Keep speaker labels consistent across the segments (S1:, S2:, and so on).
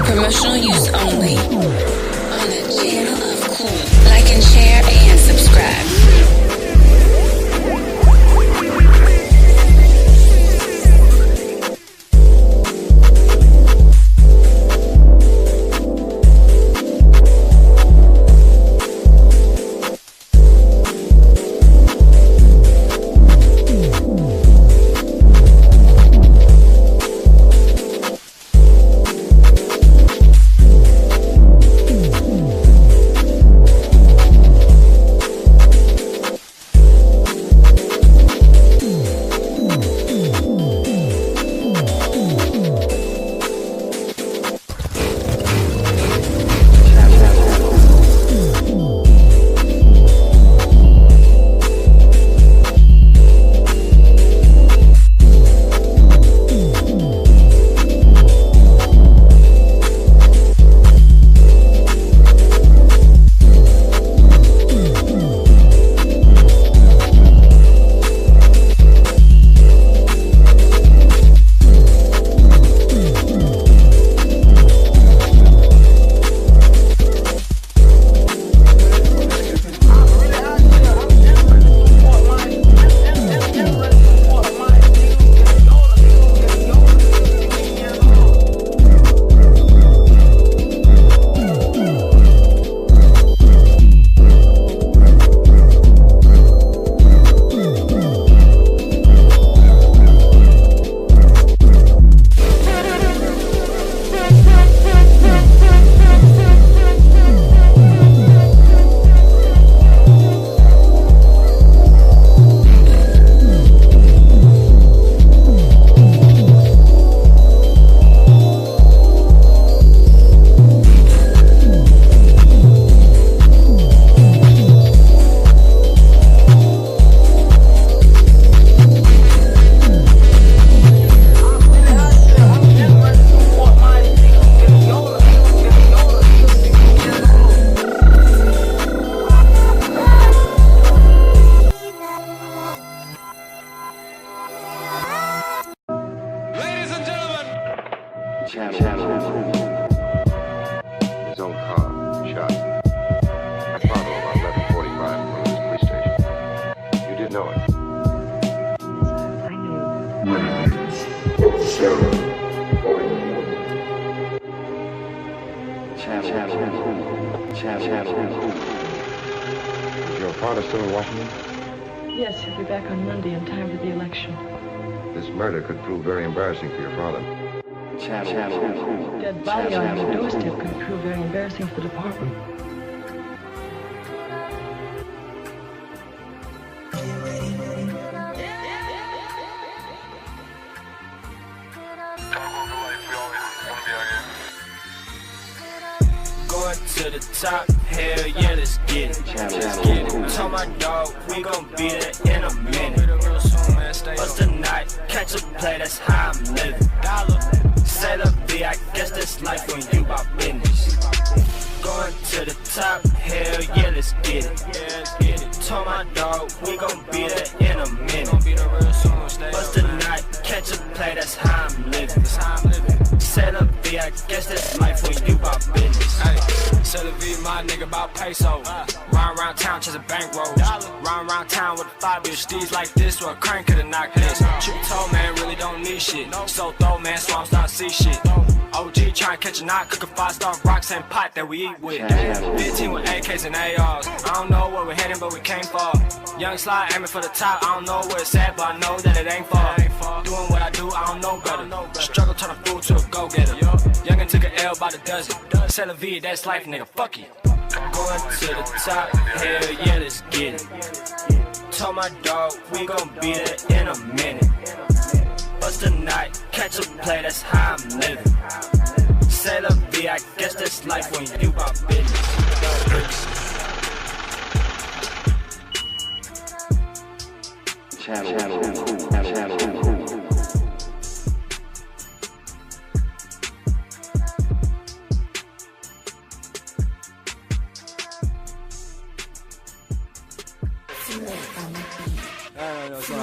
S1: Promotional use only. On the channel of Cool. Like and share and subscribe.
S2: His own car, shot. I found him about 11:45 from this police station. You did know it.
S3: I knew.
S2: Is your father still in Washington?
S3: Yes, he'll be back on Monday in time for the election.
S2: This murder could prove very embarrassing for your father.
S3: Dead body on your doorstep could prove very embarrassing for the department.
S4: Going to the top, hell yeah, let's get it. Let's get it. Tell my dog, we gon' be there in a minute. Bust the night, catch a play, that's how I'm living. Say la vie, I guess that's life when you bout business. Going to the top, hell yeah, let's get it. Tell my dog, we gon' be there in a minute. Bust the night, catch a play, that's how I'm living. Say la vie, I guess that's life when you bout business.
S5: C'est la vie, my
S4: my nigga about peso. Run around town chasing bankrolls. Run around town with a 5-bitch steez like this, or a crank could've knocked this. Truth told, man, really don't need shit. So throw, man, so I'm starting to see shit. OG trying to catch a knot, cooking 5-star rocks and pot that we eat with. 15 with AKs and ARs. I don't know where we're heading, but we came far. Young slide aiming for the top. I don't know where it's at, but I know that it ain't far. Doing what I do, I don't know better. Struggle turn a fool to a go-getter. Youngin' took an L by the dozen. C'est la vie, that's life, nigga. Fuck you. Going to the top, hell yeah, let's get it. Told my dog we gon' be there in a minute. Bust a night, catch a play, that's how I'm living. C'est la vie, I guess that's life when you about business.
S2: Channel.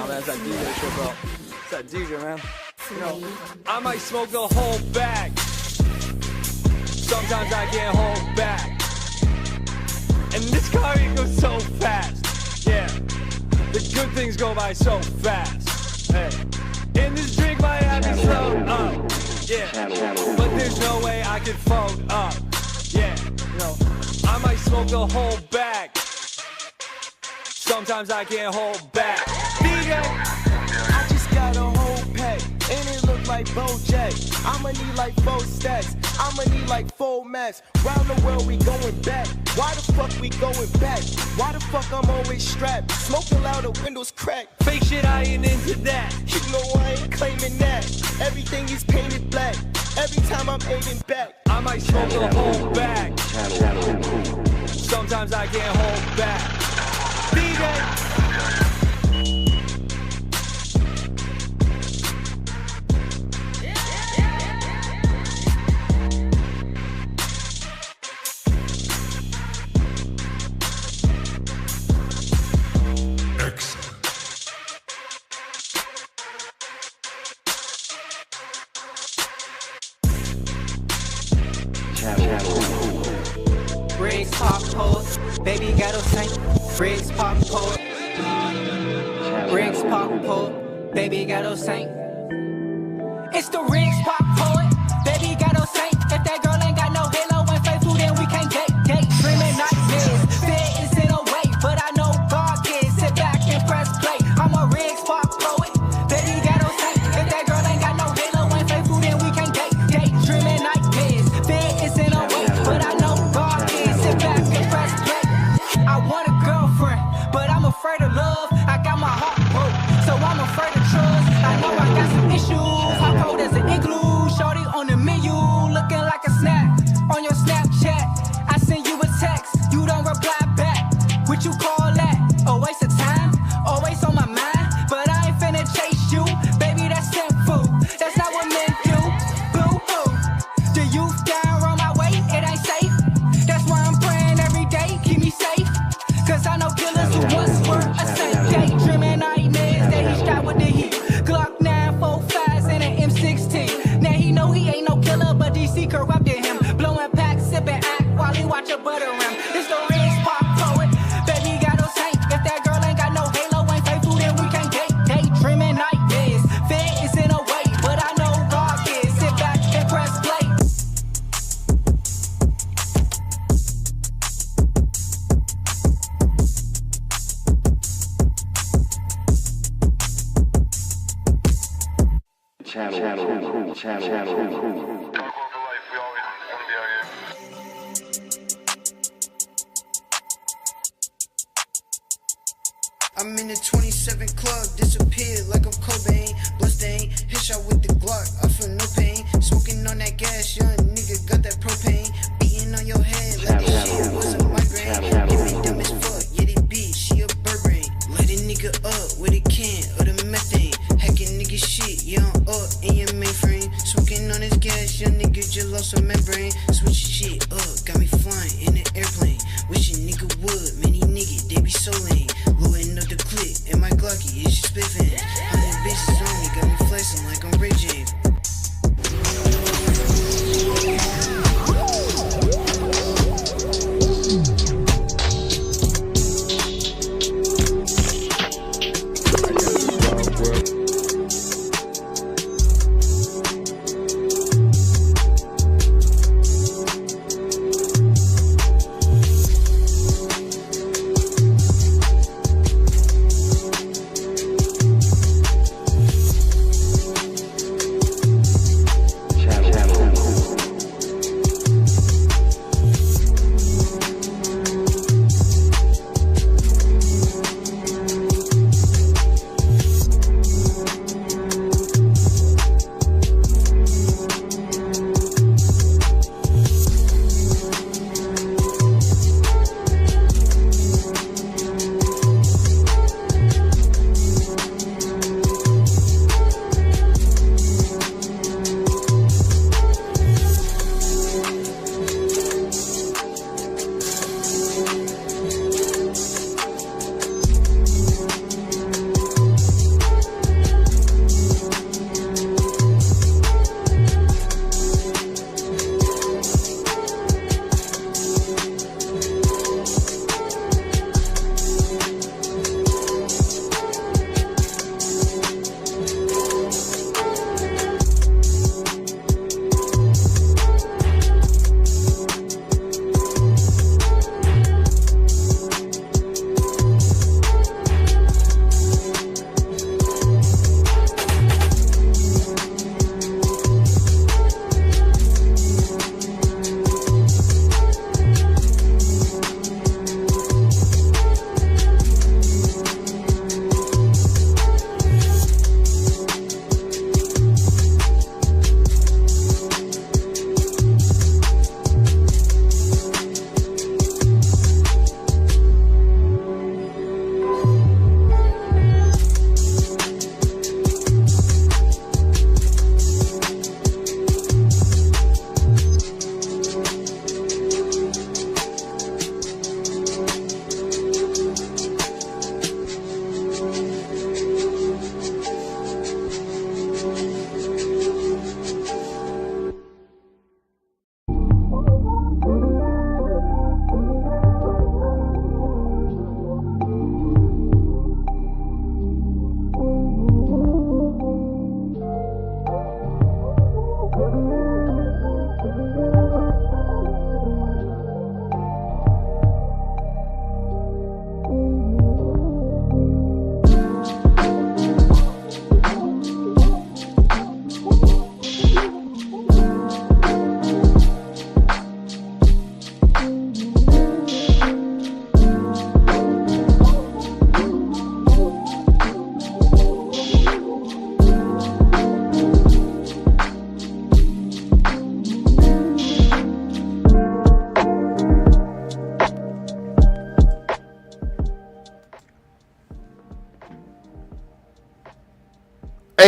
S5: That's that DJ shit, bro. It's that DJ, man. You know, I might smoke the whole bag. Sometimes I can't hold back. And this car it goes so fast. Yeah, the good things go by so fast. Hey, in this drink my ass is slowed up. Yeah, but there's no way I can fold up. Yeah, you know, I might smoke the whole bag. Sometimes I can't hold back. DJ,
S6: I just got a whole pack, and it look like BoJack. I'ma need like 4 stacks, I'ma need like 4 max. Round the world we going back. Why the fuck we going back? Why the fuck I'm always strapped? Smoking loud, the windows crack.
S5: Fake shit, I ain't into that.
S6: You know I ain't claiming that. Everything is painted black. Every time I'm aiming back,
S5: I might smoke the whole bag. Sometimes I can't hold back. DJ.
S7: Briggs pop pose, baby ghetto saint. Briggs pop pose, Briggs pop pose, baby ghetto saint. It's the Riggs pop poet, baby ghetto saint. If that girl ain't got no halo and faithful, then we can't date. Dreaming nightmares, fear is in a way, but I know God can sit back and press play. I'm a Riggs pop poet, baby ghetto saint. If that girl ain't got no halo and faithful, then we can't date. Dreaming nightmares, fear is in a way, but I know God can sit back and press play. I want a girlfriend, but I'm afraid of love. I got my heart broke, so I'm afraid of trust. I know I got some issues. How cold as an igloo? Shorty on the menu, looking like a snack on your Snapchat. I send you a text, you don't reply back. What you call that? A waste of time? Always on my mind, but I ain't finna chase you, baby. That's sinful. That's not what men do. Boo hoo. The youth down on my way, it ain't safe. That's why I'm praying every day, keep me safe. Cause I know killers who once were a saint. Daydreaming nightmares that he shot with the heat. Glock 945s and an M16. Now he know he ain't no killer, but DC corrupted him. Blowing packs, sipping act while he watch a butter rim. It's the Riggs pop poet, baby got no saint. If that girl ain't got no halo, ain't faithful, then we can't date. Daydreaming nightmares, fear is in a way, but I know God can sit back and press play.
S2: Channel.
S8: I'm in the 27 club, disappeared like I'm Cobain. Bloodstained, hit shot with the Glock, I feel no pain. Smoking on that gas, young nigga got that propane. Beating on your head like the shit was a migraine. If they dumb as fuck, yeah they beat, she a burbrain. Light a nigga up with a can of the methane. Hacking nigga shit, yeah I'm up in your mainframe. Smoking on this gas, young nigga just lost a membrane. Switch shit up, got me flying in an airplane. Wish a nigga would, many niggas, they be so lame. Loading up the clip, and my Glocky is just spiffing. 100 bitches on me, got me flexing like I'm Ray James.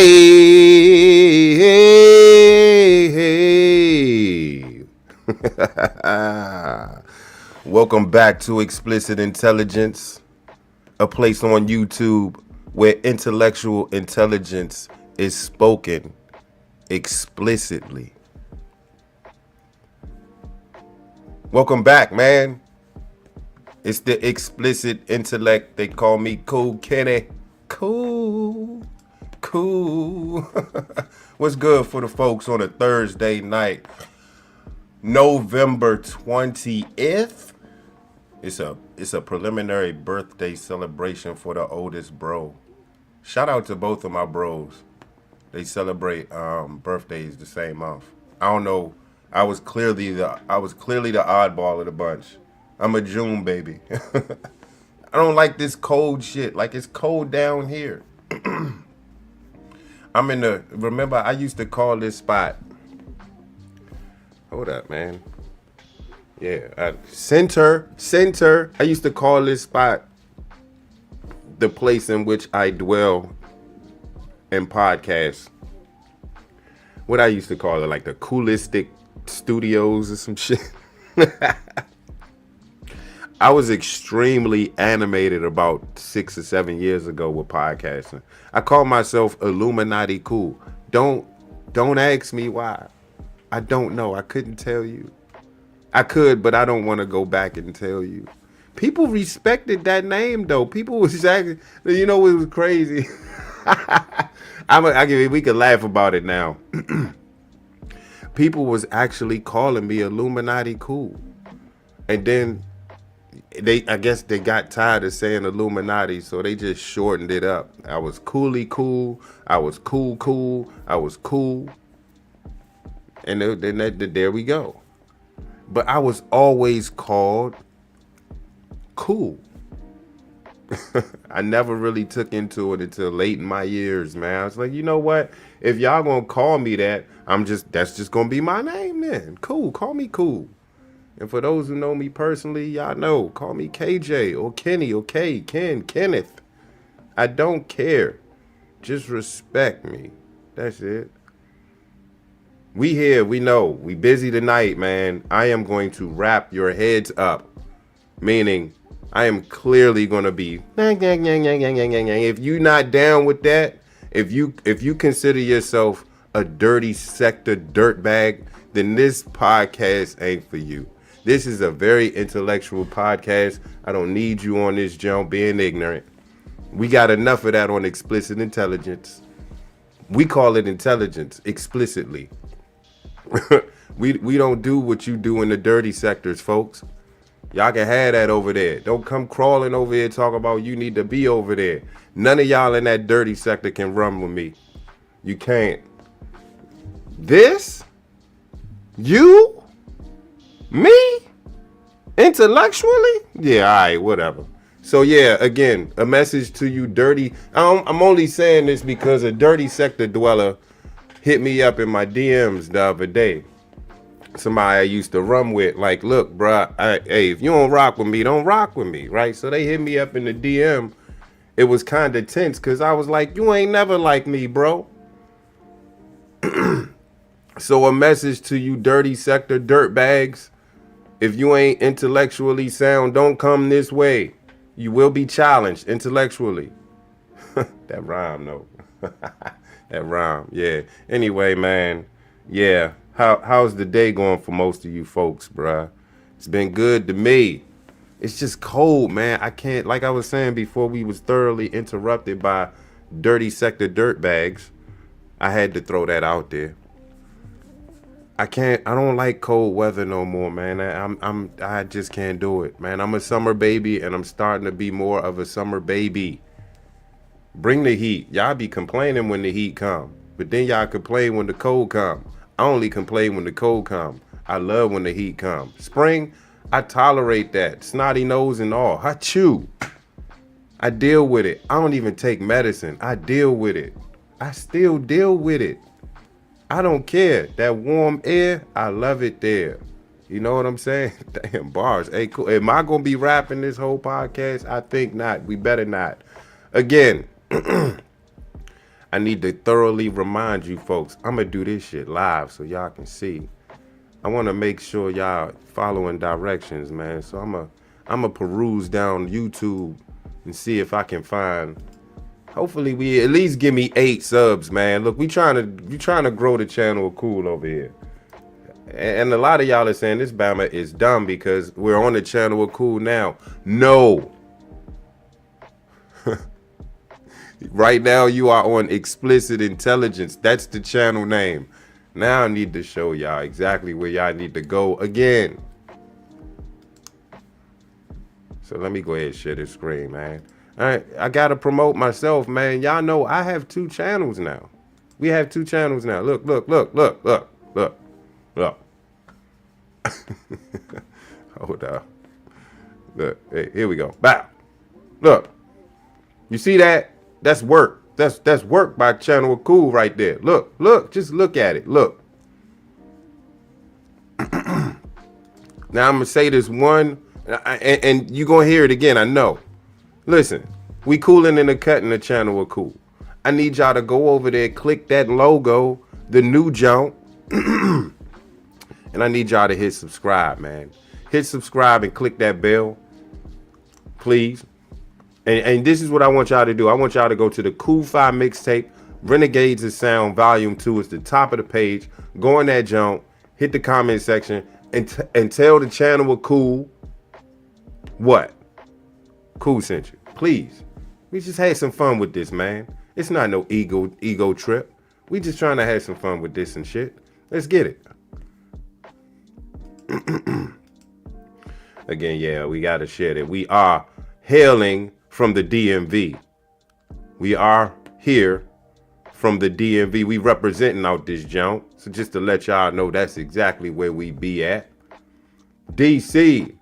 S9: Hey. Welcome back to Explicit Intelligence, a place on YouTube where intellectual intelligence is spoken explicitly. Welcome back, man. It's the explicit intellect. They call me Cool Kenny. Cool. What's good for the folks on a Thursday night, November 20th? It's a preliminary birthday celebration for the oldest bro. Shout out to both of my bros. They celebrate birthdays the same month. I don't know. I was clearly the oddball of the bunch. I'm a June baby. I don't like this cold shit. Like, it's cold down here. Remember, I used to call this spot. Hold up, man. Yeah, Center. I used to call this spot the place in which I dwell and podcast. What I used to call it, like the Coolistic Studios or some shit. I was extremely animated about 6 or 7 years ago with podcasting. I call myself Illuminati cool. Don't ask me why. I don't know. I couldn't tell you. I could, but I don't want to go back and tell you. People respected that name though. People was actually, you know, it was crazy. We could laugh about it now. People was actually calling me Illuminati cool, and then I guess they got tired of saying Illuminati, so they just shortened it up. I was Coolly Cool. I was Cool. I was cool. And then there we go. But I was always called cool. I never really took into it until late in my years, man. I was like, you know what? If y'all gonna call me that, that's just gonna be my name then. Cool, call me cool. And for those who know me personally, y'all know, call me KJ or Kenny or Kenneth. I don't care. Just respect me. That's it. We here, we know. We busy tonight, man. I am going to wrap your heads up. Meaning, I am clearly going to be, if you're not down with that, if you consider yourself a dirty sector dirtbag, then this podcast ain't for you. This is a very intellectual podcast. I don't need you on this jump being ignorant. We got enough of that on Explicit Intelligence. We call it intelligence explicitly. We don't do what you do in the dirty sectors, folks. Y'all can have that over there. Don't come crawling over here talk about you need to be over there. None of y'all in that dirty sector can run with me. You can't. This? You? Me? Intellectually? Yeah, all right, whatever. So yeah, again, a message to you dirty. I'm only saying this because a dirty sector dweller hit me up in my DMs the other day. Somebody I used to run with, like, look, bruh, hey, if you don't rock with me, don't rock with me, right? So they hit me up in the DM. It was kind of tense because I was like, you ain't never like me, bro. So a message to you dirty sector dirtbags. If you ain't intellectually sound, don't come this way. You will be challenged intellectually. That rhyme, though. That rhyme, yeah. Anyway, man, yeah. How's the day going for most of you folks, bruh? It's been good to me. It's just cold, man. I can't, like I was saying before we was thoroughly interrupted by dirty sector dirtbags. I had to throw that out there. I don't like cold weather no more, man. I just can't do it, man. I'm a summer baby and I'm starting to be more of a summer baby. Bring the heat. Y'all be complaining when the heat come, but then y'all complain when the cold come. I only complain when the cold come. I love when the heat come. Spring, I tolerate that. Snotty nose and all. Achoo. I deal with it. I don't even take medicine. I deal with it. I still deal with it. I don't care. That warm air, I love it there. You know what I'm saying? Damn bars. Hey, cool. Am I going to be rapping this whole podcast? I think not. We better not. Again, I need to thoroughly remind you folks, I'm going to do this shit live so y'all can see. I want to make sure y'all following directions, man. So I'm a peruse down YouTube and see if I can find. Hopefully we at least give me 8 subs, man. Look, we trying to grow the channel cool over here. And a lot of y'all are saying this Bama is dumb because we're on the channel of cool now. No. Right now you are on Explicit Intelligence. That's the channel name. Now I need to show y'all exactly where y'all need to go again. So let me go ahead and share this screen, man. All right, I gotta promote myself, man. Y'all know I have 2 channels now. We have 2 channels now. Look. Hold up. Look, hey, here we go. Bow. Look. You see that? That's work. That's work by Channel of Cool right there. Look. Just look at it. Look. Now I'm gonna say this one, and you gonna hear it again. I know. Listen, we coolin' in the cut in the Channel of Cool. I need y'all to go over there, click that logo, the new jump, and I need y'all to hit subscribe, man. Hit subscribe and click that bell, please. And this is what I want y'all to do. I want y'all to go to the Cool 5 mixtape, Renegades of Sound, Volume 2. It's the top of the page. Go on that jump, hit the comment section, and tell the Channel of Cool what? Cool sent you. Please. We just had some fun with this, man. It's not no ego trip. We just trying to have some fun with this and shit. Let's get it. Again, yeah, we got to share that. We are hailing from the DMV. We are here from the DMV. We representing out this junk. So just to let y'all know, that's exactly where we be at. DC.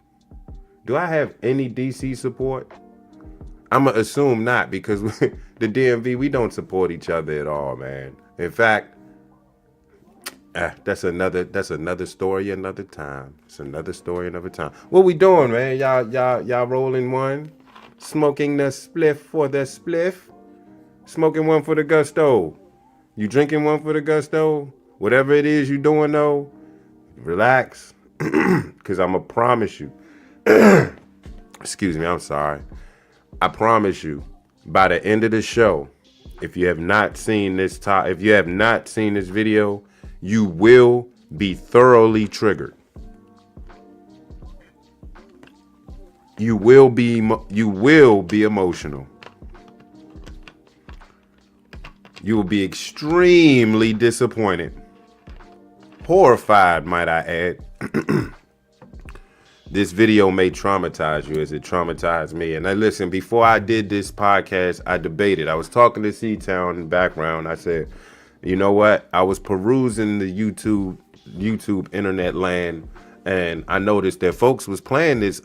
S9: Do I have any DC support? I'm going to assume not, because the DMV, we don't support each other at all, man. In fact, that's another story another time. It's another story another time. What we doing, man? Y'all rolling one? Smoking the spliff for the spliff? Smoking one for the gusto? You drinking one for the gusto? Whatever it is you doing, though, relax. Because I'm going to promise you. Excuse me, I'm sorry. I promise you, by the end of the show, if you have not seen this video, you will be thoroughly triggered. You will be emotional. You will be extremely disappointed. Horrified, might I add. This video may traumatize you as it traumatized me. And listen, before I did this podcast, I debated. I was talking to C-Town in the background. I said, you know what? I was perusing the YouTube internet land, and I noticed that folks was playing this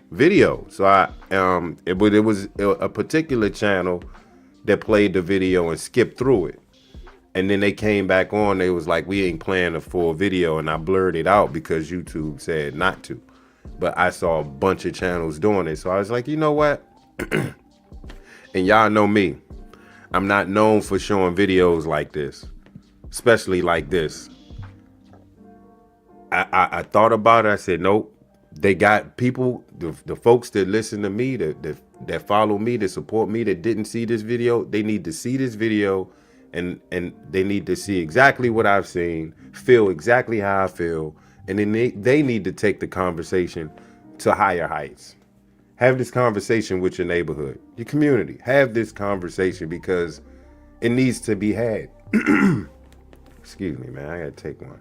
S9: video. So it was a particular channel that played the video and skipped through it. And then they came back on. They was like, we ain't playing a full video, and I blurred it out because YouTube said not to. But I saw a bunch of channels doing it. So I was like, you know what? And y'all know me. I'm not known for showing videos like this, especially like this. I thought about it. I said, nope. They got people, the folks that listen to me, that follow me, that support me, that didn't see this video. They need to see this video, and they need to see exactly what I've seen, feel exactly how I feel. And then they need to take the conversation to higher heights. Have this conversation with your neighborhood, your community. Have this conversation because it needs to be had. Excuse me, man. I gotta take one.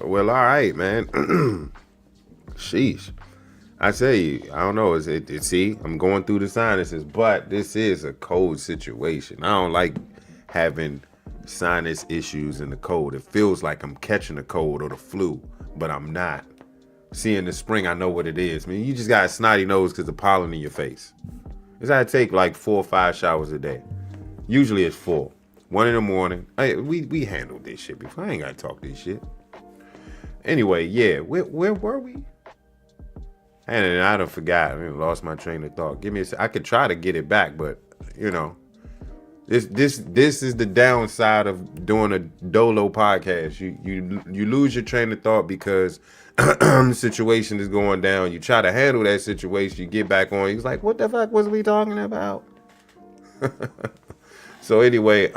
S9: Well, all right, man. Sheesh. I say, I don't know. See, I'm going through the sinuses, but this is a cold situation. I don't like having sinus issues in the cold. It feels like I'm catching a cold or the flu, but I'm not. See, in the spring, I know what it is. I mean, you just got a snotty nose because of pollen in your face. It's I take like 4 or 5 showers a day. Usually it's 4. 1 in the morning. Hey, we handled this shit before. I ain't got to talk this shit. Anyway, yeah, where were we? And I done forgot. I lost my train of thought. Give me a sec. I could try to get it back, but you know, this is the downside of doing a dolo podcast. You lose your train of thought because the situation is going down. You try to handle that situation. You get back on. He's like, what the fuck was we talking about? So anyway,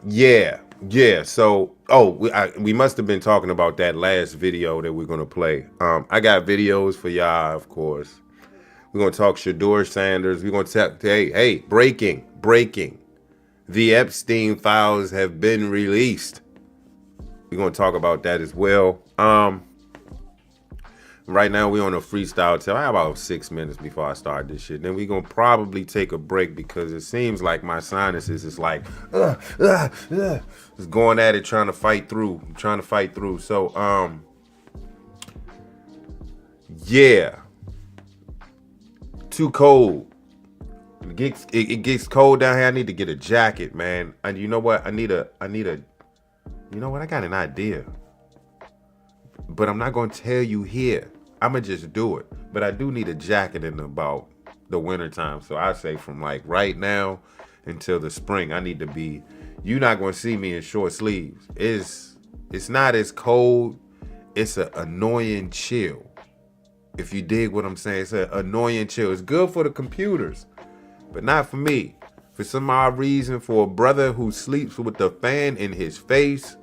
S9: yeah. So, we must have been talking about that last video that we're gonna play. I got videos for y'all, of course. We're gonna talk Shedeur Sanders. We're gonna talk. Hey, breaking. The Epstein files have been released. We're gonna talk about that as well. Right now we're on a freestyle till I have about 6 minutes before I start this shit. Then we're gonna probably take a break because it seems like my sinuses is like it's going at it, trying to fight through. So yeah. Too cold. It gets cold down here. I need to get a jacket, man. And you know what? I got an idea. But I'm not gonna tell you here. I'ma just do it. But I do need a jacket in about the winter time. So I say from like right now until the spring, I need to be. You're not gonna see me in short sleeves. It's not as cold. It's an annoying chill. If you dig what I'm saying, it's an annoying chill. It's good for the computers, but not for me. For some odd reason, for a brother who sleeps with the fan in his face,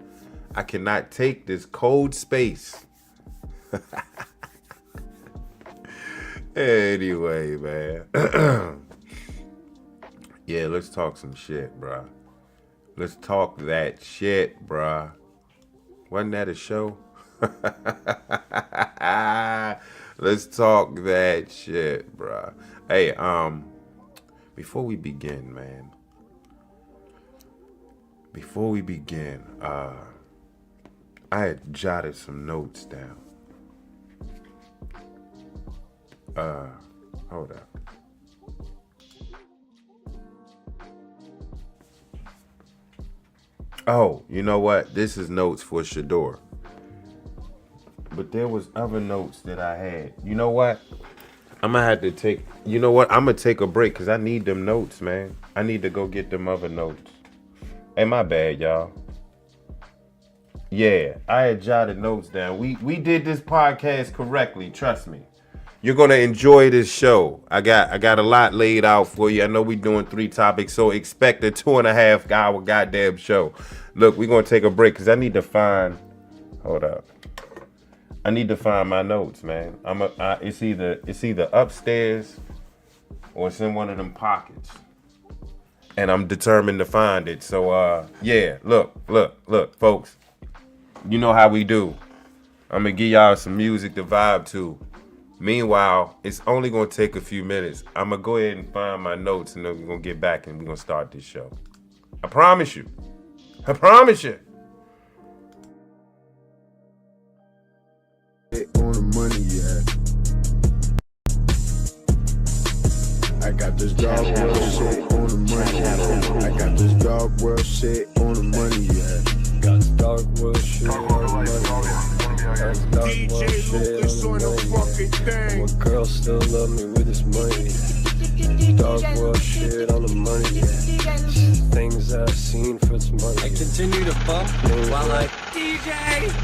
S9: I cannot take this cold space. Anyway, man. Yeah, let's talk some shit, bruh. Let's talk that shit, bruh. Wasn't that a show? Let's talk that shit, bruh. Hey, before we begin, man. I had jotted some notes down. Hold up. Oh, you know what? This is notes for Shedeur. But there was other notes that I had. You know what? I'm gonna take a break because I need them notes, man. I need to go get them other notes. Hey, my bad, y'all. Yeah, I had jotted notes down. We did this podcast correctly, trust me. You're gonna enjoy this show. I got a lot laid out for you. I know we're doing 3 topics, so expect a 2.5 hour goddamn show. Look, we're gonna take a break because I need to find. Hold up. I need to find my notes, man. It's either upstairs or it's in one of them pockets, and I'm determined to find it. So yeah, look, folks. You know how we do. I'm gonna give y'all some music to vibe to. Meanwhile, it's only gonna take a few minutes. I'm gonna go ahead and find my notes, and then we're gonna get back and we're gonna start this show. I promise you. On
S10: the money, yeah. I got this dog world shit on the money, yeah. I got this dog world shit on the money, yeah.
S5: Got this dark world shit on the money. Got this dark world shit on the money. My girl still love me with this money. Dark world shit on the money, yeah. Things I've seen for this money. I continue to bump while I DJ.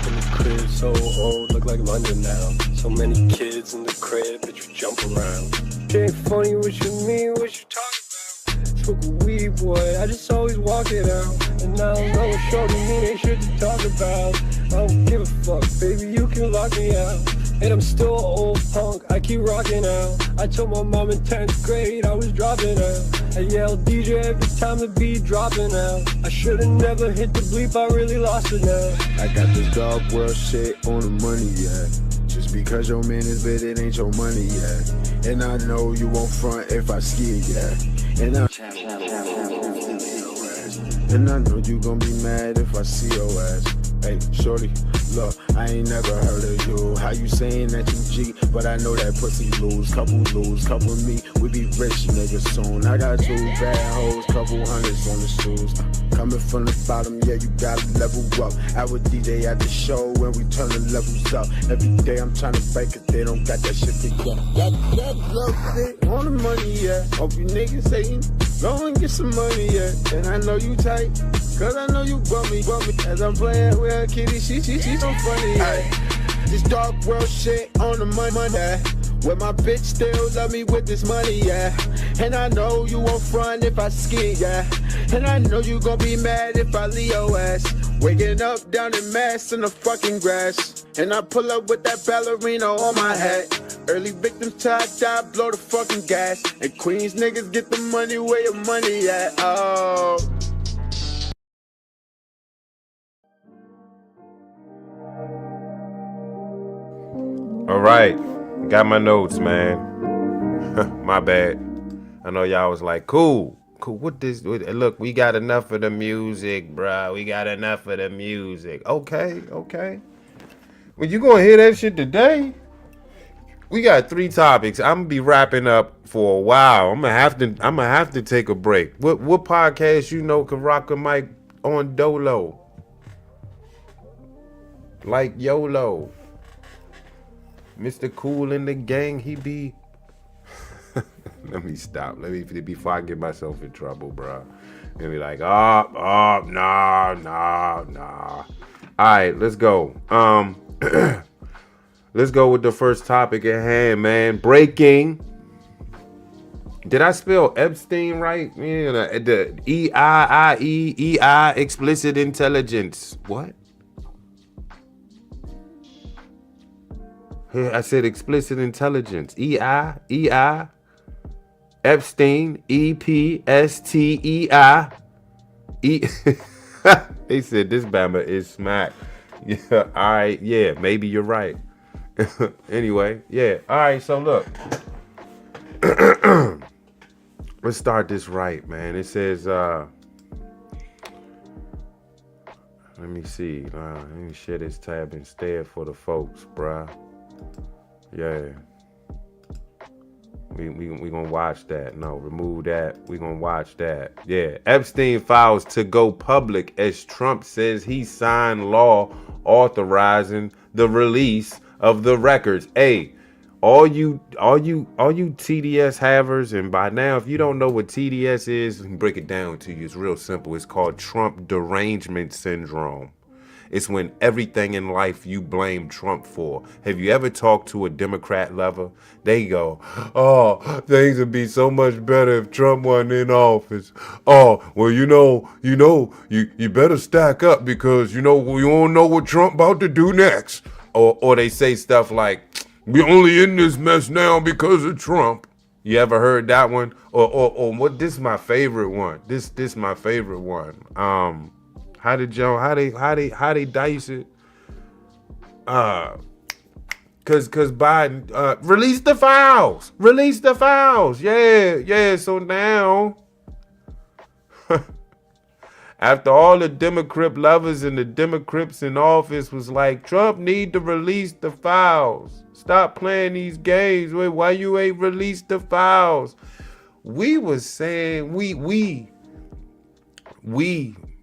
S5: In the crib so old, look like London now. So many kids in the crib, bitch, you jump around. Ain't funny what you mean, what you talking about? Smoke a weed, boy, I just always walk it out. And I don't know what shorty mean, ain't shit to talk about. I don't give a fuck, baby, you can lock me out. And I'm still an old punk, I keep rocking out. I told my mom in 10th grade I was dropping out. I yelled DJ every time the beat dropping out. I should've never hit the bleep, I really lost it now.
S10: I got this dog world shit on the money, yeah. Just because your man is lit, it ain't your money, yeah. And I know you won't front if I skid, yeah. And I know you gon' be mad if I see your ass. Hey, shorty, look, I ain't never heard of you. How you saying that you G, but I know that pussy lose. Couple me, we be rich niggas soon. I got 2 bad hoes, couple hundreds on the shoes. Coming from the bottom, yeah, you gotta level up. I would DJ at the show when we turn the levels up. Every day I'm trying to fight cause they don't got that shit together. That love shit on the money, yeah. Hope you niggas hating, go and get some money, yeah. And I know you tight, cause I know you bump me. As I'm playing with her kitty, she so funny, yeah. This dark world shit on the money, yeah. Where my bitch still love me with this money, yeah. And I know you won't front if I ski, yeah. And I know you gon' be mad if I leave your ass. Waking up down in Mass in the fucking grass. And I pull up with that ballerina on my hat. Early victims till I die, blow the fucking gas. And Queens niggas get the money where your money at, oh.
S9: All right, got my notes, man. My bad. I know y'all was like, cool. What this? Look, we got enough of the music, bruh. We got enough of the music. Okay. Well, you gonna hear that shit today? We got 3 topics. I'm gonna be wrapping up for a while. I'm gonna have to take a break. What podcast you know can rock a mic on Dolo? Like YOLO. Mr. Cool in the gang, he be... Let me stop. Before I get myself in trouble, bro. And be like, nah. All right, let's go. Let's go with the first topic at hand, man. Breaking. Did I spell Epstein right? Yeah, the E-I-I-E, explicit intelligence. What? I said explicit intelligence. E-I, Epstein, E-P-S-T-E-I. They said this Bama is smack. Yeah, all right, yeah, maybe you're right. Anyway, yeah, all right, so look. Let's start this right, man. It says, let me see. Let me share this tab instead for the folks, bruh. Yeah. We gonna watch that. No, remove that. We gonna watch that. Yeah. Epstein files to go public as Trump says he signed law authorizing the release of the records. Hey, all you TDS havers, and by now, if you don't know what TDS is, I can break it down to you. It's real simple. It's called Trump derangement syndrome. It's when everything in life you blame Trump for. Have you ever talked to a Democrat lover? They go, oh, things would be so much better if Trump wasn't in office. Oh, well, you better stack up because, you don't know what Trump about to do next. Or they say stuff like, we only in this mess now because of Trump. You ever heard that one? Or what? This is my favorite one. This is my favorite one. How they dice it? Cause Biden release the files. Yeah. So now, after all the Democrat lovers and the Democrats in office was like, Trump need to release the files. Stop playing these games. Wait, why you ain't released the files? We was saying we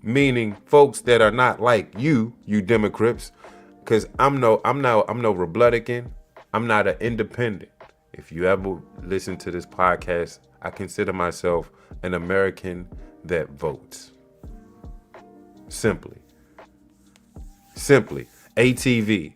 S9: meaning folks that are not like you Democrats, because I'm no Republican. I'm not an independent. If you ever listen to this podcast, I consider myself an American that votes. Simply. ATV,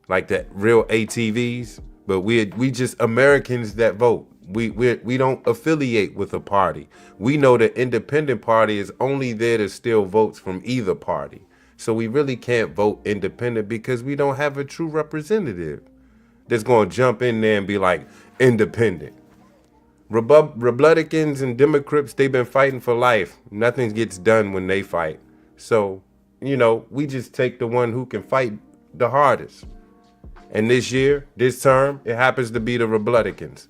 S9: like that real ATVs, but we just Americans that vote. We don't affiliate with a party. We know the independent party is only there to steal votes from either party. So we really can't vote independent because we don't have a true representative that's going to jump in there and be like, independent. Republicans and Democrats, they've been fighting for life. Nothing gets done when they fight. So, we just take the one who can fight the hardest. And this year, this term, it happens to be the Republicans.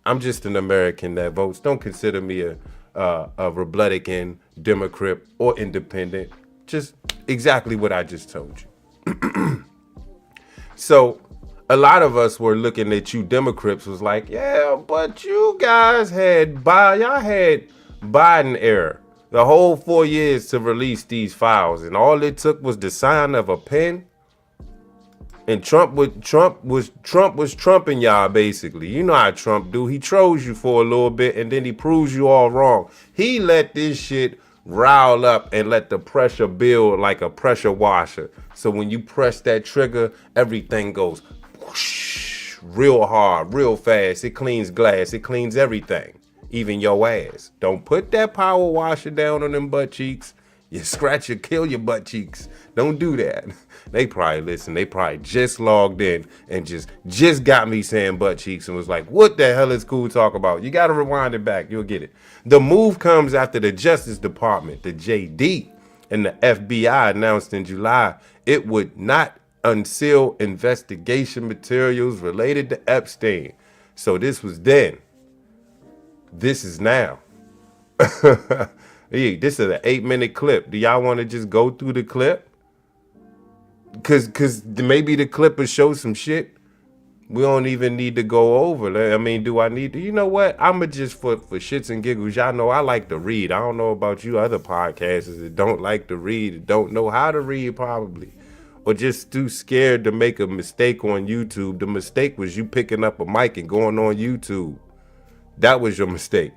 S9: I'm just an American that votes. Don't consider me a Republican, Democrat, or independent. Just exactly what I just told you. So a lot of us were looking at you Democrats was like, yeah, but you guys had Biden era. The whole 4 years to release these files. And all it took was the sign of a pen. And Trump was trumping y'all, basically. You know how Trump do. He trolls you for a little bit and then he proves you all wrong. He let this shit rile up and let the pressure build like a pressure washer. So when you press that trigger, everything goes whoosh, real hard, real fast. It cleans glass. It cleans everything, even your ass. Don't put that power washer down on them butt cheeks. You scratch or kill your butt cheeks. Don't do that. They probably listen. They probably just logged in and just got me saying butt cheeks and was like, what the hell is cool talk about? You got to rewind it back. You'll get it. The move comes after the Justice Department, the JD, and the FBI announced in July it would not unseal investigation materials related to Epstein. So this was then. This is now. Hey, this is an 8-minute clip. Do y'all want to just go through the clip? Cause maybe the clip will show some shit we don't even need to go over. I mean, do I need to? You know what? I'ma just for shits and giggles. Y'all know I like to read. I don't know about you other podcasters that don't like to read, that don't know how to read probably, or just too scared to make a mistake on YouTube. The mistake was you picking up a mic and going on YouTube. That was your mistake.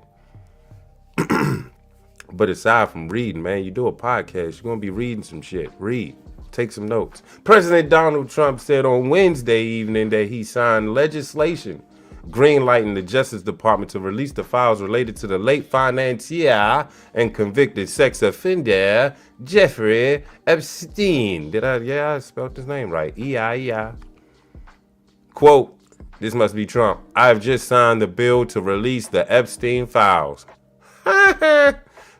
S9: But aside from reading, man, you do a podcast, you're going to be reading some shit. Read. Take some notes. President Donald Trump said on Wednesday evening that he signed legislation greenlighting the Justice Department to release the files related to the late financier and convicted sex offender Jeffrey Epstein. I spelled his name right. E-I-E-I. Quote, this must be Trump. I have just signed the bill to release the Epstein files.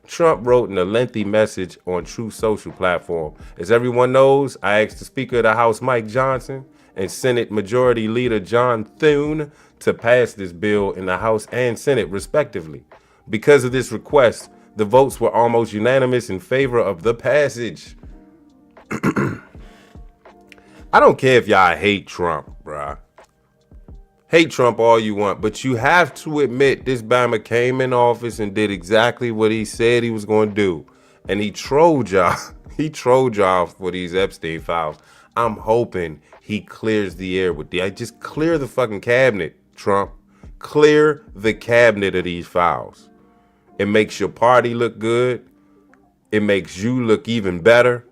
S9: Trump wrote in a lengthy message on Truth Social platform. As everyone knows, I asked the Speaker of the House, Mike Johnson, and Senate Majority Leader John Thune to pass this bill in the House and Senate, respectively. Because of this request, the votes were almost unanimous in favor of the passage. I don't care if y'all hate Trump, bruh. Hate Trump all you want, but you have to admit this Bama came in office and did exactly what he said he was going to do. And he trolled y'all. He trolled y'all for these Epstein files. I'm hoping he clears the air with the... Just clear the fucking cabinet, Trump. Clear the cabinet of these files. It makes your party look good. It makes you look even better.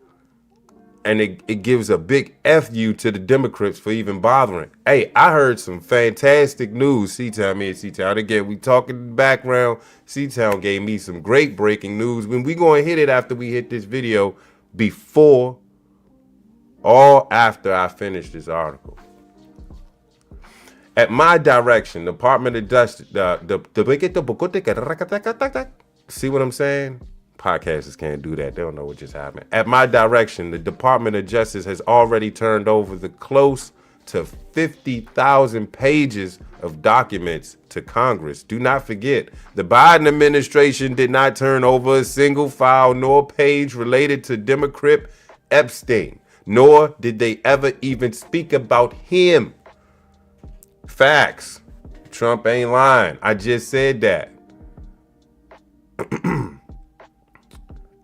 S9: And it gives a big F you to the Democrats for even bothering. Hey, I heard some fantastic news. C-Town, me and C-Town. Again, we talking in the background. C-Town gave me some great breaking news. When we going to hit it after we hit this video, before or after I finish this article. At my direction, Department of Justice, see what I'm saying? Podcasters can't do that. They don't know what just happened. At my direction, the Department of Justice has already turned over the close to 50,000 pages of documents to Congress. Do not forget, the Biden administration did not turn over a single file nor page related to Democrat Epstein, nor did they ever even speak about him. Facts. Trump ain't lying. I just said that.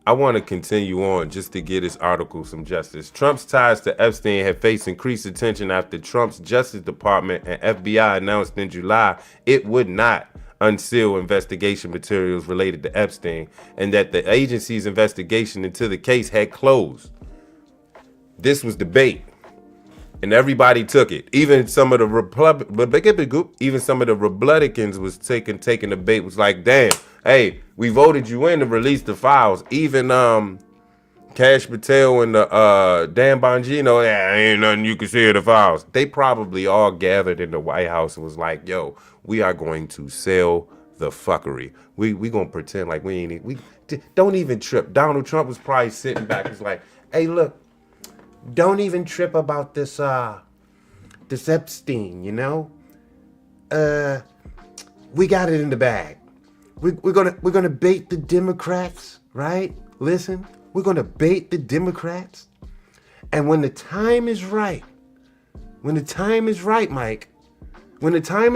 S9: I want to continue on just to give this article some justice. Trump's ties to Epstein have faced increased attention after Trump's Justice Department and FBI announced in July it would not unseal investigation materials related to Epstein and that the agency's investigation into the case had closed. This was debate, and everybody took it. Even some of the Republicans was taking the bait. Was like, damn. Hey, we voted you in to release the files. Even Cash Patel and Dan Bongino, ain't nothing you can see of the files. They probably all gathered in the White House and was like, yo, we are going to sell the fuckery. We gonna pretend like don't even trip. Donald Trump was probably sitting back. He's like, hey, look, don't even trip about this this Epstein, you know? We got it in the bag. We're gonna bait the Democrats, right? Listen, we're gonna bait the Democrats. And when the time is right, Mike, when the time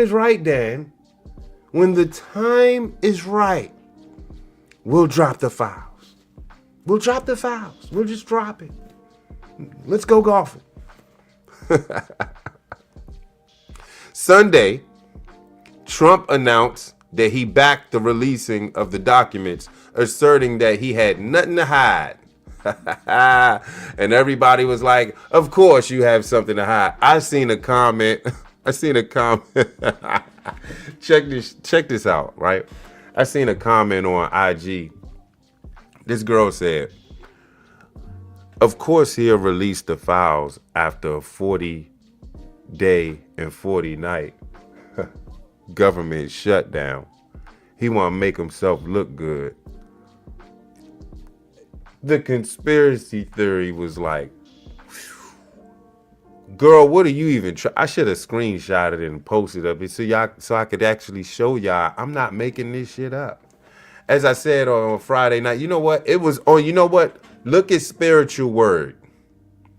S9: is right, Dan, when the time is right, we'll drop the files. We'll drop the files. We'll just drop it. Let's go golfing. Sunday, Trump announced that he backed the releasing of the documents, asserting that he had nothing to hide. And everybody was like, of course you have something to hide. I seen a comment. Check this out, right? I seen a comment on IG. This girl said, of course he'll release the files after a 40-day and 40-night government shutdown. He want to make himself look good. The conspiracy theory was like, girl, what are you even I should have screenshotted it and posted it so I could actually show y'all I'm not making this shit up. As I said on Friday night, you know what? It was on, you know what? Look at Spiritual Word.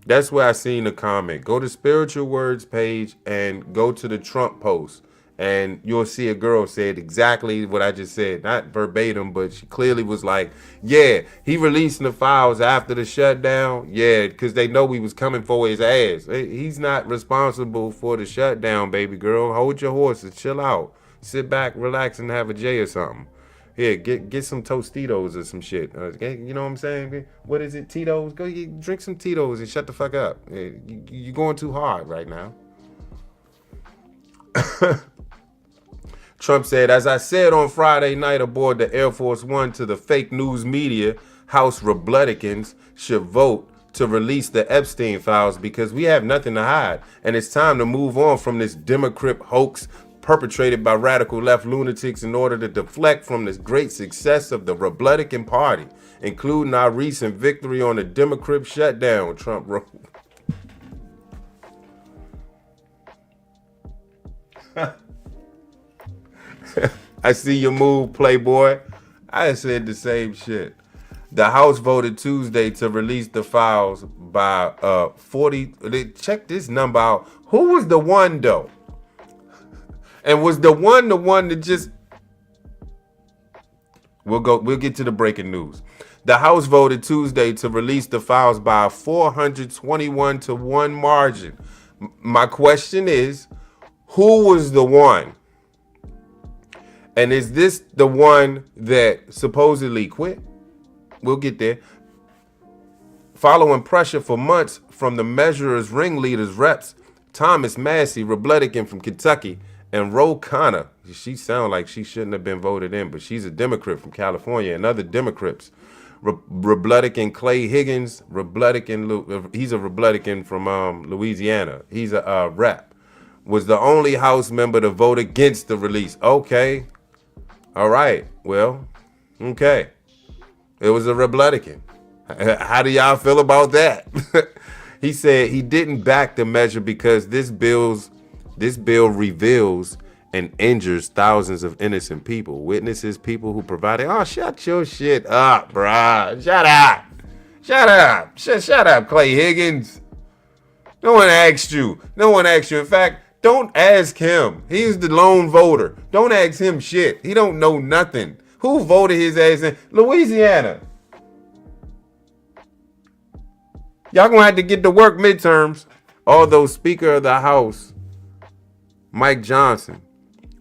S9: That's where I seen the comment. Go to Spiritual Words page and go to the Trump post. And you'll see a girl said exactly what I just said. Not verbatim, but she clearly was like, yeah, he releasing the files after the shutdown. Yeah, because they know he was coming for his ass. He's not responsible for the shutdown, baby girl. Hold your horses. Chill out. Sit back, relax, and have a J or something. Here, get some Tostitos or some shit. You know what I'm saying? What is it, Tito's? Go drink some Tito's and shut the fuck up. You're going too hard right now. Trump said, as I said on Friday night aboard the Air Force One to the fake news media, House Republicans should vote to release the Epstein files because we have nothing to hide. And it's time to move on from this Democrat hoax perpetrated by radical left lunatics in order to deflect from this great success of the Republican Party, including our recent victory on the Democrat shutdown, Trump wrote. I see your move, Playboy. I said the same shit. The House voted Tuesday to release the files by 40. Check this number out. Who was the one though? And was the one that just? We'll get to the breaking news. The House voted Tuesday to release the files by a 421-1 margin. My question is, who was the one? And is this the one that supposedly quit? We'll get there. Following pressure for months from the measurer's ringleaders reps, Thomas Massey, Republican from Kentucky, and Ro Khanna. She sounds like she shouldn't have been voted in, but she's a Democrat from California, and other Democrats. Republican Clay Higgins, he's a Republican from Louisiana. He's a rep. Was the only House member to vote against the release. Okay. All right. Well, okay. It was a Republican. How do y'all feel about that? He said he didn't back the measure because this bill reveals and injures thousands of innocent people. Witnesses, people who provided. Oh, shut your shit up, bruh. Shut up. Shut up, Clay Higgins. No one asked you. In fact, don't ask him. He's the lone voter. Don't ask him shit. He don't know nothing. Who voted his ass in? Louisiana. Y'all gonna have to get to work midterms. Although Speaker of the House, Mike Johnson,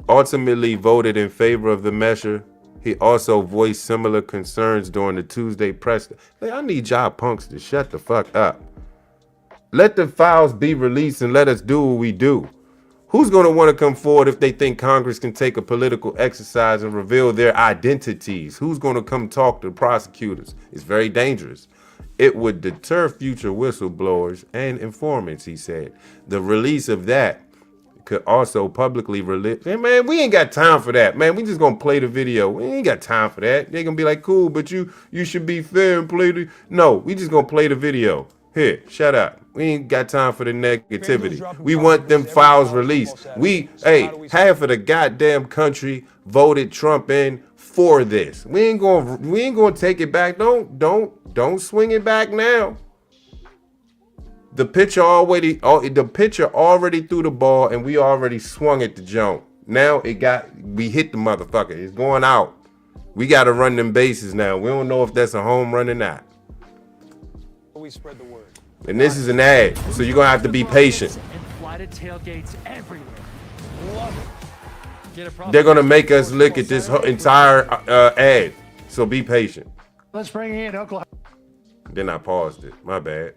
S9: ultimately voted in favor of the measure, he also voiced similar concerns during the Tuesday press. I need y'all punks to shut the fuck up. Let the files be released and let us do what we do. Who's going to want to come forward if they think Congress can take a political exercise and reveal their identities? Who's going to come talk to prosecutors? It's very dangerous. It would deter future whistleblowers and informants, he said. The release of that could also publicly release. Hey, man, we ain't got time for that, man. We just going to play the video. We ain't got time for that. They're going to be like, cool, but you should be fair and play the... No, we just going to play the video. Here, shut up. We ain't got time for the negativity. We want them files released. Half of the goddamn country voted Trump in for this. We ain't gonna take it back. Don't swing it back now. The pitcher already threw the ball and we already swung at the jump. Now we hit the motherfucker. It's going out. We got to run them bases now. We don't know if that's a home run or not.
S11: We spread the word.
S9: And this is an ad, so you're gonna have to be patient.
S11: And flighted tailgates everywhere. Love it.
S9: They're gonna make us look at this entire ad, so be patient.
S12: Let's bring in Oklahoma.
S9: Then I paused it. My bad.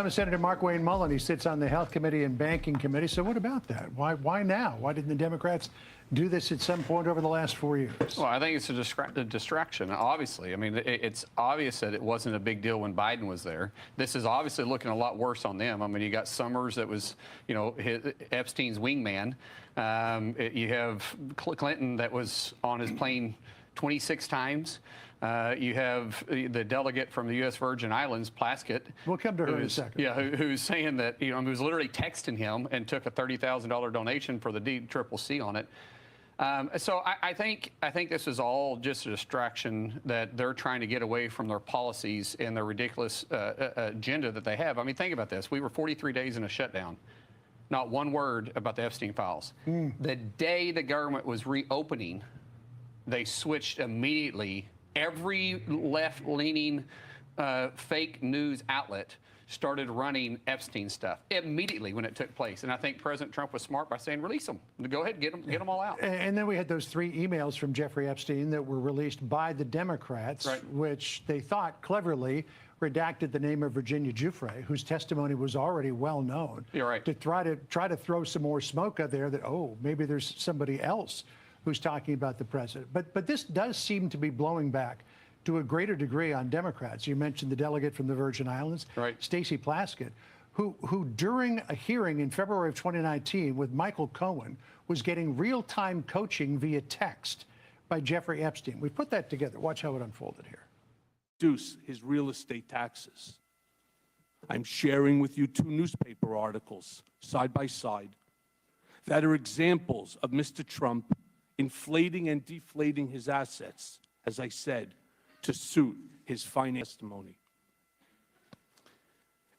S12: Senator Mark Wayne Mullen, he sits on the Health Committee and Banking Committee. So what about that? Why now? Why didn't the Democrats do this at some point over the last 4 years?
S13: Well, I think it's a distraction, obviously. I mean, it's obvious that it wasn't a big deal when Biden was there. This is obviously looking a lot worse on them. I mean, you got Summers that was, Epstein's wingman. You have Clinton that was on his plane 26 times. You have the delegate from the U.S. Virgin Islands, Plaskett.
S12: We'll come to her in a second.
S13: Yeah, who's saying that, who's literally texting him and took a $30,000 donation for the DCCC on it. So I think this is all just a distraction that they're trying to get away from their policies and their ridiculous agenda that they have. I mean, think about this. We were 43 days in a shutdown. Not one word about the Epstein files. The day the government was reopening, they switched immediately. Every left-leaning fake news outlet started running Epstein stuff immediately when it took place. And I think President Trump was smart by saying, release them. Go ahead, get them all out.
S12: And then we had those 3 emails from Jeffrey Epstein that were released by the Democrats,
S13: right,
S12: which they thought cleverly redacted the name of Virginia Giuffre, whose testimony was already well known.
S13: You're right.
S12: To try to throw some more smoke out there that, oh, maybe there's somebody else who's talking about the president. But this does seem to be blowing back to a greater degree on Democrats. You mentioned the delegate from the Virgin Islands,
S13: right,
S12: Stacey Plaskett, who during a hearing in February of 2019 with Michael Cohen was getting real-time coaching via text by Jeffrey Epstein. We put that together. Watch how it unfolded here.
S14: Reduce his real estate taxes. I'm sharing with you 2 newspaper articles side by side that are examples of Mr. Trump inflating and deflating his assets, as I said, to suit his finance testimony.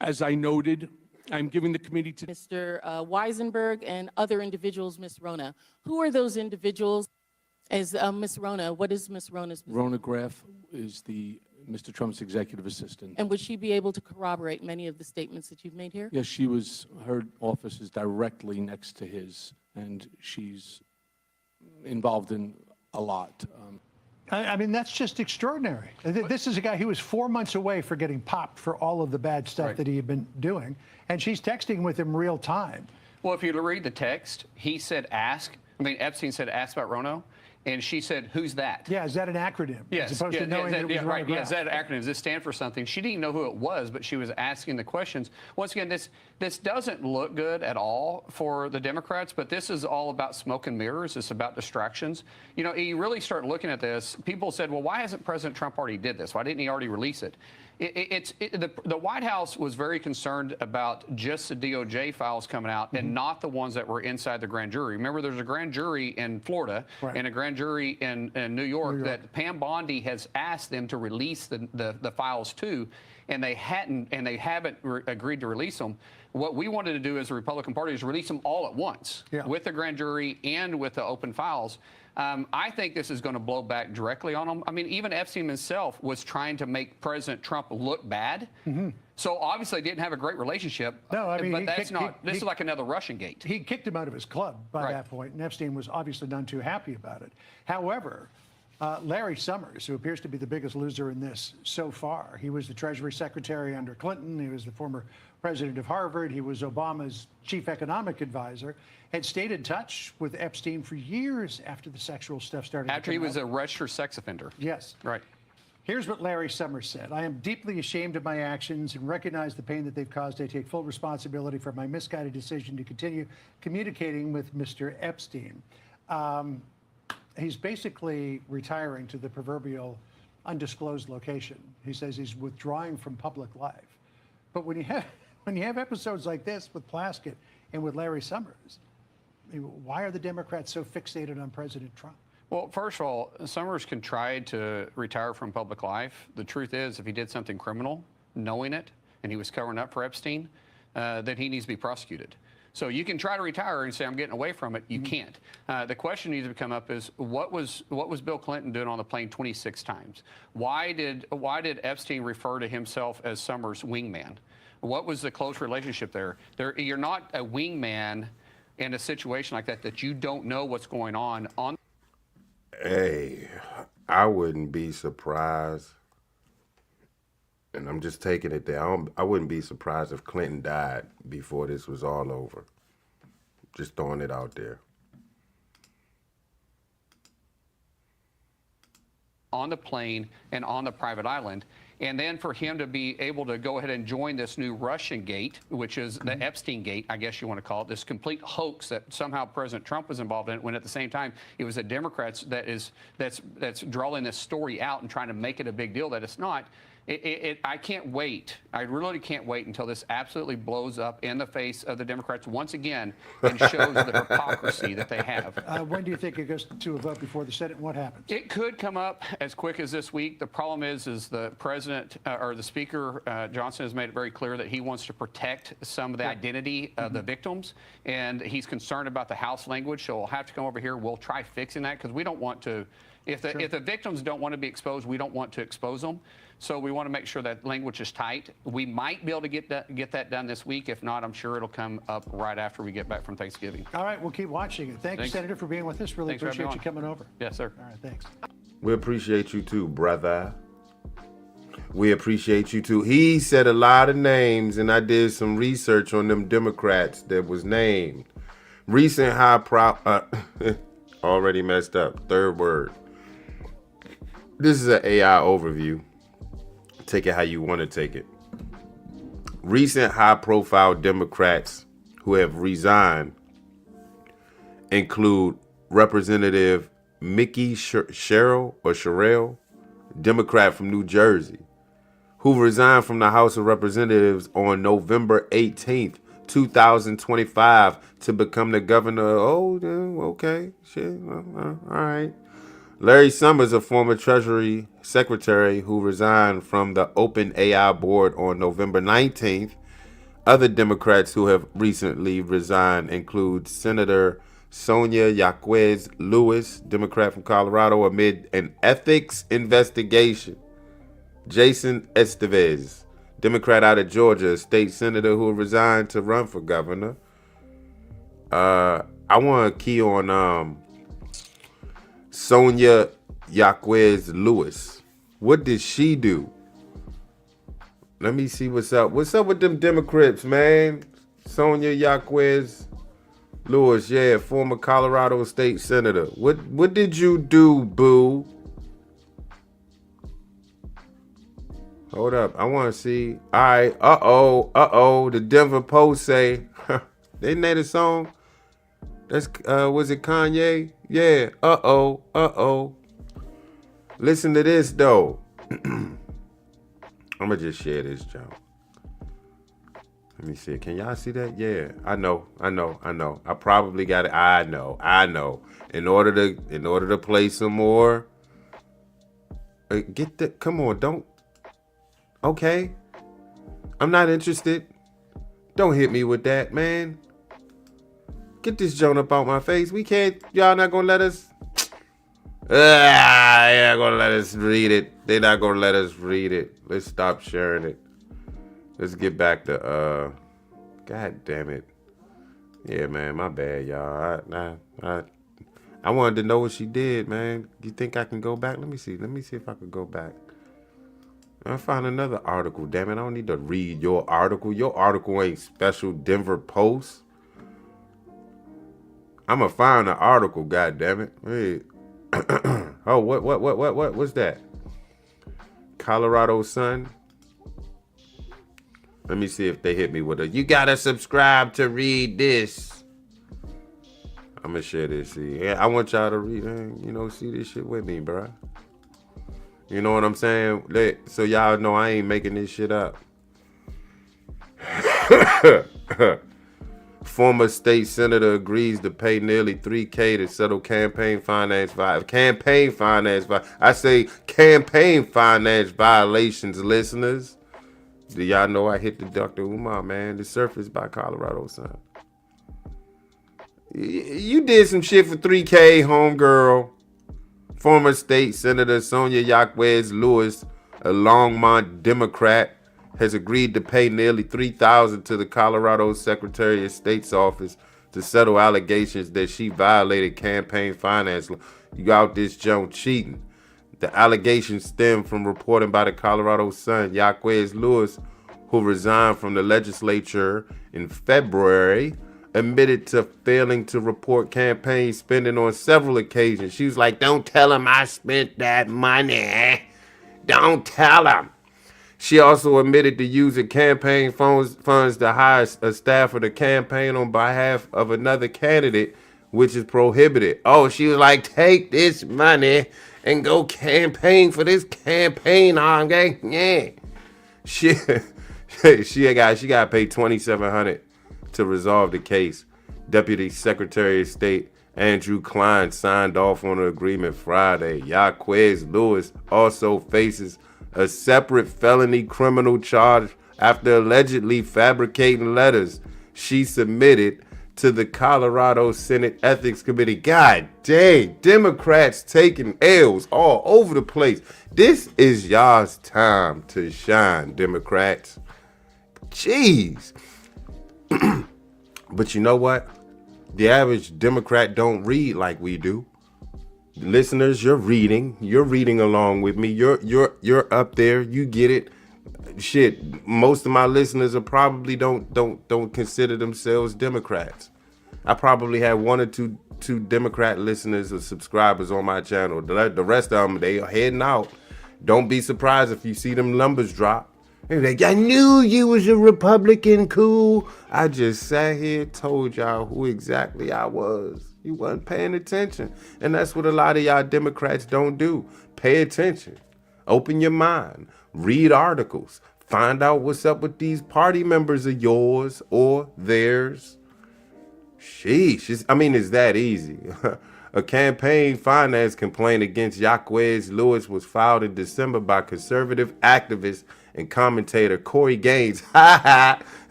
S14: As I noted, I'm giving the committee to
S15: Mr. Weisenberg and other individuals, Ms. Rona. Who are those individuals? As Ms. Rona, what is Ms. Rona's position?
S14: Rona Graff is Mr. Trump's executive assistant.
S15: And would she be able to corroborate many of the statements that you've made here?
S14: Yes, her office is directly next to his, and she's involved in a lot.
S12: I mean, that's just extraordinary. This is a guy who was 4 months away for getting popped for all of the bad stuff
S13: right,
S12: that he had been doing, and she's texting with him real time.
S13: Well, if you read the text, he said Epstein said ask about Rono, and she said, who's that?
S12: Yeah, is that an acronym?
S13: Yes.
S12: As opposed to knowing that it was
S13: right.
S12: Rona
S13: Yeah, is that an acronym? Does this stand for something? She didn't know who it was, but she was asking the questions. Once again, this doesn't look good at all for the Democrats, but this is all about smoke and mirrors. It's about distractions. You really start looking at this. People said, well, why hasn't President Trump already did this? Why didn't he already release it? The White House was very concerned about just the DOJ files coming out and not the ones that were inside the grand jury. Remember, there's a grand jury in Florida and a grand jury in New York that Pam Bondi has asked them to release the files to, and they haven't agreed to release them. What we wanted to do as the Republican Party is release them all at once with the grand jury and with the open files. I think this is going to blow back directly on them. I mean, even Epstein himself was trying to make President Trump look bad. So obviously they didn't have a great relationship.
S12: No, I mean,
S13: but this is like another Russian gate.
S12: He kicked him out of his club by that point, and Epstein was obviously none too happy about it. However, Larry Summers, who appears to be the biggest loser in this so far, he was the Treasury Secretary under Clinton. He was the former president of Harvard. He was Obama's chief economic advisor, had stayed in touch with Epstein for years after the sexual stuff started.
S13: After he was a registered sex offender.
S12: Yes.
S13: Right.
S12: Here's what Larry Summers said. I am deeply ashamed of my actions and recognize the pain that they've caused. I take full responsibility for my misguided decision to continue communicating with Mr. Epstein. He's basically retiring to the proverbial undisclosed location. He says he's withdrawing from public life. But when you When you have episodes like this with Plaskett and with Larry Summers, I mean, why are the Democrats so fixated on President Trump?
S13: Well, first of all, Summers can try to retire from public life. The truth is, if he did something criminal, knowing it, and he was covering up for Epstein, then he needs to be prosecuted. So you can try to retire and say, I'm getting away from it. You can't. The question needs to come up is, what was Bill Clinton doing on the plane 26 times? Why did Epstein refer to himself as Summers' wingman? What was the close relationship there? You're not a wingman in a situation like that you don't know what's going on.
S9: Hey, I wouldn't be surprised, and I'm just taking it there. I wouldn't be surprised if Clinton died before this was all over. Just throwing it out there.
S13: On the plane and on the private island. And then for him to be able to go ahead and join this new Russian gate, which is the Epstein gate, I guess you want to call it, this complete hoax that somehow President Trump was involved in, when at the same time it was the Democrats that's drawing this story out and trying to make it a big deal that it's not. I can't wait. I really can't wait until this absolutely blows up in the face of the Democrats once again and shows the hypocrisy that they have.
S12: When do you think it goes to a vote before the Senate? What happens?
S13: It could come up as quick as this week. The problem is the president or the speaker, Johnson, has made it very clear that he wants to protect some of the identity of the victims, and he's concerned about the House language, so we'll have to come over here. We'll try fixing that because we don't want to. If the victims don't want to be exposed, we don't want to expose them. So we want to make sure that language is tight. We might be able to get that done this week. If not, I'm sure it'll come up right after we get back from Thanksgiving.
S12: All right, we'll keep watching it. Thank you, Senator, for being with us. Really appreciate you coming over.
S13: Yes, sir.
S12: All right, thanks.
S9: We appreciate you too, brother. We appreciate you too. He said a lot of names, and I did some research on them Democrats that was named. Recent already messed up. Third word. This is an AI overview. Take it how you want to take it. Recent high-profile Democrats who have resigned include Representative Mickey Sherrill, Democrat from New Jersey, who resigned from the House of Representatives on November 18th, 2025 to become the governor. Oh, okay, shit, all right. Larry Summers, a former Treasury Secretary who resigned from the OpenAI board on November 19th. Other Democrats who have recently resigned include Senator Sonia Yaquez Lewis, Democrat from Colorado, amid an ethics investigation. Jason Estevez, Democrat out of Georgia, a state senator who resigned to run for governor. I want to key on Sonia Yaquez Lewis. What did she do? Let me see what's up. What's up with them Democrats, man? Sonia Yaquez Lewis, yeah, former Colorado state senator. What did you do, boo? Hold up, I want to see. All right, uh-oh. The Denver Post say, they made a song. That's, was it Kanye? Yeah, uh-oh. Listen to this, though. I'm going to just share this, Joe. Let me see. Can y'all see that? Yeah, I know. I probably got it. I know. In order to play some more, get the, come on, don't. Okay. I'm not interested. Don't hit me with that, man. Get this joint up out my face. We can't, y'all not gonna let us. They're not gonna let us read it. They're not gonna let us read it. Let's stop sharing it. Let's get back to, God damn it. Yeah, man, my bad, y'all. I wanted to know what she did, man. You think I can go back? Let me see if I can go back. I found another article, damn it. I don't need to read your article. Your article ain't special Denver Post. I'm gonna find an article, god damn it. Wait. Oh, what's that? Colorado Sun. Let me see if they hit me with a, you gotta subscribe to read this. I'm gonna share this. See, yeah, I want y'all to read, see this shit with me, bro. You know what I'm saying? So y'all know I ain't making this shit up. Former state senator agrees to pay nearly $3,000 to settle campaign finance I say campaign finance violations, listeners. Do y'all know I hit the Dr. Umar, man? The Surface by Colorado Sun. You did some shit for $3,000, homegirl. Former state senator Sonia Yaquez Lewis, a Longmont Democrat, has agreed to pay nearly $3,000 to the Colorado Secretary of State's office to settle allegations that she violated campaign finance. You out this junk cheating. The allegations stem from reporting by the Colorado Sun. Yaquez Lewis, who resigned from the legislature in February, admitted to failing to report campaign spending on several occasions. She was like, don't tell him I spent that money. Don't tell him. She also admitted to using campaign funds to hire a staffer to campaign on behalf of another candidate, which is prohibited. Oh, she was like, take this money and go campaign for this campaign. Okay? Yeah. She got paid $2,700 to resolve the case. Deputy Secretary of State Andrew Klein signed off on the agreement Friday. Yaquez Lewis also faces a separate felony criminal charge after allegedly fabricating letters she submitted to the Colorado Senate Ethics Committee. God dang, Democrats taking L's all over the place. This is y'all's time to shine, Democrats. Jeez. But you know what? The average Democrat don't read like we do. Listeners, you're reading along with me. You're up there. You get it. Shit, most of my listeners are probably don't consider themselves Democrats. I probably have one or two Democrat listeners or subscribers on my channel. The rest of them, they are heading out. Don't be surprised if you see them numbers drop. They're like, I knew you was a Republican, cool. I just sat here, told y'all who exactly I was. You wasn't paying attention. And that's what a lot of y'all Democrats don't do. Pay attention. Open your mind. Read articles. Find out what's up with these party members of yours or theirs. Sheesh. It's that easy. A campaign finance complaint against Yaquez Lewis was filed in December by conservative activist and commentator Corey Gaines,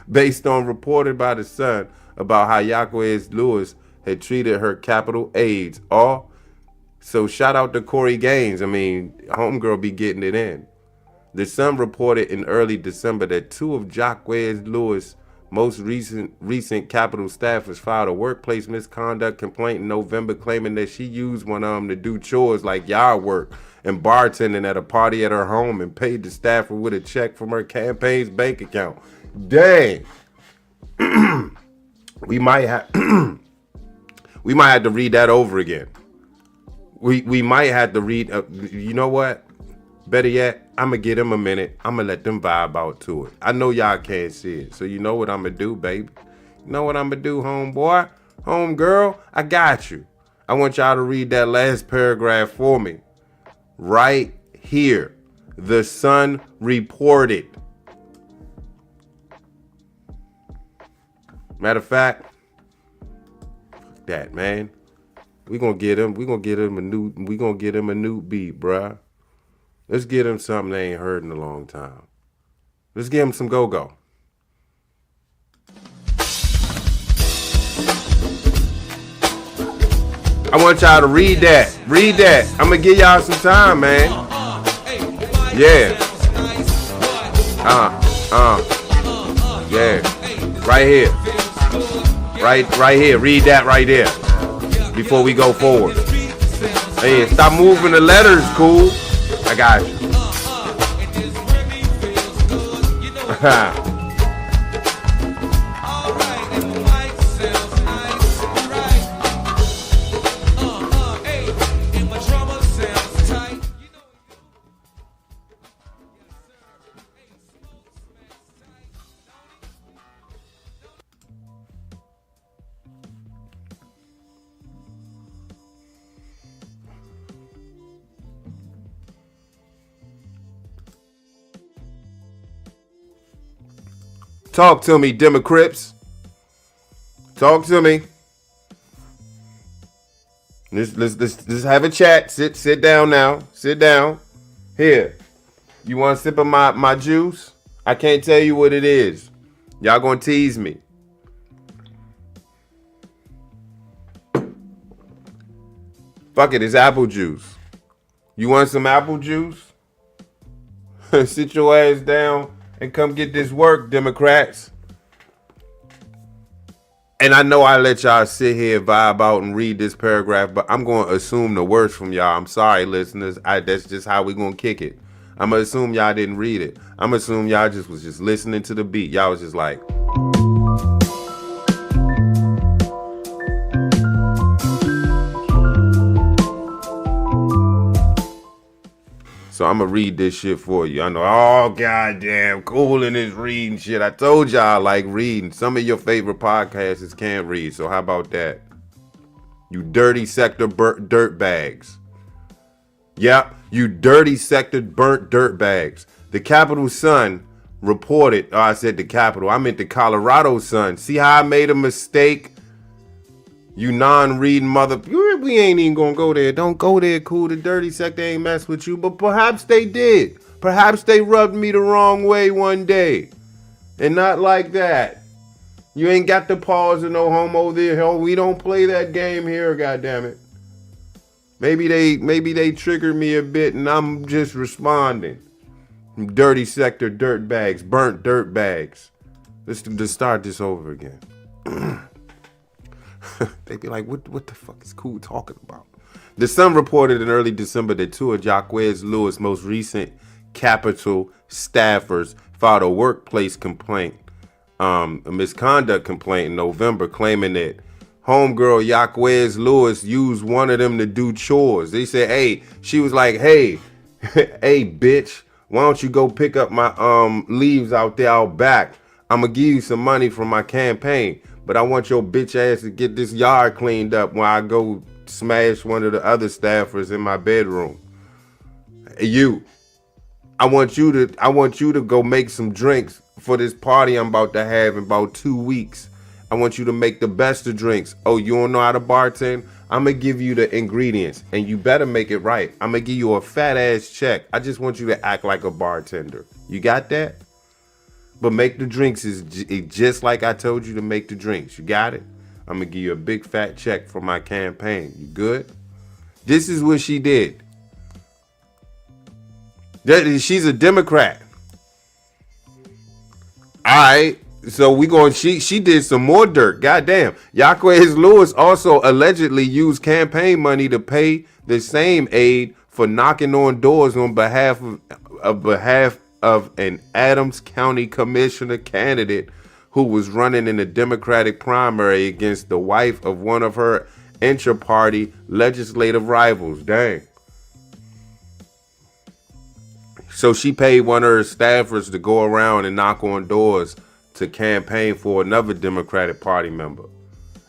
S9: based on reported by the Sun about how Yaquez Lewis had treated her capital aides. So shout out to Corey Gaines. Homegirl be getting it in. The Sun reported in early December that two of Yaquez Lewis' most recent Capitol staffers filed a workplace misconduct complaint in November, claiming that she used one of them to do chores like yard work and bartending at a party at her home and paid the staffer with a check from her campaign's bank account. Dang. We might have to read that over again. We might have to read. You know what? Better yet, I'm going to give them a minute. I'm going to let them vibe out to it. I know y'all can't see it. So you know what I'm going to do, baby. You know what I'm going to do, homeboy? Homegirl? I got you. I want y'all to read that last paragraph for me. Right here. The Sun reported. Matter of fact, fuck that, man. We gonna get him a new beat, bruh. Let's get him something they ain't heard in a long time. Let's give him some go-go. I want y'all to read that. Read that. I'm gonna give y'all some time, man. Yeah. Yeah. Right here. Right here. Read that right there. Before we go forward. Hey, stop moving the letters, cool. I got you. Talk to me, Democrats. Talk to me. Let's have a chat. Sit down now. Sit down. Here. You want a sip of my juice? I can't tell you what it is. Y'all gonna tease me. Fuck it, it's apple juice. You want some apple juice? Sit your ass down and come get this work, Democrats. And I know I let y'all sit here, vibe out, and read this paragraph, but I'm going to assume the worst from y'all. I'm sorry, listeners. That's just how we going to kick it. I'm going to assume y'all didn't read it. I'm going to assume y'all just was just listening to the beat. Y'all was just like... So I'm going to read this shit for you. I know, oh, goddamn, cool in this reading shit. I told y'all I like reading. Some of your favorite podcasters can't read, so how about that? You dirty sector burnt dirt bags. Yep, you dirty sector burnt dirt bags. The Capital Sun reported, oh, I said the Capital. I meant the Colorado Sun. See how I made a mistake? You non-reading mother, we ain't even gonna go there. Don't go there, cool. The dirty sector ain't mess with you, but perhaps they did. Perhaps they rubbed me the wrong way one day. And not like that. You ain't got the pause of no homo there. Hell, we don't play that game here, goddammit. Maybe they triggered me a bit and I'm just responding. Dirty sector dirt bags, burnt dirt bags. Let's start this over again. They be like, what the fuck is Cool talking about? The Sun reported in early December that two of Jaquez Lewis' most recent Capitol staffers filed a workplace complaint, a misconduct complaint in November, claiming that homegirl Jaquez Lewis used one of them to do chores. They said, hey, she was like, hey, bitch, why don't you go pick up my leaves out there out back? I'm gonna give you some money from my campaign. But I want your bitch ass to get this yard cleaned up while I go smash one of the other staffers in my bedroom. I want you to go make some drinks for this party I'm about to have in about 2 weeks. I want you to make the best of drinks. Oh, you don't know how to bartend? I'm going to give you the ingredients and you better make it right. I'm going to give you a fat ass check. I just want you to act like a bartender. You got that? But make the drinks is just like I told you to make the drinks. You got it? I'm going to give you a big fat check for my campaign. You good? This is what she did. She's a Democrat. All right. So she did some more dirt. Goddamn. Jaquez Lewis also allegedly used campaign money to pay the same aide for knocking on doors on behalf of an Adams County commissioner candidate who was running in a Democratic primary against the wife of one of her intra-party legislative rivals. Dang. So she paid one of her staffers to go around and knock on doors to campaign for another Democratic Party member.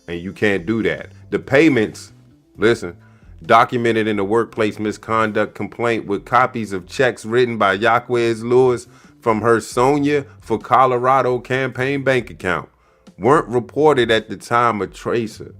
S9: And you can't do that. The payments, listen, documented in the workplace misconduct complaint with copies of checks written by Jaquez Lewis from her Sonia for Colorado campaign bank account weren't reported at the time of tracer.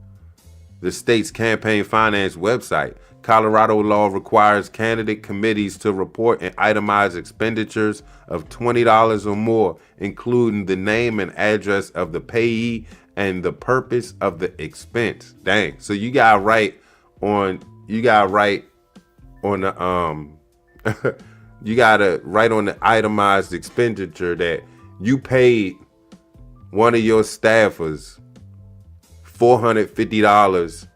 S9: The state's campaign finance website. Colorado law requires candidate committees to report and itemize expenditures of $20 or more, including the name and address of the payee and the purpose of the expense. Dang. So you gotta write on the you gotta write on the itemized expenditure that you paid one of your staffers $450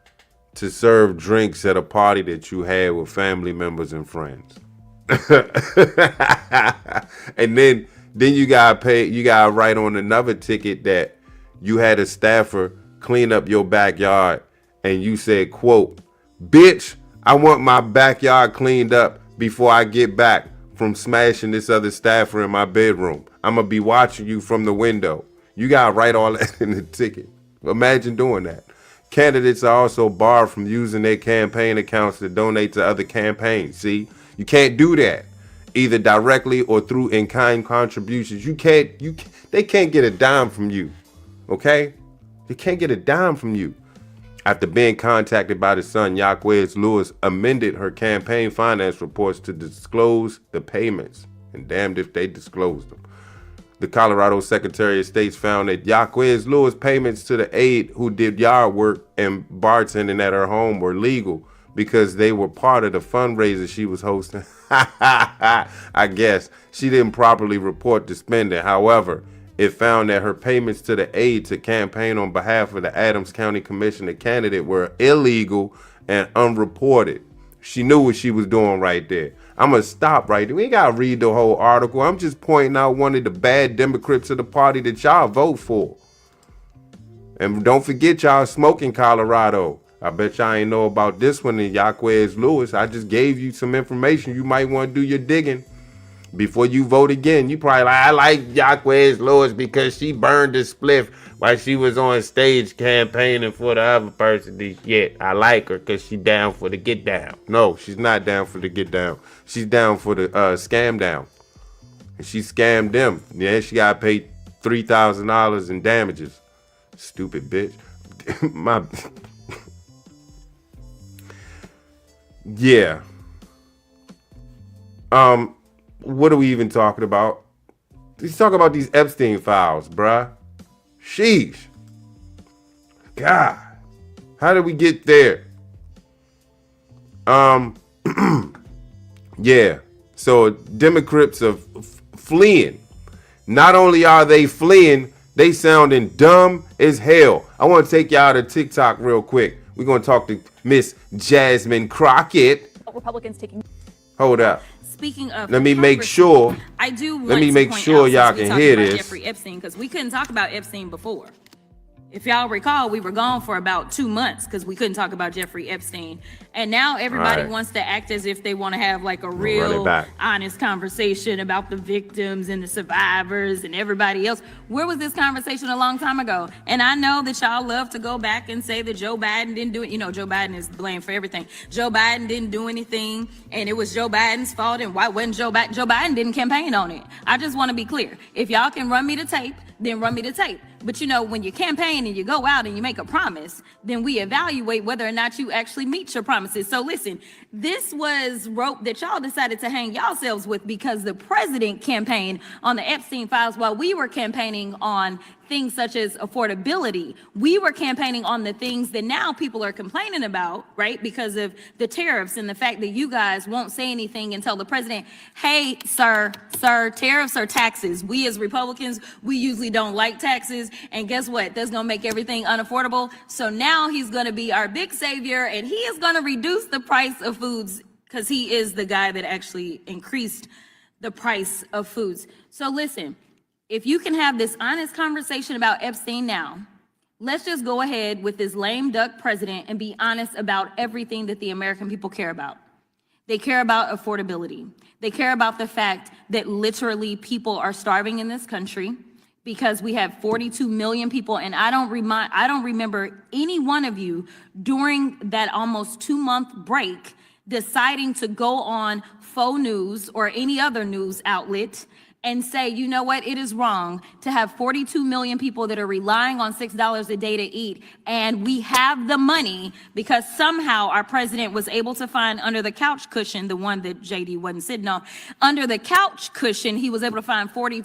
S9: to serve drinks at a party that you had with family members and friends. And then you gotta write on another ticket that you had a staffer clean up your backyard and you said, quote, bitch, I want my backyard cleaned up before I get back from smashing this other staffer in my bedroom. I'm gonna be watching you from the window. You gotta write all that in the ticket. Imagine doing that. Candidates are also barred from using their campaign accounts to donate to other campaigns. See, you can't do that. either directly or through in-kind contributions. They can't get a dime from you, okay? They can't get a dime from you. After being contacted by the son, Yaquez Lewis amended her campaign finance reports to disclose the payments. And damned if they disclosed them. The Colorado Secretary of State found that Yaquez Lewis payments to the aide who did yard work and bartending at her home were legal because they were part of the fundraiser she was hosting. I guess she didn't properly report the spending. However, it found that her payments to the aide to campaign on behalf of the Adams County Commissioner candidate were illegal and unreported. She knew what she was doing right there. I'm going to stop right there. We ain't got to read the whole article. I'm just pointing out one of the bad Democrats of the party that y'all vote for. And don't forget y'all smoking Colorado. I bet y'all ain't know about this one in Yaquez Lewis. I just gave you some information. You might want to do your digging before you vote again. You probably like, I like Yaquez Lewis because she burned the spliff while she was on stage campaigning for the other person. Yeah, I like her because she down for the get down. No, she's not down for the get down. She's down for the scam down. And she scammed them. Yeah, she got paid $3,000 in damages. Stupid bitch. Yeah. What are we even talking about? Let's talk about these Epstein files, bruh. Sheesh. God. How did we get there? Yeah. So Democrats are fleeing. Not only are they fleeing, they sounding dumb as hell. I want to take y'all to TikTok real quick. We're going to talk to Miss Jasmine Crockett.
S16: Republicans taking.
S9: Hold up.
S16: Speaking of,
S9: let me make sure.
S16: I do.
S9: Let me make sure y'all can hear this.
S16: Jeffrey Epstein, because we couldn't talk about Epstein before. If y'all recall, we were gone for about 2 months because we couldn't talk about Jeffrey Epstein. And now everybody wants to act as if they want to have like a real honest conversation about the victims and the survivors and everybody else. Where was this conversation a long time ago? And I know that y'all love to go back and say that Joe Biden didn't do it. You know, Joe Biden is blamed for everything. Joe Biden didn't do anything and it was Joe Biden's fault. And why wasn't Joe Biden? Joe Biden didn't campaign on it. I just want to be clear. If y'all can run me the tape, then run me the tape. But you know, when you campaign and you go out and you make a promise, then we evaluate whether or not you actually meet your promises. So listen, this was rope that y'all decided to hang yourselves with because the president campaigned on the Epstein files while we were campaigning on things such as affordability. We were campaigning on the things that now people are complaining about, right? Because of the tariffs and the fact that you guys won't say anything and tell the president, hey, sir, tariffs are taxes. We as Republicans, we usually don't like taxes. And guess what? That's gonna make everything unaffordable. So now he's gonna be our big savior and he is gonna reduce the price of foods because he is the guy that actually increased the price of foods. So listen, if you can have this honest conversation about Epstein now, let's just go ahead with this lame duck president and be honest about everything that the American people care about. They care about affordability. They care about the fact that literally people are starving in this country because we have 42 million people. And I don't remember any one of you during that almost 2-month break deciding to go on faux news or any other news outlet and say, you know what, it is wrong to have 42 million people that are relying on $6 a day to eat, and we have the money because somehow our president was able to find under the couch cushion, the one that JD wasn't sitting on, under the couch cushion, he was able to find 40,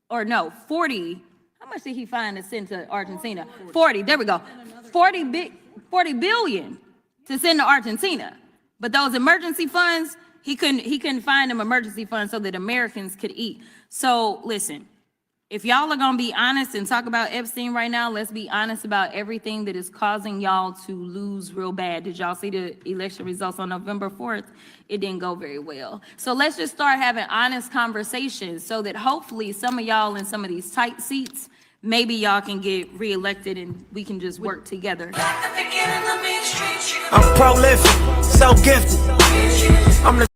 S16: how much did he find to send to Argentina? 40, there we go, 40 billion to send to Argentina. But those emergency funds, he couldn't find them emergency funds so that Americans could eat. So listen, if y'all are gonna be honest and talk about Epstein right now, let's be honest about everything that is causing y'all to lose real bad. Did y'all see the election results on November 4th? It didn't go very well. So let's just start having honest conversations so that hopefully some of y'all in some of these tight seats, maybe y'all can get reelected and we can just work together.
S6: I'm prolific, so gifted. I'm the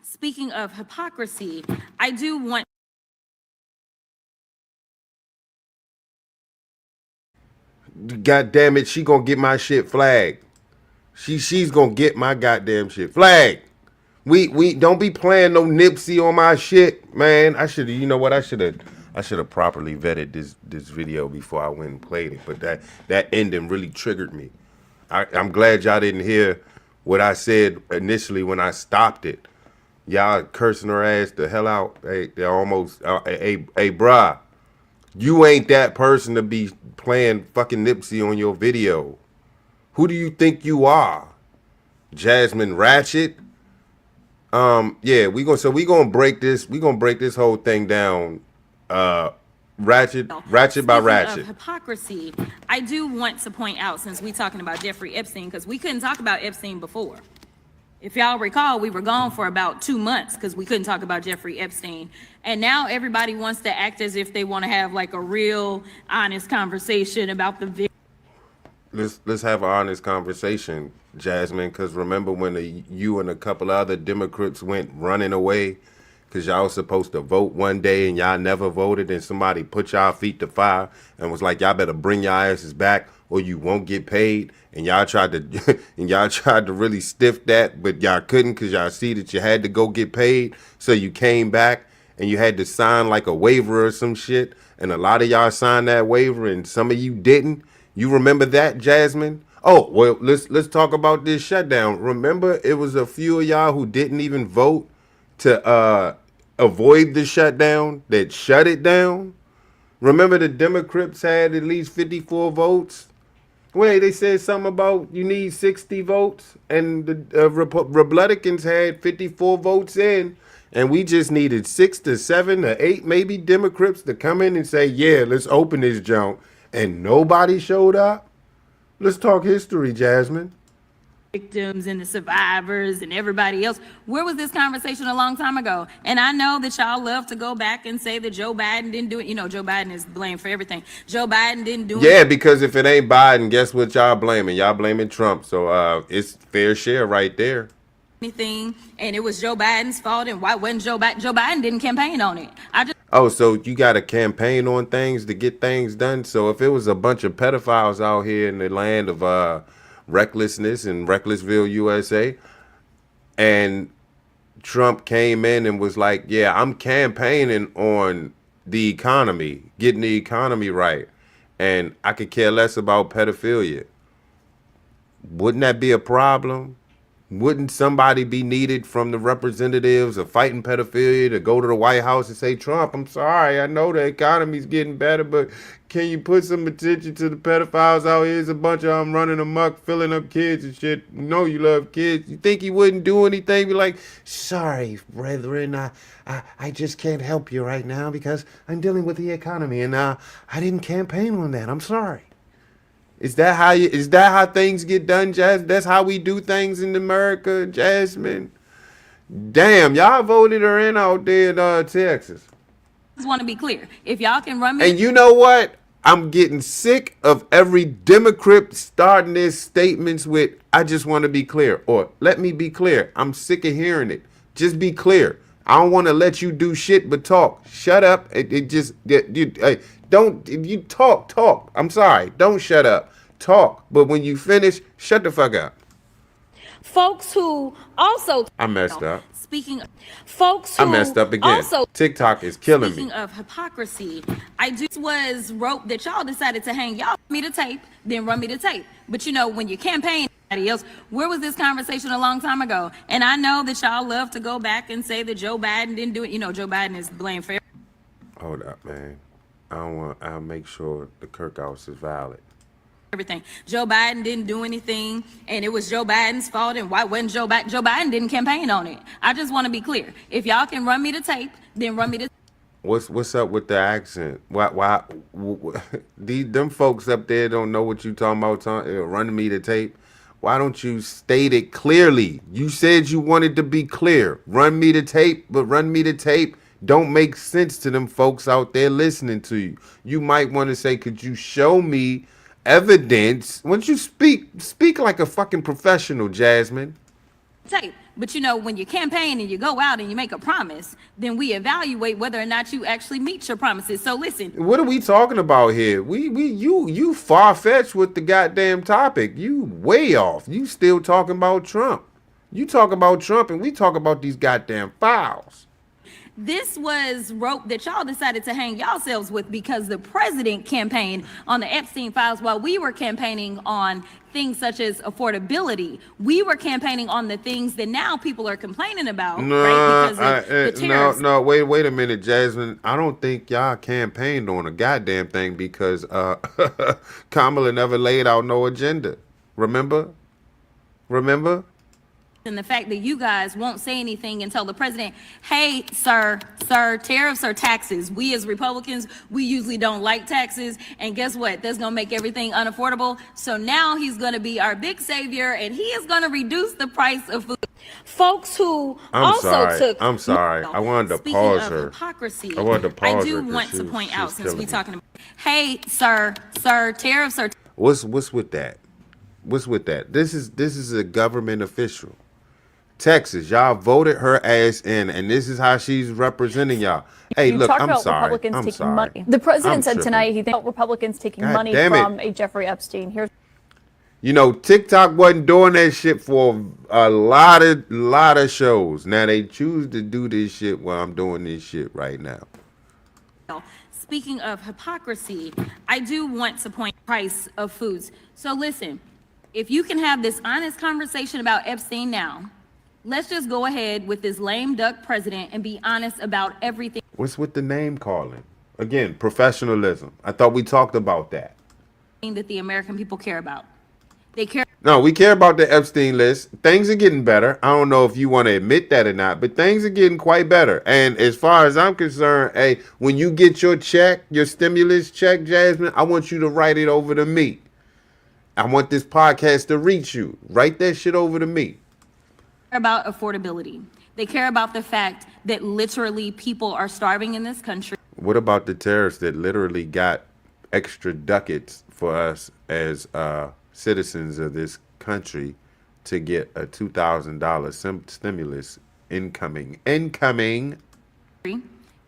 S16: Speaking of hypocrisy, I do want
S9: God damn it, she gonna get my shit flagged. She's gonna get my goddamn shit flagged. We don't be playing no Nipsey on my shit, man. I should have, you know what? I should have properly vetted this video before I went and played it. But that ending really triggered me. I'm glad y'all didn't hear what I said initially when I stopped it. Y'all cursing her ass the hell out. Hey, they're almost. Hey, bruh, you ain't that person to be playing fucking Nipsey on your video. Who do you think you are, Jasmine Ratchet? Yeah, we gonna break this. We gonna break this whole thing down, ratchet by ratchet.
S16: Of hypocrisy, I do want to point out, since we talking about Jeffrey Epstein, because we couldn't talk about Epstein before. If y'all recall, we were gone for about 2 months because we couldn't talk about Jeffrey Epstein, and now everybody wants to act as if they want to have like a real, honest conversation about the video.
S9: Let's have an honest conversation, Jasmine, because remember when you and a couple of other Democrats went running away because y'all was supposed to vote one day and y'all never voted, and somebody put y'all feet to fire and was like, y'all better bring your asses back or you won't get paid, and y'all tried to really stiff that, but y'all couldn't because y'all see that you had to go get paid, so you came back and you had to sign like a waiver or some shit, and a lot of y'all signed that waiver and some of you didn't. You remember that, Jasmine? Oh, well, let's talk about this shutdown. Remember, it was a few of y'all who didn't even vote to avoid the shutdown that shut it down. Remember the Democrats had at least 54 votes? Wait, they said something about you need 60 votes, and the Republicans had 54 votes in, and we just needed 6 to 7 to 8 maybe Democrats to come in and say, yeah, let's open this junk. And nobody showed up? Let's talk history, Jasmine.
S16: Victims and the survivors and everybody else. Where was this conversation a long time ago? And I know that y'all love to go back and say that Joe Biden didn't do it. You know, Joe Biden is blamed for everything. Joe Biden didn't do it.
S9: Yeah, because if it ain't Biden, guess what y'all blaming? Y'all blaming Trump. So it's fair share right there.
S16: Anything, and it was Joe Biden's fault. And why wasn't Joe Biden? Joe Biden didn't campaign on it.
S9: Oh, so you got to campaign on things to get things done. So if it was a bunch of pedophiles out here in the land of recklessness in Recklessville, USA, and Trump came in and was like, yeah, I'm campaigning on the economy, getting the economy right, and I could care less about pedophilia, wouldn't that be a problem? Wouldn't somebody be needed from the representatives of fighting pedophilia to go to the White House and say, Trump, I'm sorry, I know the economy's getting better, but can you put some attention to the pedophiles out here? There's a bunch of them running amok, filling up kids and shit. You know you love kids. You think he wouldn't do anything? Be like, sorry, brethren, I just can't help you right now because I'm dealing with the economy, and I didn't campaign on that. I'm sorry. Is that how things get done, Jasmine? That's how we do things in America, Jasmine. Damn, y'all voted her in out there in Texas.
S16: I just want to be clear. If y'all can run me.
S9: And you know what? I'm getting sick of every Democrat starting their statements with, I just want to be clear, or let me be clear. I'm sick of hearing it. Just be clear. I don't want to let you do shit but talk. Shut up. Don't, if you talk. I'm sorry. Don't shut up. Talk. But when you finish, shut the fuck up.
S16: Folks who also.
S9: I messed up.
S16: Speaking of folks who
S9: I messed up again.
S16: Also,
S9: TikTok is killing me.
S16: Speaking of hypocrisy, I just was rope that y'all decided to hang y'all me to tape, then run me to tape. But you know, when you campaign somebody else, where was this conversation a long time ago? And I know that y'all love to go back and say that Joe Biden didn't do it. You know, Joe Biden is blamed for.
S9: Hold up, man. I'll make sure the Kirk House is valid.
S16: Everything. Joe Biden didn't do anything, and it was Joe Biden's fault. And why wasn't Joe Biden? Joe Biden didn't campaign on it. I just want to be clear. If y'all can run me the tape, then run me the.
S9: What's up with the accent? Why them folks up there don't know what you talking about? Running me the tape. Why don't you state it clearly? You said you wanted to be clear. Run me the tape, but run me the tape don't make sense to them folks out there listening to you. You might want to say, could you show me evidence? Once you speak like a fucking professional, Jasmine.
S16: Tape. But you know, when you campaign and you go out and you make a promise, then we evaluate whether or not you actually meet your promises. So listen.
S9: What are we talking about here? You far-fetched with the goddamn topic. You way off. You still talking about Trump. You talk about Trump and we talk about these goddamn files.
S16: This was rope that y'all decided to hang yourselves with because the president campaigned on the Epstein files while we were campaigning on things such as affordability. We were campaigning on the things that now people are complaining about, right? Because of the tariffs.
S9: No, wait a minute, Jasmine. I don't think y'all campaigned on a goddamn thing because Kamala never laid out no agenda. Remember?
S16: And the fact that you guys won't say anything and tell the president, hey, sir, tariffs are taxes. We as Republicans, we usually don't like taxes. And guess what? That's going to make everything unaffordable. So now he's going to be our big savior and he is going to reduce the price of food. Folks who
S9: I'm sorry. I wanted to pause her.
S16: Hypocrisy,
S9: I wanted to pause
S16: I do
S9: her
S16: want to point out, since we're talking about, hey, sir, tariffs are.
S9: What's with that? What's with that? This is a government official. Texas, y'all voted her ass in, and this is how she's representing y'all. Hey, look, I'm sorry.
S17: Republicans taking money. The president said tonight he thinks Republicans taking money from a Jeffrey Epstein. Here's,
S9: you know, TikTok wasn't doing that shit for a lot of shows. Now they choose to do this shit while I'm doing this shit right now.
S16: Speaking of hypocrisy, I do want to point out the price of foods. So listen, if you can have this honest conversation about Epstein now, let's just go ahead with this lame duck president and be honest about everything.
S9: What's with the name calling? Again, professionalism. I thought we talked about that.
S16: That the American people care about. They care.
S9: No, we care about the Epstein list. Things are getting better. I don't know if you want to admit that or not, but things are getting quite better. And as far as I'm concerned, hey, when you get your check, your stimulus check, Jasmine, I want you to write it over to me. I want this podcast to reach you. Write that shit over to me.
S16: About affordability. They care about the fact that literally people are starving in this country.
S9: What about the terrorists that literally got extra ducats for us as citizens of this country to get a $2,000 stimulus incoming?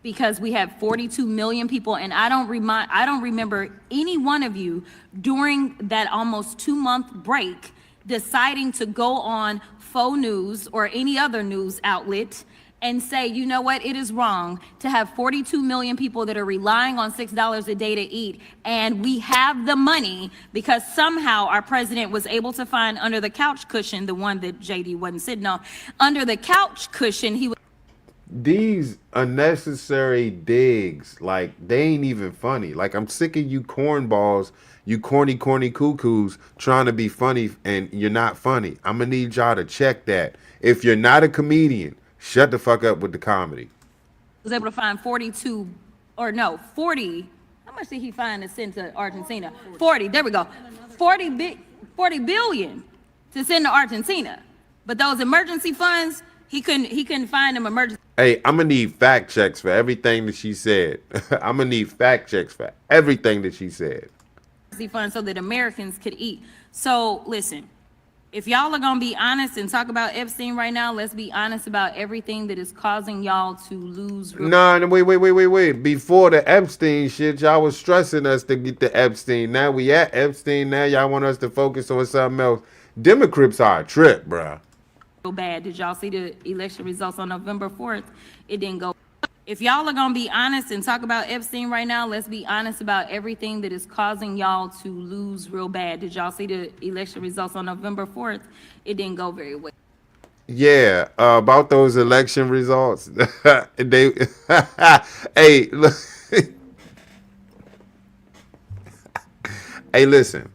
S16: Because we have 42 million people, and I don't remember any one of you during that almost 2-month break deciding to go on faux news or any other news outlet and say, you know what, it is wrong to have 42 million people that are relying on $6 a day to eat, and we have the money because somehow our president was able to find under the couch cushion, the one that JD wasn't sitting on, under the couch cushion, he was.
S9: These unnecessary digs, like, they ain't even funny. Like, I'm sick of you cornballs, you corny cuckoos trying to be funny and you're not funny. I'm gonna need y'all to check that. If you're not a comedian, shut the fuck up with the comedy.
S16: Was able to find 40. How much did he find to send to Argentina? 40. There we go. 40 billion to send to Argentina. But those emergency funds, he couldn't find them emergency.
S9: Hey, I'm gonna need fact checks for everything that she said. I'm gonna need fact checks for everything that she said.
S16: Funds so that Americans could eat. So listen, if y'all are gonna be honest and talk about Epstein right now, let's be honest about everything that is causing y'all to lose.
S9: No, wait. Before the Epstein shit, y'all was stressing us to get the Epstein. Now we at Epstein. Now y'all want us to focus on something else. Democrats are a trip, bruh.
S16: So bad. Did y'all see the election results on November 4th? It didn't go. If y'all are gonna be honest and talk about Epstein right now, let's be honest about everything that is causing y'all to lose real bad. Did y'all see the election results on November 4th? It didn't go very well.
S9: Yeah, about those election results. They, hey, look. Hey, listen.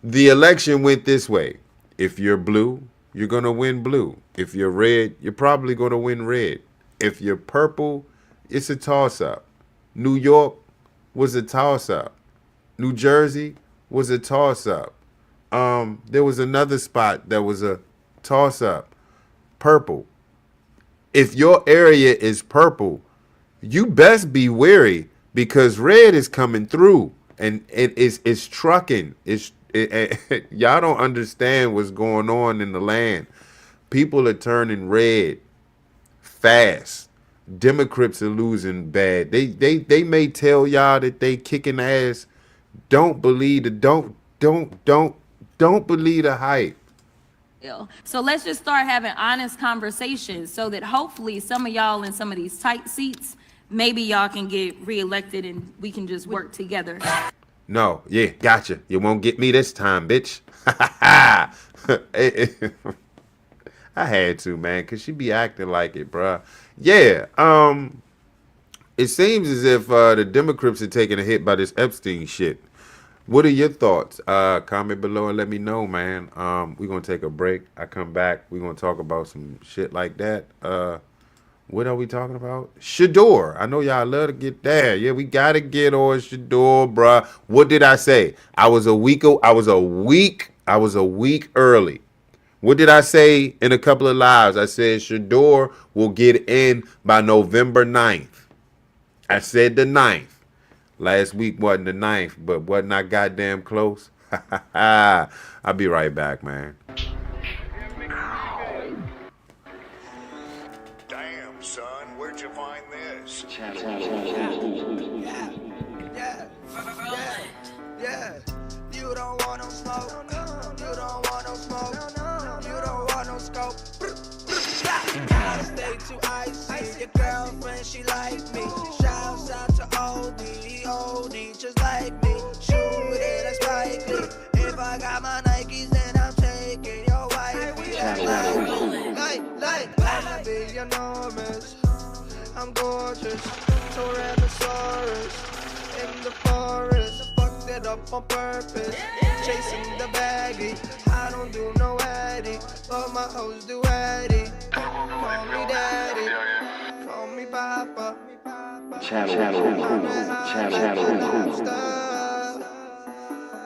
S9: The election went this way. If you're blue, you're gonna win blue. If you're red, you're probably gonna win red. If you're purple, it's a toss-up. New York was a toss-up. New Jersey was a toss-up. There was another spot that was a toss-up. Purple. If your area is purple, you best be wary because red is coming through and it's trucking. Y'all don't understand what's going on in the land. People are turning red fast. Democrats are losing bad. They may tell y'all that they kicking ass. Don't believe the don't believe the hype.
S16: So let's just start having honest conversations so that hopefully some of y'all in some of these tight seats, maybe y'all can get reelected and we can just work together.
S9: No, yeah, gotcha. You won't get me this time, bitch. I had to, man, because she be acting like it, bruh. Yeah, it seems as if the Democrats are taking a hit by this Epstein shit. What are your thoughts? Comment below and let me know, man. We're going to take a break. I come back. We're going to talk about some shit like that. What are we talking about? Shedeur. I know y'all love to get there. Yeah, we got to get on Shedeur, bruh. What did I say? I was a week early. What did I say in a couple of lives? I said Shedeur will get in by November 9th. I said the 9th. Last week wasn't the 9th, but wasn't I goddamn close? I'll be right back, man.
S18: Damn, son, where'd you find this?
S6: Yeah. You don't want no smoke. You don't want no smoke. You don't want no scope. I stay too icy. Your girlfriend, she like me. Shouts out to OD, just like me. Shoot it, that's likely. If I got my Nikes, then I'm taking your wife. Like, I'ma be enormous. I'm gorgeous. Tyrannosaurus in the forest. Fucked it up on purpose. Chasing the baggie. I don't do no Eddie, but my hoes do Eddie. Call me daddy. Call me papa.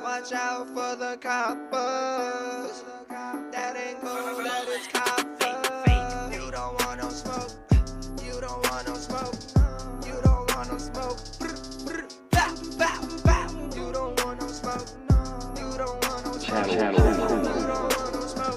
S6: Watch out for the coppers. That ain't gold, that is copper. You don't want no smoke. You don't want no smoke. You don't want no smoke. You don't want no smoke. You don't want no smoke. You don't want no smoke.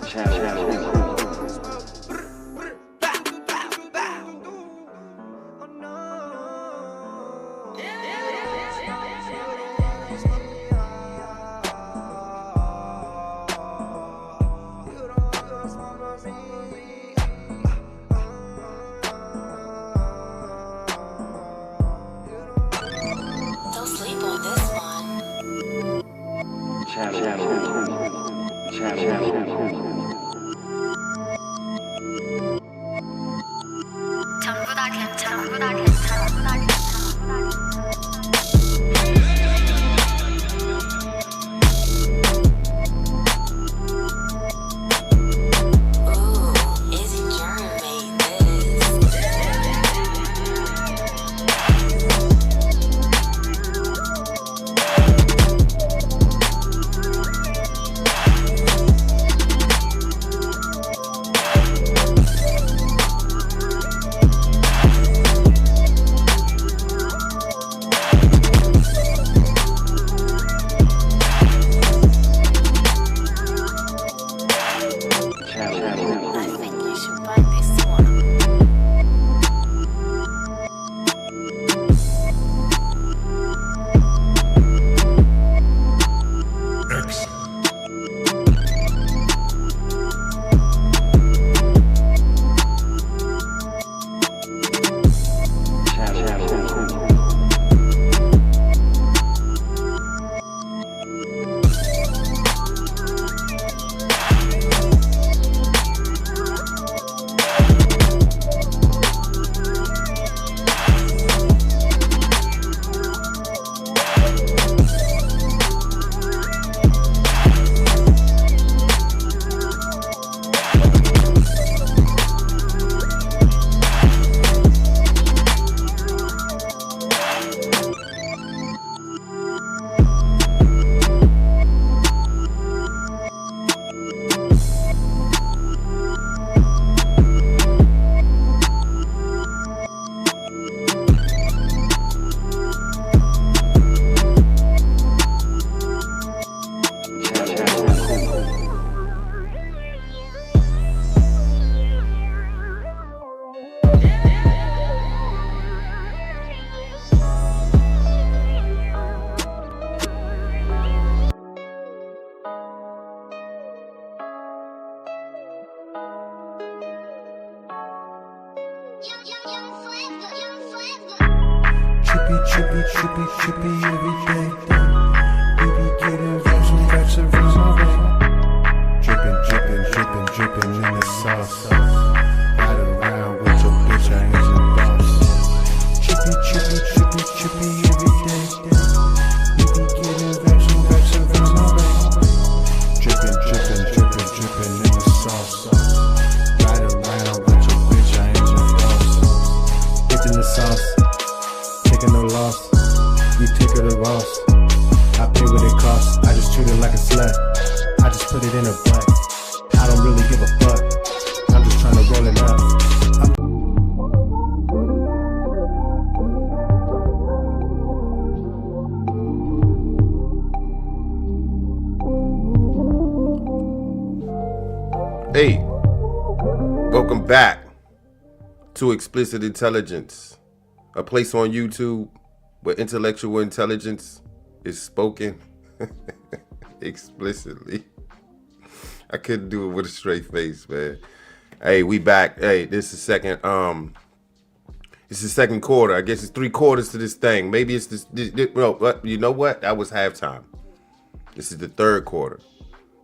S10: trippy, trippy, trippy every day. We be getting vibes and vibes. Drippin', drippin', drippin', drippin' in the sauce. Ride around with your bitch, I ain't your boss. Trippy, trippy, trippy, trippy every day. We be getting vibes and vibes. Drippin', drippin', drippin', drippin' in the sauce. Ride around with your bitch, I ain't your boss. Dippin' the sauce, taking no loss. We take her to Ross. I pay what it costs. I just treat it like a slut. I just put it in a butt. I don't really give a fuck. I'm just trying to roll it up.
S9: Hey, welcome back to Explicit Intelligence, a place on YouTube where intellectual intelligence is spoken explicitly. I couldn't do it with a straight face, man. Hey, we back. Hey, this is it's the second quarter. I guess it's 3 quarters to this thing. Maybe it's this well, you know what? That was halftime. This is the 3rd quarter.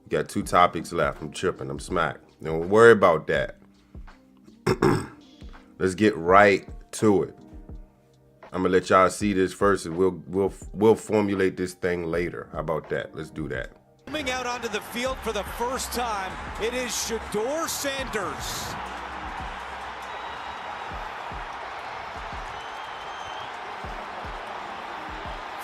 S9: We got 2 topics left. I'm tripping. I'm smacked. Don't worry about that. Let's get right to it. I'm gonna let y'all see this first, and we'll formulate this thing later. How about that? Let's do that.
S19: Coming out onto the field for the first time, it is Shedeur Sanders.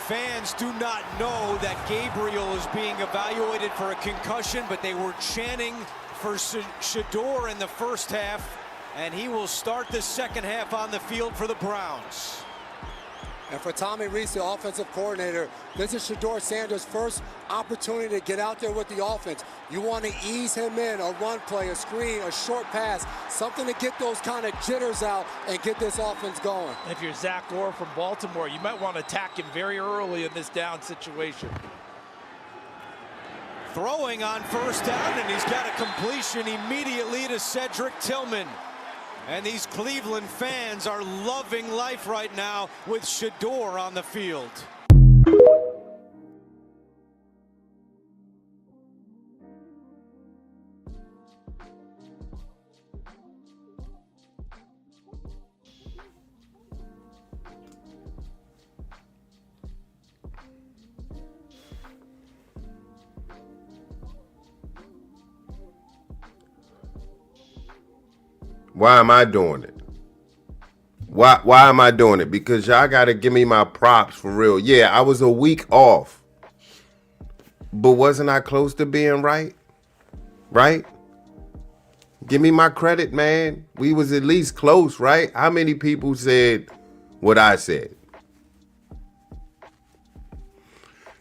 S19: Fans do not know that Gabriel is being evaluated for a concussion, but they were chanting for Shedeur in the first half, and he will start the second half on the field for the Browns.
S20: And for Tommy Rees, the offensive coordinator, this is Shedeur Sanders' first opportunity to get out there with the offense. You want to ease him in, a run play, a screen, a short pass, something to get those kind of jitters out and get this offense going.
S19: If you're Zach Orr from Baltimore, you might want to attack him very early in this down situation. Throwing on first down, and he's got a completion immediately to Cedric Tillman. And these Cleveland fans are loving life right now with Shedeur on the field.
S9: Why am I doing it? Why am I doing it? Because y'all gotta give me my props for real. Yeah, I was a week off. But wasn't I close to being right? Right? Give me my credit, man. We was at least close, right? How many people said what I said?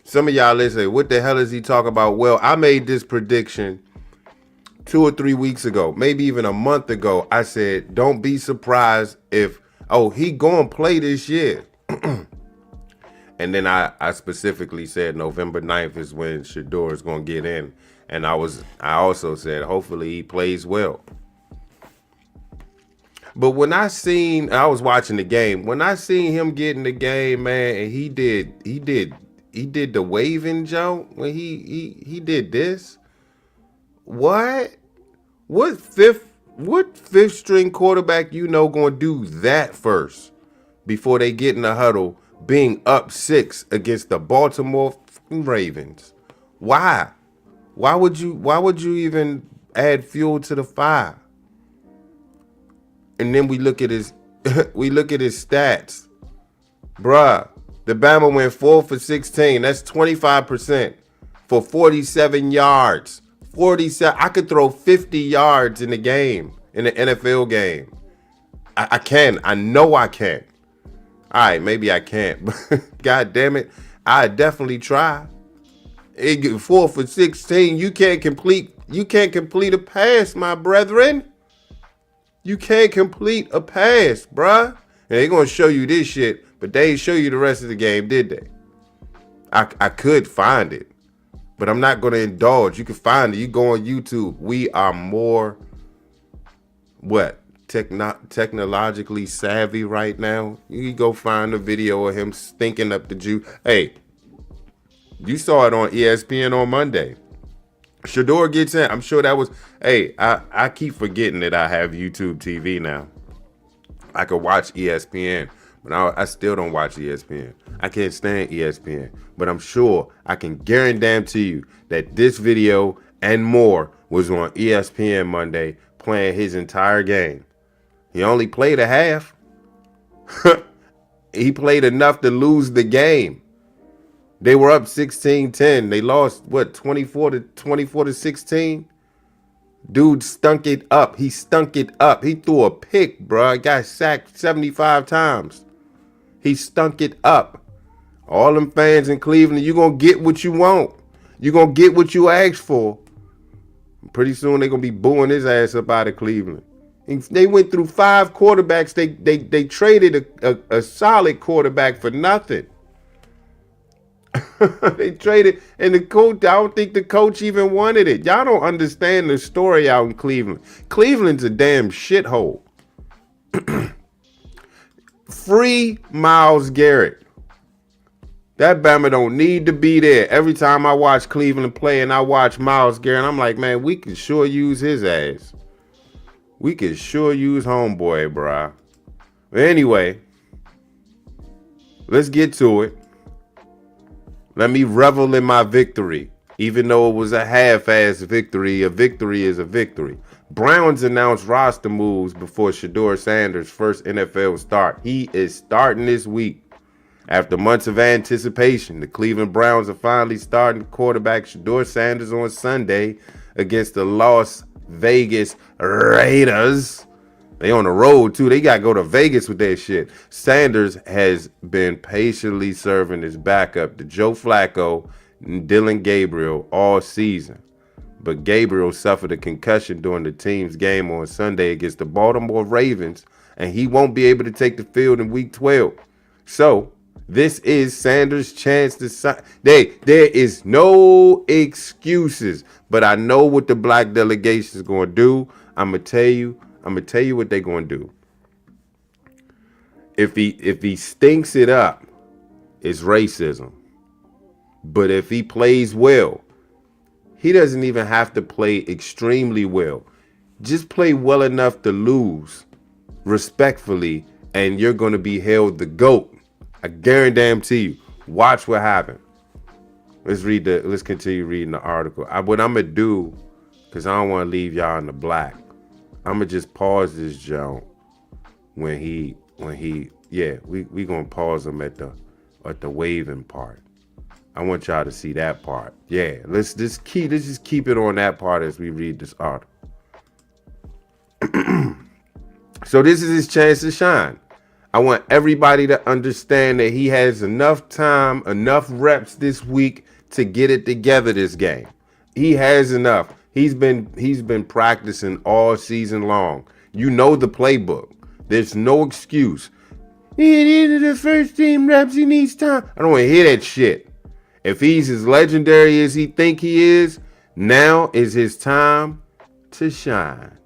S9: Some of y'all listen, what the hell is he talking about? Well, I made this prediction 2 or 3 weeks ago, maybe even a month ago. I said, don't be surprised if, he gonna play this year. And then I specifically said November 9th is when Shedeur is gonna get in. And I also said, hopefully he plays well. But when I was watching the game, when I seen him get in the game, man, and he did the waving joke when he did this. What fifth string quarterback gonna do that first before they get in the huddle being up 6 against the Baltimore Ravens? Why would you even add fuel to the fire? And then we look at his stats. Bruh, the Bama went 4 for 16. That's 25% for 47 yards. 47. I could throw 50 yards in the game, in the NFL game. I can. I know I can. All right, maybe I can't, but God damn it, I definitely try. 4 for 16. You can't complete a pass, my brethren. You can't complete a pass, bruh. And they're gonna show you this shit, but they ain't show you the rest of the game, did they? I could find it, but I'm not gonna indulge. You can find it. You go on YouTube. We are more technologically savvy right now, you go find a video of him stinking up the juice. Hey, you saw it on ESPN on Monday. Shedeur gets in. I'm sure that was. Hey, I keep forgetting that I have YouTube TV now. I could watch ESPN, but I still don't watch ESPN. I can't stand ESPN, but I'm sure I can guarantee you that this video and more was on ESPN Monday, playing his entire game. He only played a half. He played enough to lose the game. They were up 16-10. They lost, 24 to 16? Dude stunk it up. He stunk it up. He threw a pick, bro. Got sacked 75 times. He stunk it up. All them fans in Cleveland, you're going to get what you want. You're going to get what you asked for. Pretty soon they're going to be booing his ass up out of Cleveland. And they went through 5 quarterbacks. They traded a solid quarterback for nothing. They traded, and the coach, I don't think the coach even wanted it. Y'all don't understand the story out in Cleveland. Cleveland's a damn shithole. Free Myles Garrett. That Bama don't need to be there. Every time I watch Cleveland play and I watch Myles Garrett, I'm like, man, we could sure use his ass. We could sure use homeboy, bruh. But anyway, let's get to it. Let me revel in my victory. Even though it was a half-ass victory, a victory is a victory. Browns announced roster moves before Shedeur Sanders' first NFL start. He is starting this week. After months of anticipation, the Cleveland Browns are finally starting quarterback Shedeur Sanders on Sunday against the Las Vegas Raiders. They on the road, too. They got to go to Vegas with that shit. Sanders has been patiently serving as backup to Joe Flacco and Dylan Gabriel all season. But Gabriel suffered a concussion during the team's game on Sunday against the Baltimore Ravens, and he won't be able to take the field in Week 12. So, this is Sanders' chance to sign. There is no excuses, but I know what the black delegation is going to do. I'm going to tell you what they're going to do. If he stinks it up, it's racism. But if he plays well, he doesn't even have to play extremely well. Just play well enough to lose respectfully, and you're going to be held the GOAT. I guarantee you. Watch what happens. Let's continue reading the article. What I'm going to do, because I don't want to leave y'all in the black, I'm going to just pause this joke when he we going to pause him at the waving part. I want y'all to see that part. Yeah, let's just keep it on that part as we read this article. So this is his chance to shine. I want everybody to understand that he has enough time, enough reps this week to get it together this game. He has enough. He's been practicing all season long. You know the playbook. There's no excuse. These are the first team reps. He needs time. I don't want to hear that shit. If he's as legendary as he think he is, now is his time to shine.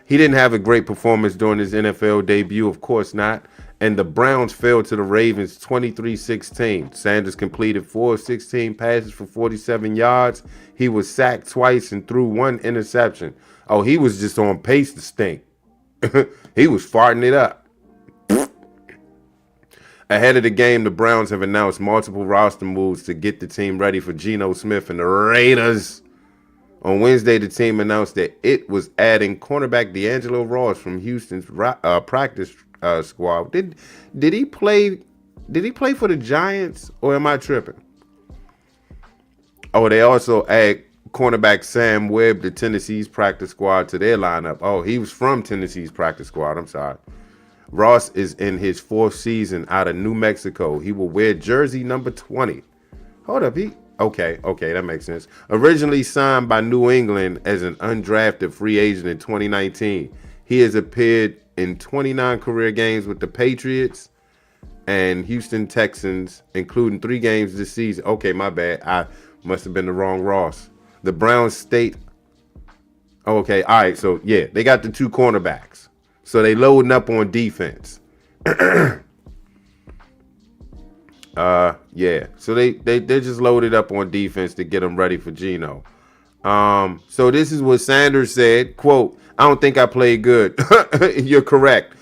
S9: He didn't have a great performance during his NFL debut, of course not. And the Browns fell to the Ravens 23-16. Sanders completed 4 of 16 passes for 47 yards. He was sacked twice and threw 1 interception. Oh, he was just on pace to stink. He was farting it up. Ahead of the game, the Browns have announced multiple roster moves to get the team ready for Geno Smith and the Raiders. On Wednesday, the team announced that it was adding cornerback D'Angelo Ross from Houston's practice squad. Did he play? Did he play for the Giants, or am I tripping? Oh, they also add cornerback Sam Webb to Tennessee's practice squad to their lineup. Oh, he was from Tennessee's practice squad. I'm sorry. Ross is in his 4th season out of New Mexico. He will wear jersey number 20. Hold up, Okay, that makes sense. Originally signed by New England as an undrafted free agent in 2019, he has appeared in 29 career games with the Patriots and Houston Texans, including 3 games this season. Okay, my bad. I must have been the wrong Ross. The Browns state. Okay, all right. So, yeah, they got the 2 cornerbacks. So they loading up on defense. Yeah. So they just loaded up on defense to get them ready for Geno. So this is what Sanders said, quote, "I don't think I played good." You're correct.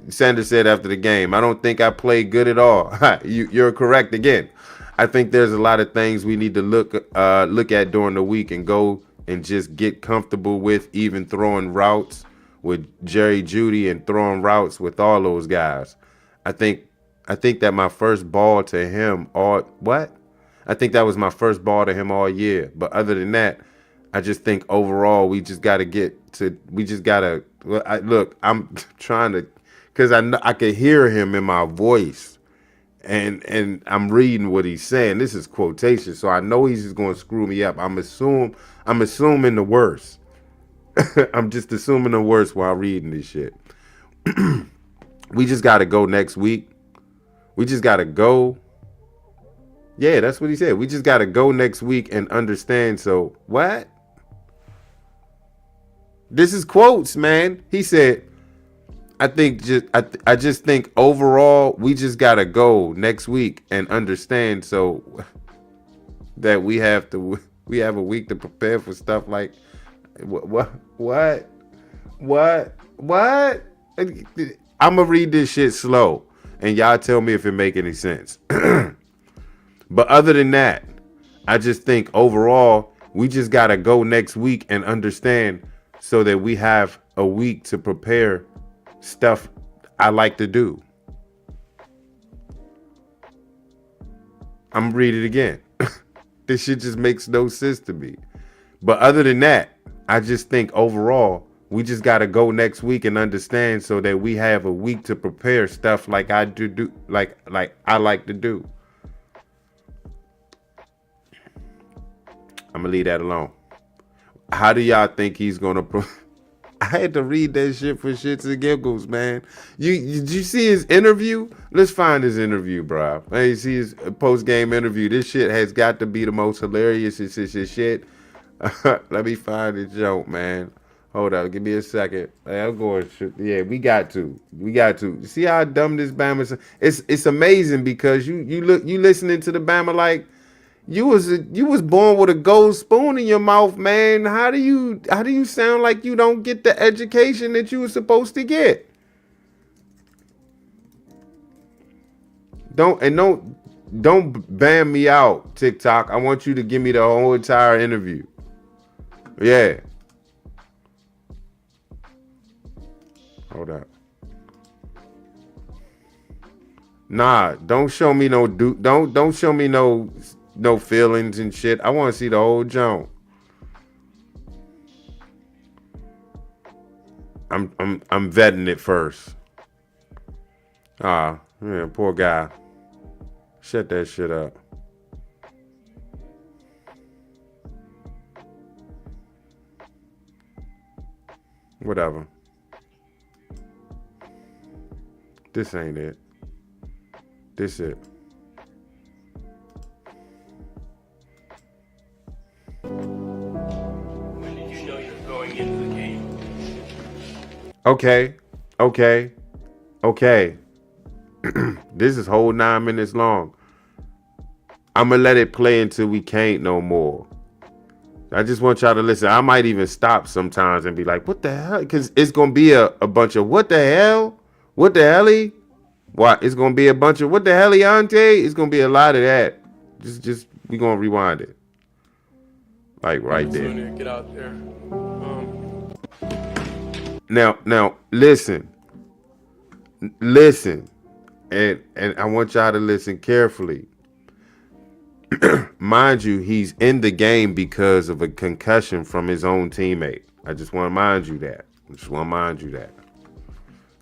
S9: Sanders said after the game, "I don't think I played good at all." You're correct again. I think there's a lot of things we need to look at during the week and go and just get comfortable with, even throwing routes with Jerry Jeudy and throwing routes with all those guys. I think that my first ball to him I think that was my first ball to him all year. But other than that, I just think overall we just got to look, I'm trying to, because I could hear him in my voice, and I'm reading what he's saying. This is quotation, so I know he's just going to screw me up. I'm assuming the worst. I'm just assuming the worst while reading this shit. We just got to go next week. We just got to go. Yeah, that's what he said. We just got to go next week and understand. So what? This is quotes, man. He said, I just think overall we just got to go next week and understand so that we have a week to prepare for stuff like what? I'm going to read this shit slow and y'all tell me if it make any sense. But other than that, I just think overall we just got to go next week and understand so that we have a week to prepare stuff I like to do. I'm read it again. This shit just makes no sense to me. But other than that, I just think overall we just got to go next week and understand so that we have a week to prepare stuff like I do like I like to do. I'm gonna leave that alone. How do y'all think he's gonna? I had to read that shit for shits and giggles, man. Did you see his interview? Let's find his interview, bro. Hey, see his post-game interview. This shit has got to be the most hilarious shit. Let me find the joke, man. Hold up, give me a second. Hey, I'm going. Yeah, we got to. See how dumb this Bama is? It's amazing because you listening to the Bama like. You was born with a gold spoon in your mouth, man. How do you sound like you don't get the education that you were supposed to get? Don't ban me out, TikTok. I want you to give me the whole entire interview. Yeah. Hold up. Nah, don't show me no don't show me no feelings and shit. I want to see the whole jump. I'm vetting it first. Ah, man, poor guy. Shut that shit up. Whatever. This ain't it. This it.
S21: When did you know you're going into the game?
S9: Okay. This is whole 9 minutes long. I'm going to let it play until we can't no more. I just want y'all to listen. I might even stop sometimes and be like, what the hell? Because it's going to be a bunch of what the hell? What the hell-y? What? It's going to be a bunch of what the hell-y, auntie? It's going to be a lot of that. Just we going to rewind it. Like right there.
S21: Get out there.
S9: Now, listen. And I want y'all to listen carefully. Mind you, he's in the game because of a concussion from his own teammate. I just want to mind you that.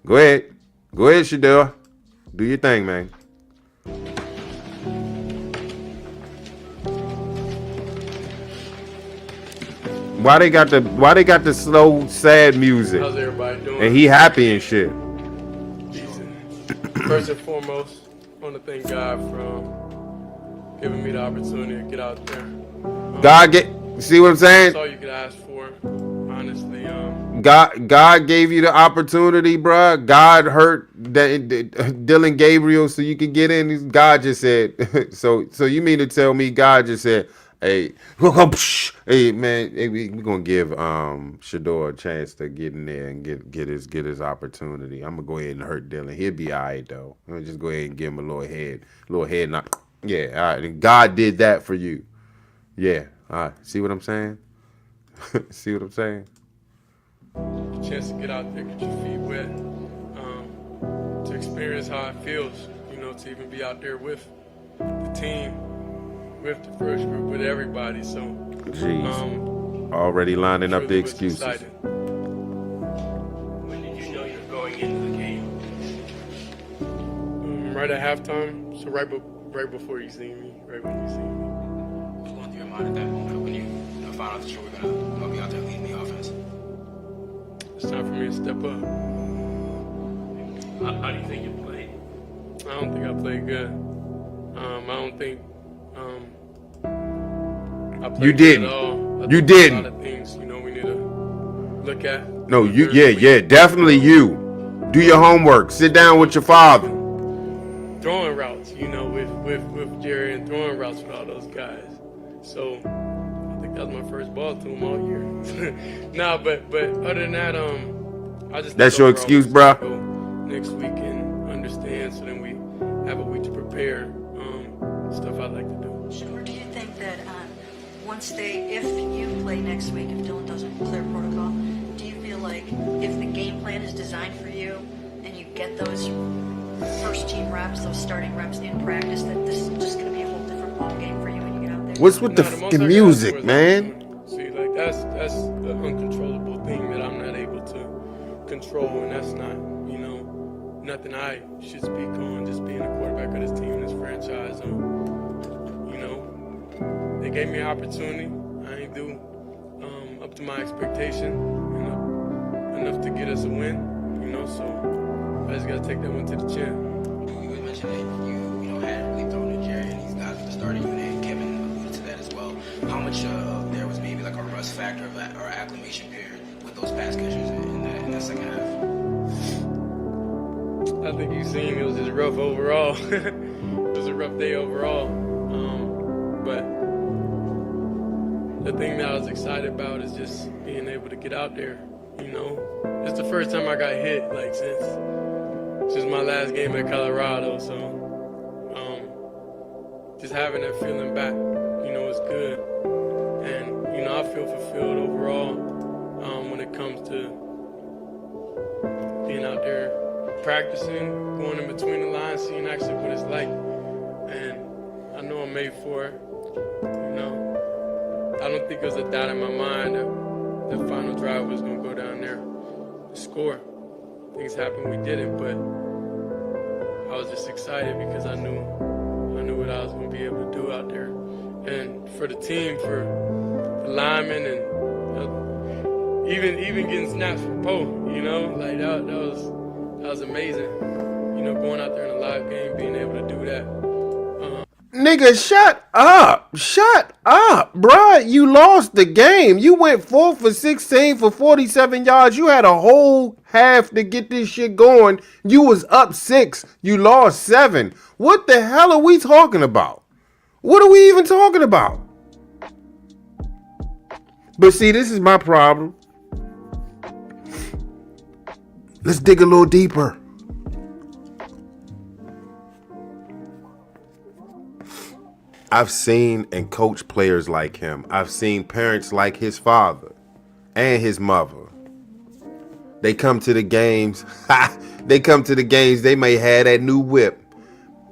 S9: Go ahead, Shedeur. Do your thing, man. Why they got the slow, sad music?
S21: How's everybody doing?
S9: And he happy and shit.
S21: First and foremost, I want to thank God for giving me the opportunity to get out there.
S9: See what I'm saying?
S21: That's all you could ask for, honestly.
S9: God gave you the opportunity, bruh. God hurt Dylan Gabriel so you could get in. God just said, so you mean to tell me God just said, hey, hey man, hey, we're gonna give Shedeur a chance to get in there and get his opportunity. I'm gonna go ahead and hurt Dylan. He'll be all right though. I'm gonna just go ahead and give him a little head knock. Yeah, all right. And God did that for you. Yeah, all right. See what I'm saying? See what I'm saying?
S21: A chance to get out there, get your feet wet, to experience how it feels, you know, to even be out there with the team, with the first group, with everybody. So,
S9: jeez, already lining up the excuses.
S21: When did you know you were going into the game? Right at halftime, so right before you see me, right when you see me.
S1: What's going through your mind at that moment when you found out that you were gonna be out there leading the offense?
S21: It's time for me to step up.
S1: How do you think you played?
S21: I don't think I played good. I don't think I played
S9: you
S21: good
S9: didn't.
S21: At all.
S9: You didn't.
S21: A lot of things, you know, we need to look at.
S9: No, definitely you. Do your homework. Sit down with your father.
S21: Throwing routes, you know, with Jerry and throwing routes with all those guys. So I think that was my first ball to him all year. Nah, but other than that, I just.
S9: That's your excuse, bro.
S21: Next week and understand, so then we have a week to prepare. Stuff I like to do.
S22: Shedeur, do you think that if you play next week, if Dylan doesn't clear protocol, do you feel like if the game plan is designed for you and you get those first team reps, those starting reps in practice, that this is just going to be a whole different ball game for you when you get out there?
S9: What's with the fucking music, man?
S21: See, like that's the uncontrollable thing that I'm not able to control, and that's not, you know, nothing I should speak on. Just being a quarterback of this team and this franchise, you know, they gave me an opportunity. I ain't do up to my expectation, you know, enough to get us a win, you know. So I just gotta take that one to the chin.
S1: You mentioned that you had really thrown to Jerry and these guys with the starting unit, and Kevin alluded to that as well. How much there was maybe like a rust factor or acclimation period with those pass catchers in that second half?
S21: I think you seen it was just rough overall. It was a rough day overall. But the thing that I was excited about is just being able to get out there. You know, it's the first time I got hit like since my last game at Colorado. So just having that feeling back, you know, is good. And you know, I feel fulfilled overall when it comes to being out there practicing, going in between the lines, seeing actually what it's like. And I know I'm made for it, you know. I don't think there's a doubt in my mind that the final drive was going to go down there to score. Things happened, we didn't, but I was just excited because I knew what I was going to be able to do out there. And for the team, for the linemen, and even getting snaps for Poe, you know, like that was amazing. You know, going out there in a live game, being able to do that.
S9: Nigga, shut up, bruh. You lost the game. You went 4 for 16 for 47 yards. You had a whole half to get this shit going. You was up 6. You lost 7. What the hell are we talking about? What are we even talking about? But see, this is my problem. Let's dig a little deeper. I've seen and coached players like him. I've seen parents like his father and his mother. They come to the games. They come to the games. They may have that new whip.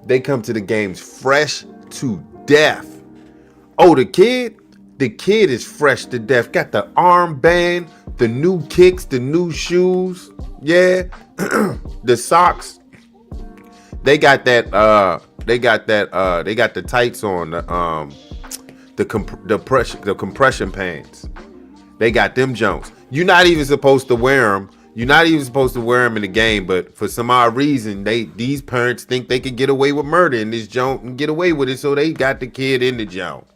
S9: They come to the games fresh to death. Oh, the kid is fresh to death. Got the armband, the new kicks, the new shoes. Yeah, the socks. They got that. They got the tights on, the compression pants. They got them Jones. You're not even supposed to wear them. You're not even supposed to wear them in the game, but for some odd reason, these parents think they could get away with murder in this joint and get away with it, so they got the kid in the joint.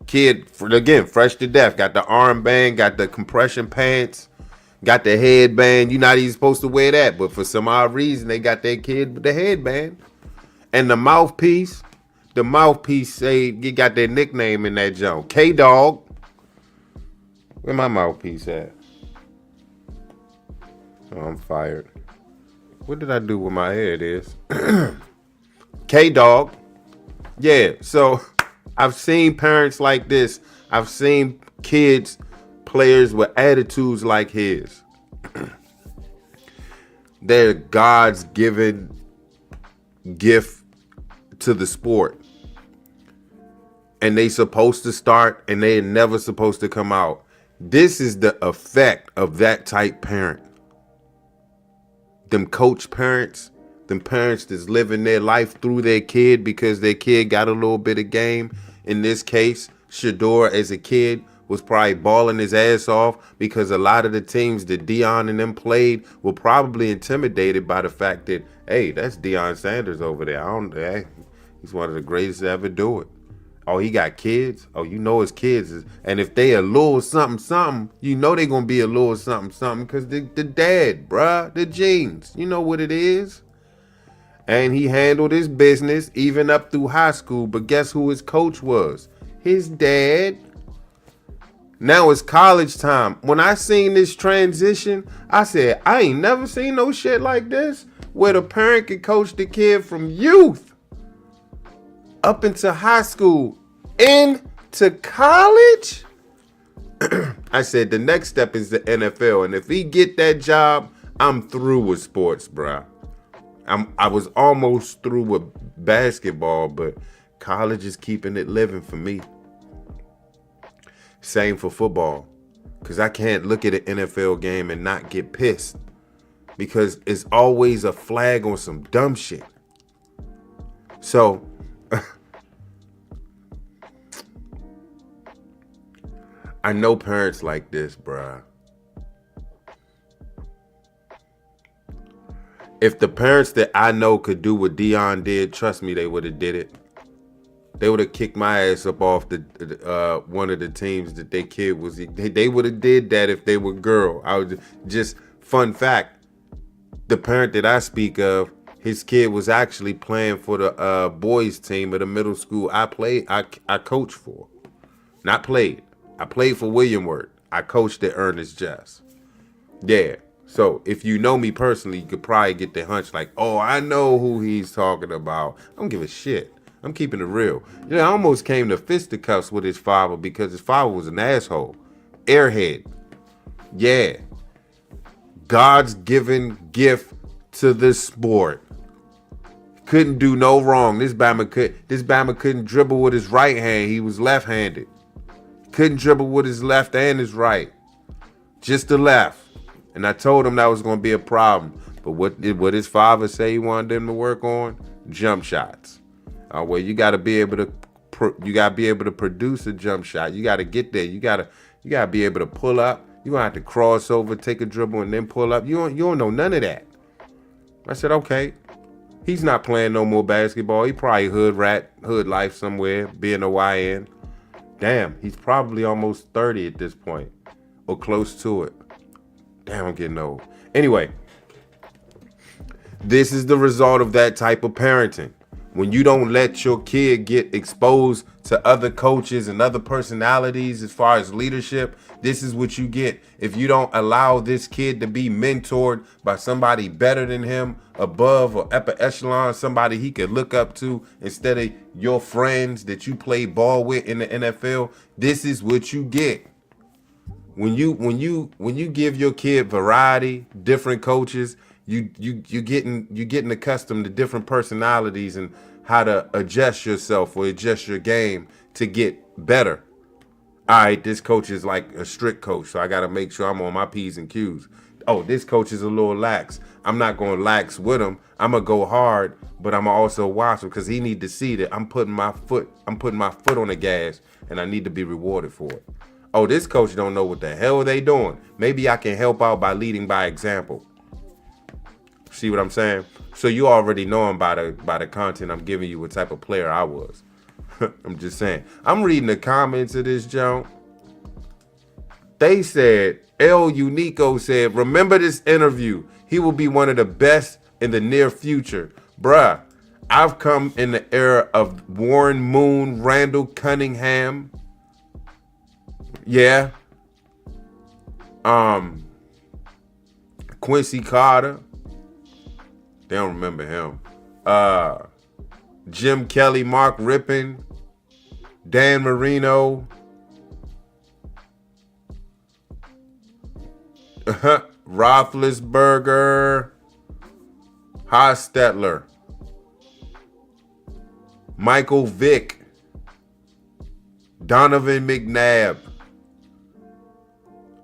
S9: Kid, again, fresh to death. Got the armband, got the compression pants, got the headband. You're not even supposed to wear that, but for some odd reason, they got their kid with the headband. And the mouthpiece say you got their nickname in that junk. K-Dog. Where my mouthpiece at? Oh, I'm fired. What did I do with my hair? It is. K-Dog. Yeah, so I've seen parents like this. I've seen kids, players with attitudes like his. They're God's given gift to the sport. And they supposed to start and they're never supposed to come out. This is the effect of that type parent. Them coach parents, them parents that's living their life through their kid because their kid got a little bit of game. In this case, Shedeur as a kid was probably balling his ass off because a lot of the teams that Deion and them played were probably intimidated by the fact that, hey, that's Deion Sanders over there. He's one of the greatest to ever do it. Oh, he got kids? Oh, you know his kids is, and if they a little something, you know they gonna be a little something because the dad, bruh, the genes, you know what it is. And he handled his business even up through high school, but guess who his coach was? His dad. Now it's college time. When I seen this transition, I said, I ain't never seen no shit like this, where the parent can coach the kid from youth up into high school, into college. I said the next step is the NFL, and if he get that job, I'm through with sports, bruh. I was almost through with basketball, but college is keeping it living for me. Same for football, because I can't look at an NFL game and not get pissed, because it's always a flag on some dumb shit. So I know parents like this, bruh. If the parents that I know could do what Deion did, trust me, they would have did it. They would have kicked my ass up off the one of the teams that their kid was. They would have did that if they were girl. I would just, fun fact, the parent that I speak of, his kid was actually playing for the boys team at a middle school I coached for. Not played. I played for William Wirt. I coached at Ernest Jess. Yeah. So if you know me personally, you could probably get the hunch like, oh, I know who he's talking about. I don't give a shit. I'm keeping it real. You know, I almost came to fisticuffs with his father because his father was an asshole. Airhead. Yeah. God's given gift to this sport. Couldn't do no wrong. This Bama couldn't dribble with his right hand. He was left-handed. Couldn't dribble with his left and his right. Just the left. And I told him that was going to be a problem. But what did his father say he wanted them to work on? Jump shots. Well, you got to be able to produce a jump shot. You got to get there. You got to be able to pull up. You going to have to cross over, take a dribble, and then pull up. You don't know none of that. I said, okay. He's not playing no more basketball. He probably hood life somewhere, being a YN. Damn, he's probably almost 30 at this point, or close to it. Damn, I'm getting old. Anyway, this is the result of that type of parenting. When you don't let your kid get exposed to other coaches and other personalities as far as leadership, this is what you get. If you don't allow this kid to be mentored by somebody better than him, above or upper echelon, somebody he could look up to instead of your friends that you play ball with in the NFL, this is what you get. When you give your kid variety, different coaches, you getting accustomed to different personalities and how to adjust yourself or adjust your game to get better. All right, this coach is like a strict coach, so I got to make sure I'm on my P's and Q's. Oh, this coach is a little lax. I'm not going to lax with him. I'm going to go hard, but I'm also watch him because he need to see that I'm putting my foot on the gas and I need to be rewarded for it. Oh, this coach don't know what the hell they doing. Maybe I can help out by leading by example. See what I'm saying? So you already know by the content I'm giving you what type of player I was. I'm just saying. I'm reading the comments of this junk. They said El Unico said, remember this interview. He will be one of the best in the near future. Bruh, I've come in the era of Warren Moon, Randall Cunningham. Yeah. Quincy Carter. They don't remember him. Jim Kelly, Mark Rippon, Dan Marino. Roethlisberger, Hostetler, Michael Vick, Donovan McNabb.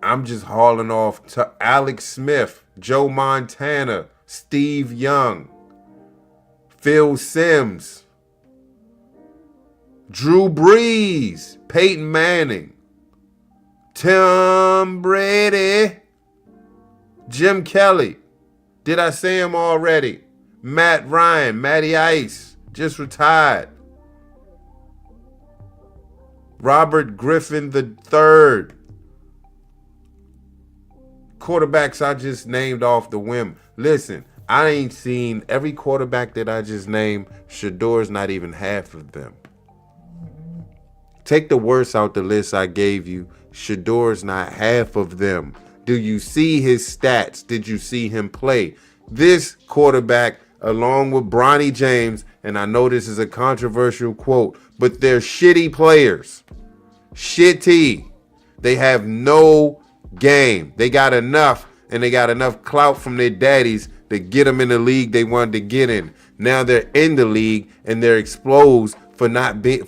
S9: I'm just hauling off to Alex Smith, Joe Montana, Steve Young, Phil Simms, Drew Brees, Peyton Manning, Tom Brady, Jim Kelly. Did I say him already? Matt Ryan, Matty Ice, just retired. Robert Griffin III. Quarterbacks I just named off the whim. Listen, I ain't seen every quarterback that I just named. Shedeur's not even half of them. Take the worst out the list I gave you. Shedeur's not half of them. Do you see his stats? Did you see him play? This quarterback, along with Bronny James, and I know this is a controversial quote, but they're shitty players. Shitty. They have no game. They got enough, and they got enough clout from their daddies to get them in the league they wanted to get in. Now they're in the league, and they're exposed for not being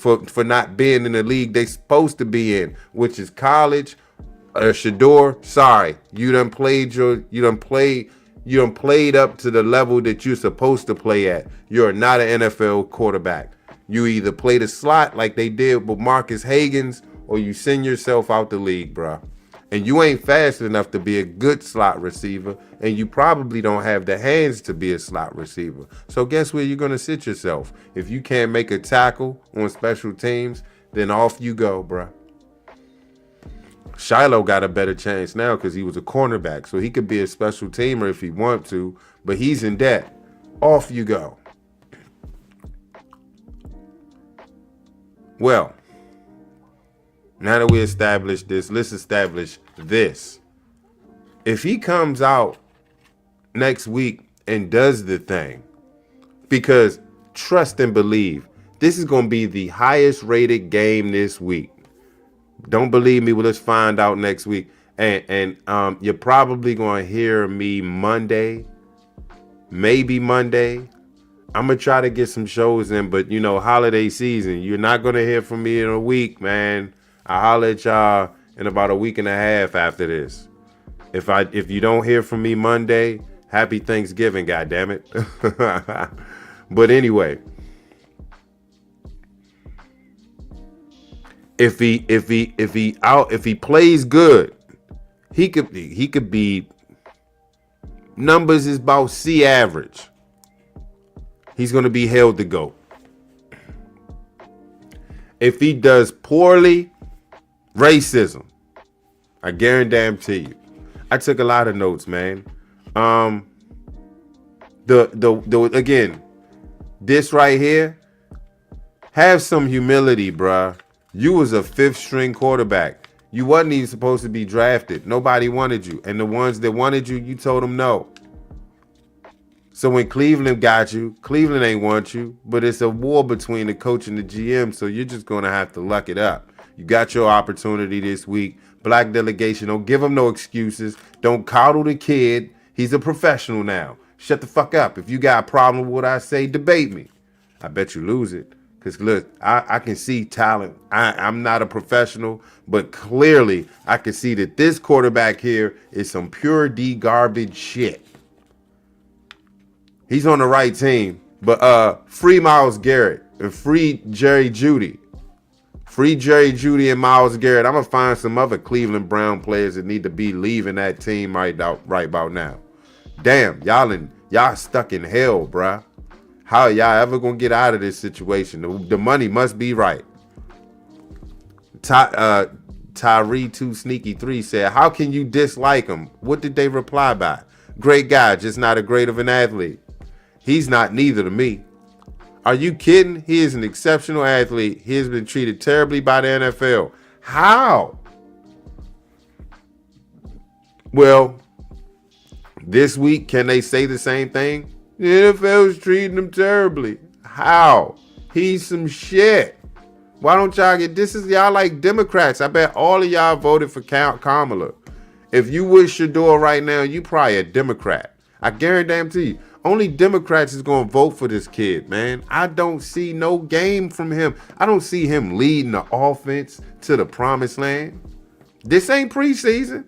S9: in the league they're supposed to be in, which is college. Shedeur, sorry, you done played up to the level that you're supposed to play at. You're not an NFL quarterback. You either play the slot like they did with Marcus Higgins, or you send yourself out the league, bro. And you ain't fast enough to be a good slot receiver, and you probably don't have the hands to be a slot receiver. So guess where you're gonna sit yourself? If you can't make a tackle on special teams, then off you go, bro. Shiloh got a better chance now because he was a cornerback, so he could be a special teamer if he want to, but he's in debt. Off you go. Well, now that we established this, let's establish this. If he comes out next week and does the thing, because trust and believe, this is going to be the highest rated game this week. Don't believe me? Well, let's find out next week. And you're probably going to hear me Monday, maybe Monday. I'm going to try to get some shows in, but, you know, holiday season, you're not going to hear from me in a week, man. I'll holler at y'all in about a week and a half after this. If you don't hear from me Monday, happy Thanksgiving, goddammit. But anyway, if he plays good, he could be numbers is about C average. He's gonna be held to GOAT. If he does poorly, racism. I guarantee you. I took a lot of notes, man. Again, this right here, have some humility, bruh. You was a 5th string quarterback. You wasn't even supposed to be drafted. Nobody wanted you. And the ones that wanted you, you told them no. So when Cleveland got you, Cleveland ain't want you, but it's a war between the coach and the GM, so you're just going to have to luck it up. You got your opportunity this week. Black delegation, don't give him no excuses. Don't coddle the kid. He's a professional now. Shut the fuck up. If you got a problem with what I say, debate me. I bet you lose it. Because, look, I can see talent. I'm not a professional, but clearly I can see that this quarterback here is some pure D garbage shit. He's on the right team. But free Myles Garrett and free Jerry Jeudy. Free Jerry Jeudy and Myles Garrett. I'm going to find some other Cleveland Brown players that need to be leaving that team right about now. Damn, y'all stuck in hell, bruh. How y'all ever going to get out of this situation? The money must be right. Tyree 2 Sneaky 3 said, how can you dislike him? What did they reply by? Great guy, just not a great of an athlete. He's not neither to me. Are you kidding? He is an exceptional athlete. He has been treated terribly by the NFL. How? Well, this week, can they say the same thing? The NFL is treating him terribly. How? He's some shit. Why don't y'all get this? Is y'all like Democrats? I bet all of y'all voted for Kamala. If you with Shedeur right now, you probably a Democrat. I guarantee you. Only Democrats is going to vote for this kid, man. I don't see no game from him. I don't see him leading the offense to the promised land. This ain't preseason.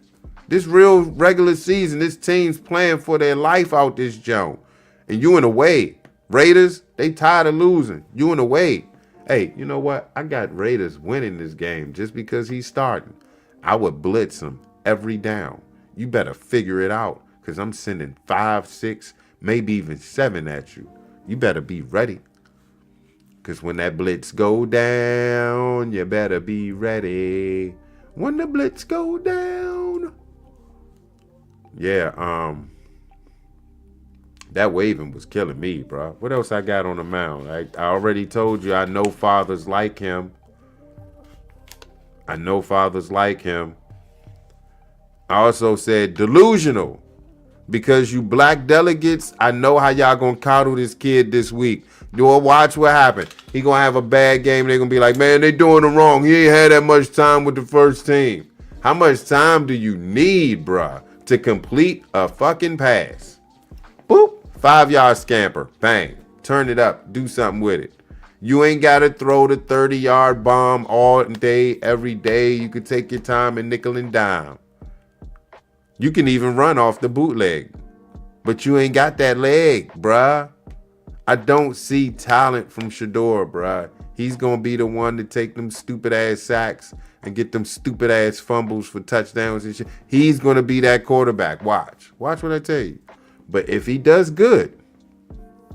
S9: This real regular season. This team's playing for their life out this joint. And you in a way. Raiders, they tired of losing. You in a way. Hey, you know what? I got Raiders winning this game just because he's starting. I would blitz him every down. You better figure it out because I'm sending 5, 6, maybe even 7 at you. You better be ready. Because when that blitz go down, you better be ready. When the blitz go down. Yeah, that waving was killing me, bro. What else I got on the mound? I already told you I know fathers like him. I know fathers like him. I also said delusional. Because you black delegates, I know how y'all gonna coddle this kid this week. Watch what happens. He gonna have a bad game. They're gonna be like, man, they doing it wrong. He ain't had that much time with the first team. How much time do you need, bruh, to complete a fucking pass? Boop. 5-yard scamper. Bang. Turn it up. Do something with it. You ain't got to throw the 30-yard bomb all day, every day. You can take your time and nickel and dime. You can even run off the bootleg. But you ain't got that leg, bruh. I don't see talent from Shedeur, bruh. He's going to be the one to take them stupid-ass sacks and get them stupid-ass fumbles for touchdowns and shit. He's going to be that quarterback. Watch. Watch what I tell you. But if he does good,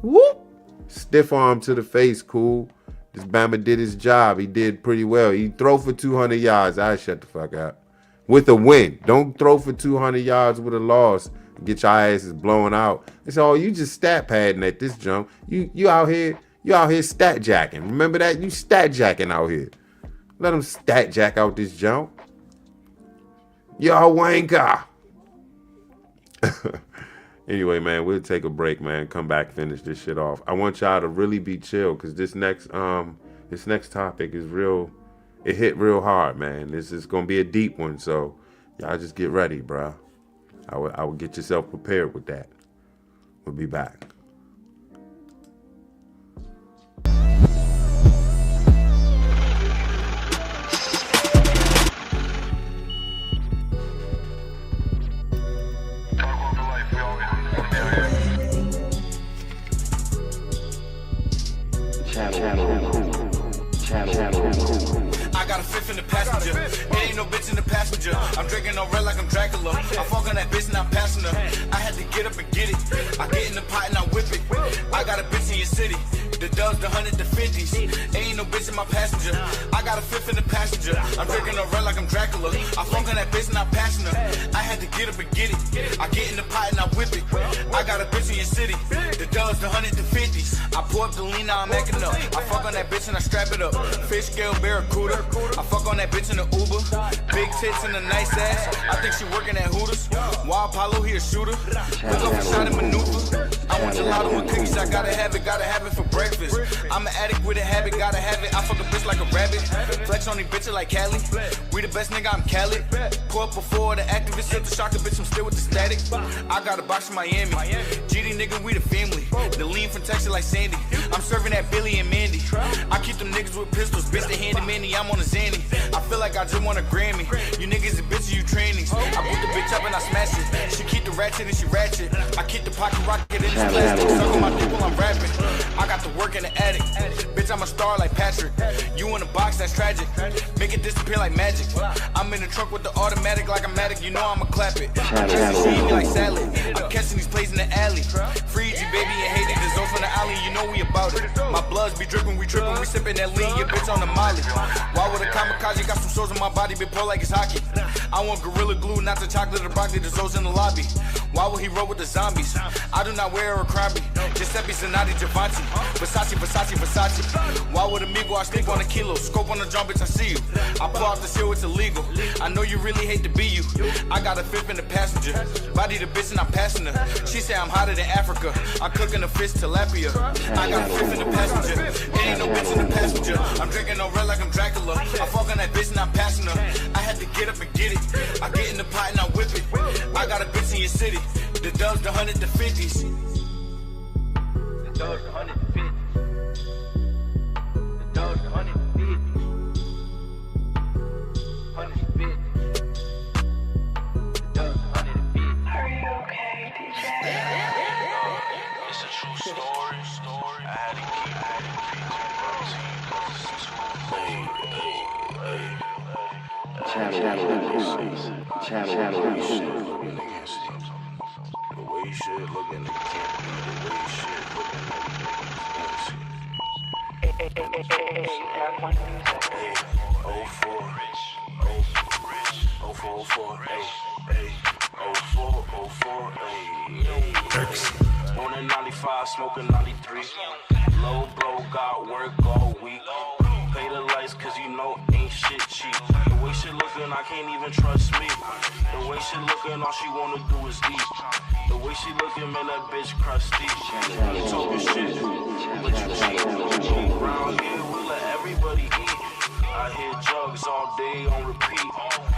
S9: whoop, stiff arm to the face, cool. This Bama did his job. He did pretty well. He throw for 200 yards. I shut the fuck up. With a win. Don't throw for 200 yards with a loss. Get your asses blown out. It's all you just stat padding at this jump. You out here stat jacking. Remember that? You stat jacking out here. Let him stat jack out this jump. Y'all wanker. Anyway, man, we'll take a break, man. Come back, finish this shit off. I want y'all to really be chill because this next topic is real. It hit real hard, man. This is gonna be a deep one, so y'all just get ready, bro. I would get yourself prepared with that. We'll be back.
S3: I got a fifth in the passenger. It ain't no bitch in the passenger. I'm drinking no red like I'm Dracula. I fuck on that bitch and I'm passing her. I had to get up and get it. I get in the pot and I whip it. I got a bitch in your city. The dubs, the 100, the 50s. Ain't no bitch in my passenger. I got a fifth in the passenger. I'm drinking no red like I'm Dracula. I fuck on that bitch and I'm passing her. I had to get up and get it. I get in the pot and I whip it. I got a bitch in your city. The dubs, the 100, the 50s. I pull up the lean, now I'm acting up. I fuck on that bitch and I strap it up. Fish scale barracuda. I fuck on that bitch in the Uber. Big tits and a nice ass. I think she working at Hooters. Wild Apollo, he a shooter. Look up and shot and maneuver. I want gelato with cookies, I gotta have it for breakfast. I'm an addict with a habit, gotta have it. I fuck a bitch like a rabbit. Flex on these bitches like Cali. We the best nigga, I'm Cali. Pull up before the activists hit the shocker, bitch, I'm still with the static. I got a box from Miami. GD nigga, we the family. The lean from Texas like Sandy. I'm serving that Billy and Mandy. I keep them niggas with pistols, bitch, they handy Mandy, I'm on a Zandy. I feel like I just want a Grammy. You niggas and bitches, you trainees. I boot the bitch up and I smash it. She keep the ratchet and she ratchet. I keep the pocket rocket in this plastic. Suck on my dick while I'm rapping. I got the work in the attic. Bitch, I'm a star like Patrick. You in a box, that's tragic. Make it disappear like magic. I'm in the trunk with the automatic like a Matic. You know I'ma clap it. She eat me like salad. I'm catching these plays in the alley. Free G, baby, and hate it. Girls from the alley, you know we about it. My bloods be dripping, we tripping, we sipping that lean, your bitch on the molly. Why would a kamikaze got some swords in my body, been pulled like it's hockey? I want Gorilla Glue, not the chocolate or broccoli, the Zoes in the lobby. Why would he roll with the zombies? I do not wear a crabby. Giuseppe Zanatti, Giovanni. Versace, Versace, Versace. Why would amigo, I sleep on a kilo? Scope on the drum, bitch, I see you. I pull out the seal, it's illegal. I know you really hate to be you. I got a fifth in the passenger. Body the bitch and I'm passing her. She say I'm hotter than Africa. I cook in a fish tilapia. I got a fifth in the passenger. It ain't no bitch in the passenger. I'm drinking no red like I'm Dracula. I fuck on that bitch and I'm passing her. I had to get up and get it. I get in the pot and I whip it. I got a bitch in your city. The dubs, the 100, the 50s. The dubs, the 150. The dubs, the 150. 150. The dubs, 150. Are you okay, DJ? It's a true story. I had to the way you should look in the camp, the way you should look in Born in 95, smoking 93. Low blow, got work all week. Pay the lights cause you know ain't shit cheap. The way she looking, I can't even trust me. The way she looking, all she wanna do is eat. The way she looking, man, that bitch crusty. You talking shit, but you cheat. Around here, we let everybody eat. I hear jugs all day on repeat.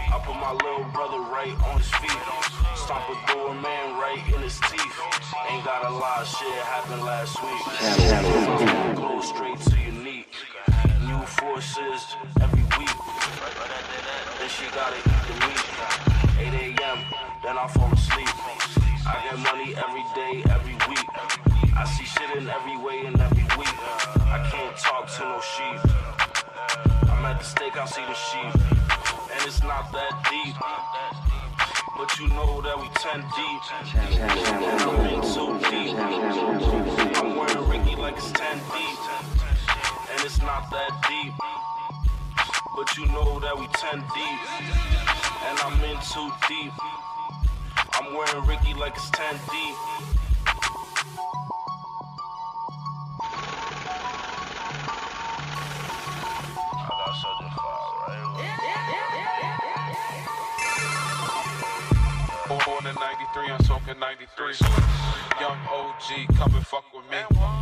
S3: I put my little brother right on his feet. Stomp a door man right in his teeth. Ain't got a lot of shit happened last week. Go straight to your knee. New forces every week. Then she gotta eat the meat. 8 a.m. then I fall asleep. I get money every day, every week. I see shit in every way and every week. I can't talk to no sheep. I'm at the steakhouse, see the sheep. And it's not that deep. But you know that we 10 deep. And I'm in so deep. I'm wearing Ricky like it's 10 deep. And it's not that deep. But you know that we 10 deep. And I'm in too deep. I'm wearing Ricky like it's 10 deep. I got such a fire, right?
S4: Born in 93, I'm smoking 93. Young OG, come and fuck with me.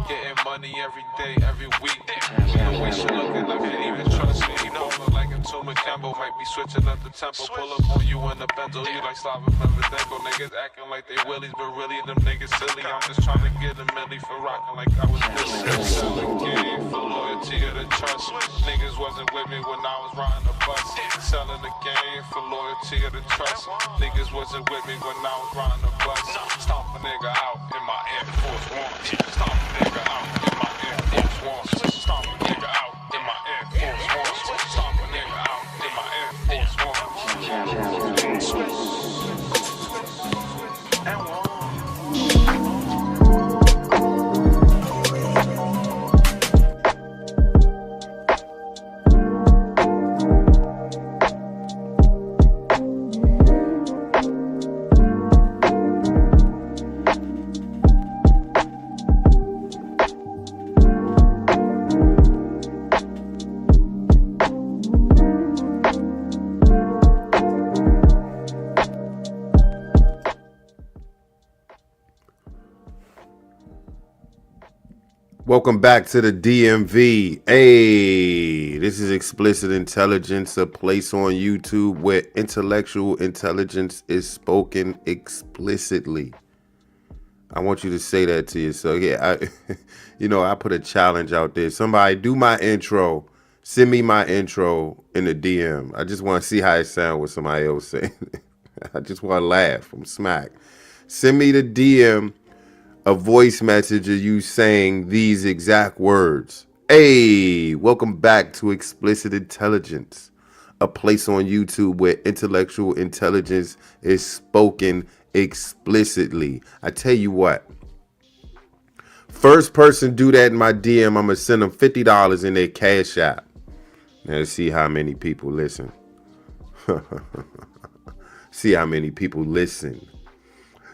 S4: Getting money every day, every week. The way she looking, I can't even trust me. Don't look like a Thune Campbell, might be switching up the tempo. Pull up on you in the benzo, you like Slava Mevadenko. Niggas acting like they willies, but really them niggas silly. I'm just trying to get a milli for rocking like I was Billy. Selling game for loyalty or the trust. Niggas wasn't with me when I was riding the bus. Selling the game for loyalty or the trust. Niggas wasn't with me when I was riding the bus. Stomp a nigga out in my Air Force One. Stomp a nigga out in my Air Force One. Stomp a nigga out in my Air Force One. Stomp a nigga out in my Air Force One.
S9: Welcome back to the DMV. Hey, this is Explicit Intelligence, a place on YouTube where intellectual intelligence is spoken explicitly. I want you to say that to yourself. Yeah, I put a challenge out there. Somebody do my intro. Send me my intro in the DM. I just want to see how it sounds with somebody else saying it. I just want to laugh. I'm smacked. Send me the DM a voice message of you saying these exact words. Hey, welcome back to Explicit Intelligence, a place on YouTube where intellectual intelligence is spoken explicitly. I tell you what, first person do that in my DM, I'm gonna send them $50 in their Cash App. Now let's see how many people listen. See how many people listen.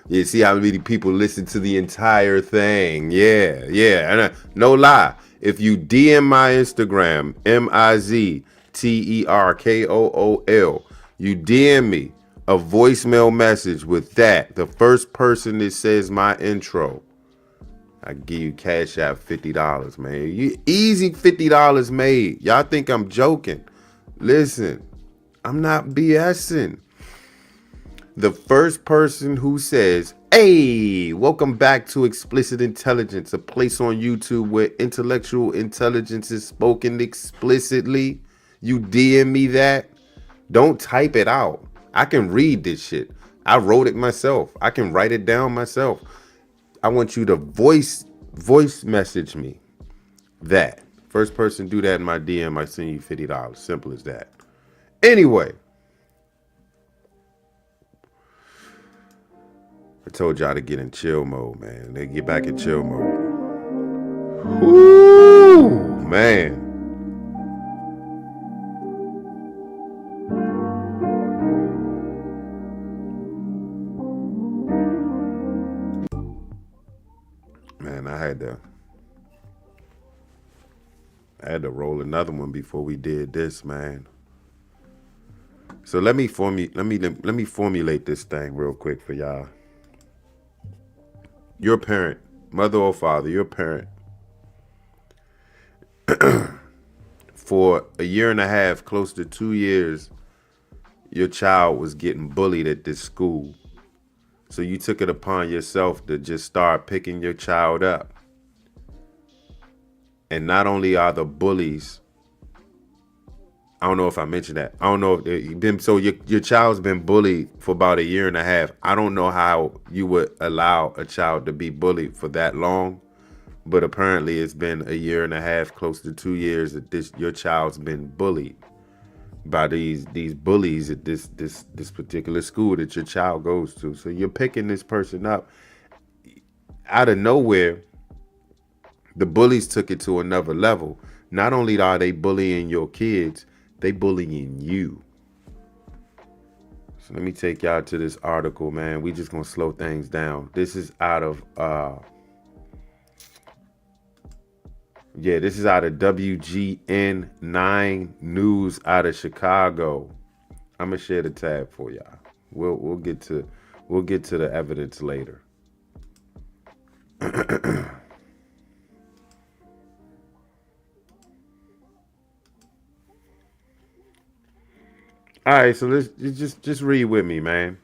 S9: You see how many people listen to the entire thing. Yeah. And no lie. If you DM my Instagram, MIZTERKOOL, you DM me a voicemail message with that, the first person that says my intro, I give you Cash App $50, man. You easy $50 made. Y'all think I'm joking. Listen, I'm not BSing. The first person who says, hey, welcome back to Explicit Intelligence, a place on YouTube where intellectual intelligence is spoken explicitly. You DM me that. Don't type it out. I can read this shit. I wrote it myself. I can write it down myself. I want you to voice message me that. First person do that in my DM, I send you $50. Simple as that. Anyway, I told y'all to get in chill mode, man. They get back in chill mode. Woo, man. Man, I had to roll another one before we did this, man. So let me formulate this thing real quick for y'all. Your parent, mother or father, your parent, for a year and a half, close to 2 years, your child was getting bullied at this school. So you took it upon yourself to just start picking your child up. And not only are the bullies, I don't know if I mentioned that. I don't know if they've been, so your child's been bullied for about a year and a half. I don't know how you would allow a child to be bullied for that long, but apparently it's been a year and a half, close to 2 years that your child's been bullied by these bullies at this particular school that your child goes to. So you're picking this person up. Out of nowhere, the bullies took it to another level. Not only are they bullying your kids, they bullying you. So let me take y'all to this article, man. We just gonna slow things down. This is out of this is out of WGN 9 News out of Chicago. I'm gonna share the tab for y'all. We'll get to the evidence later. All right, so let's just read with me, man.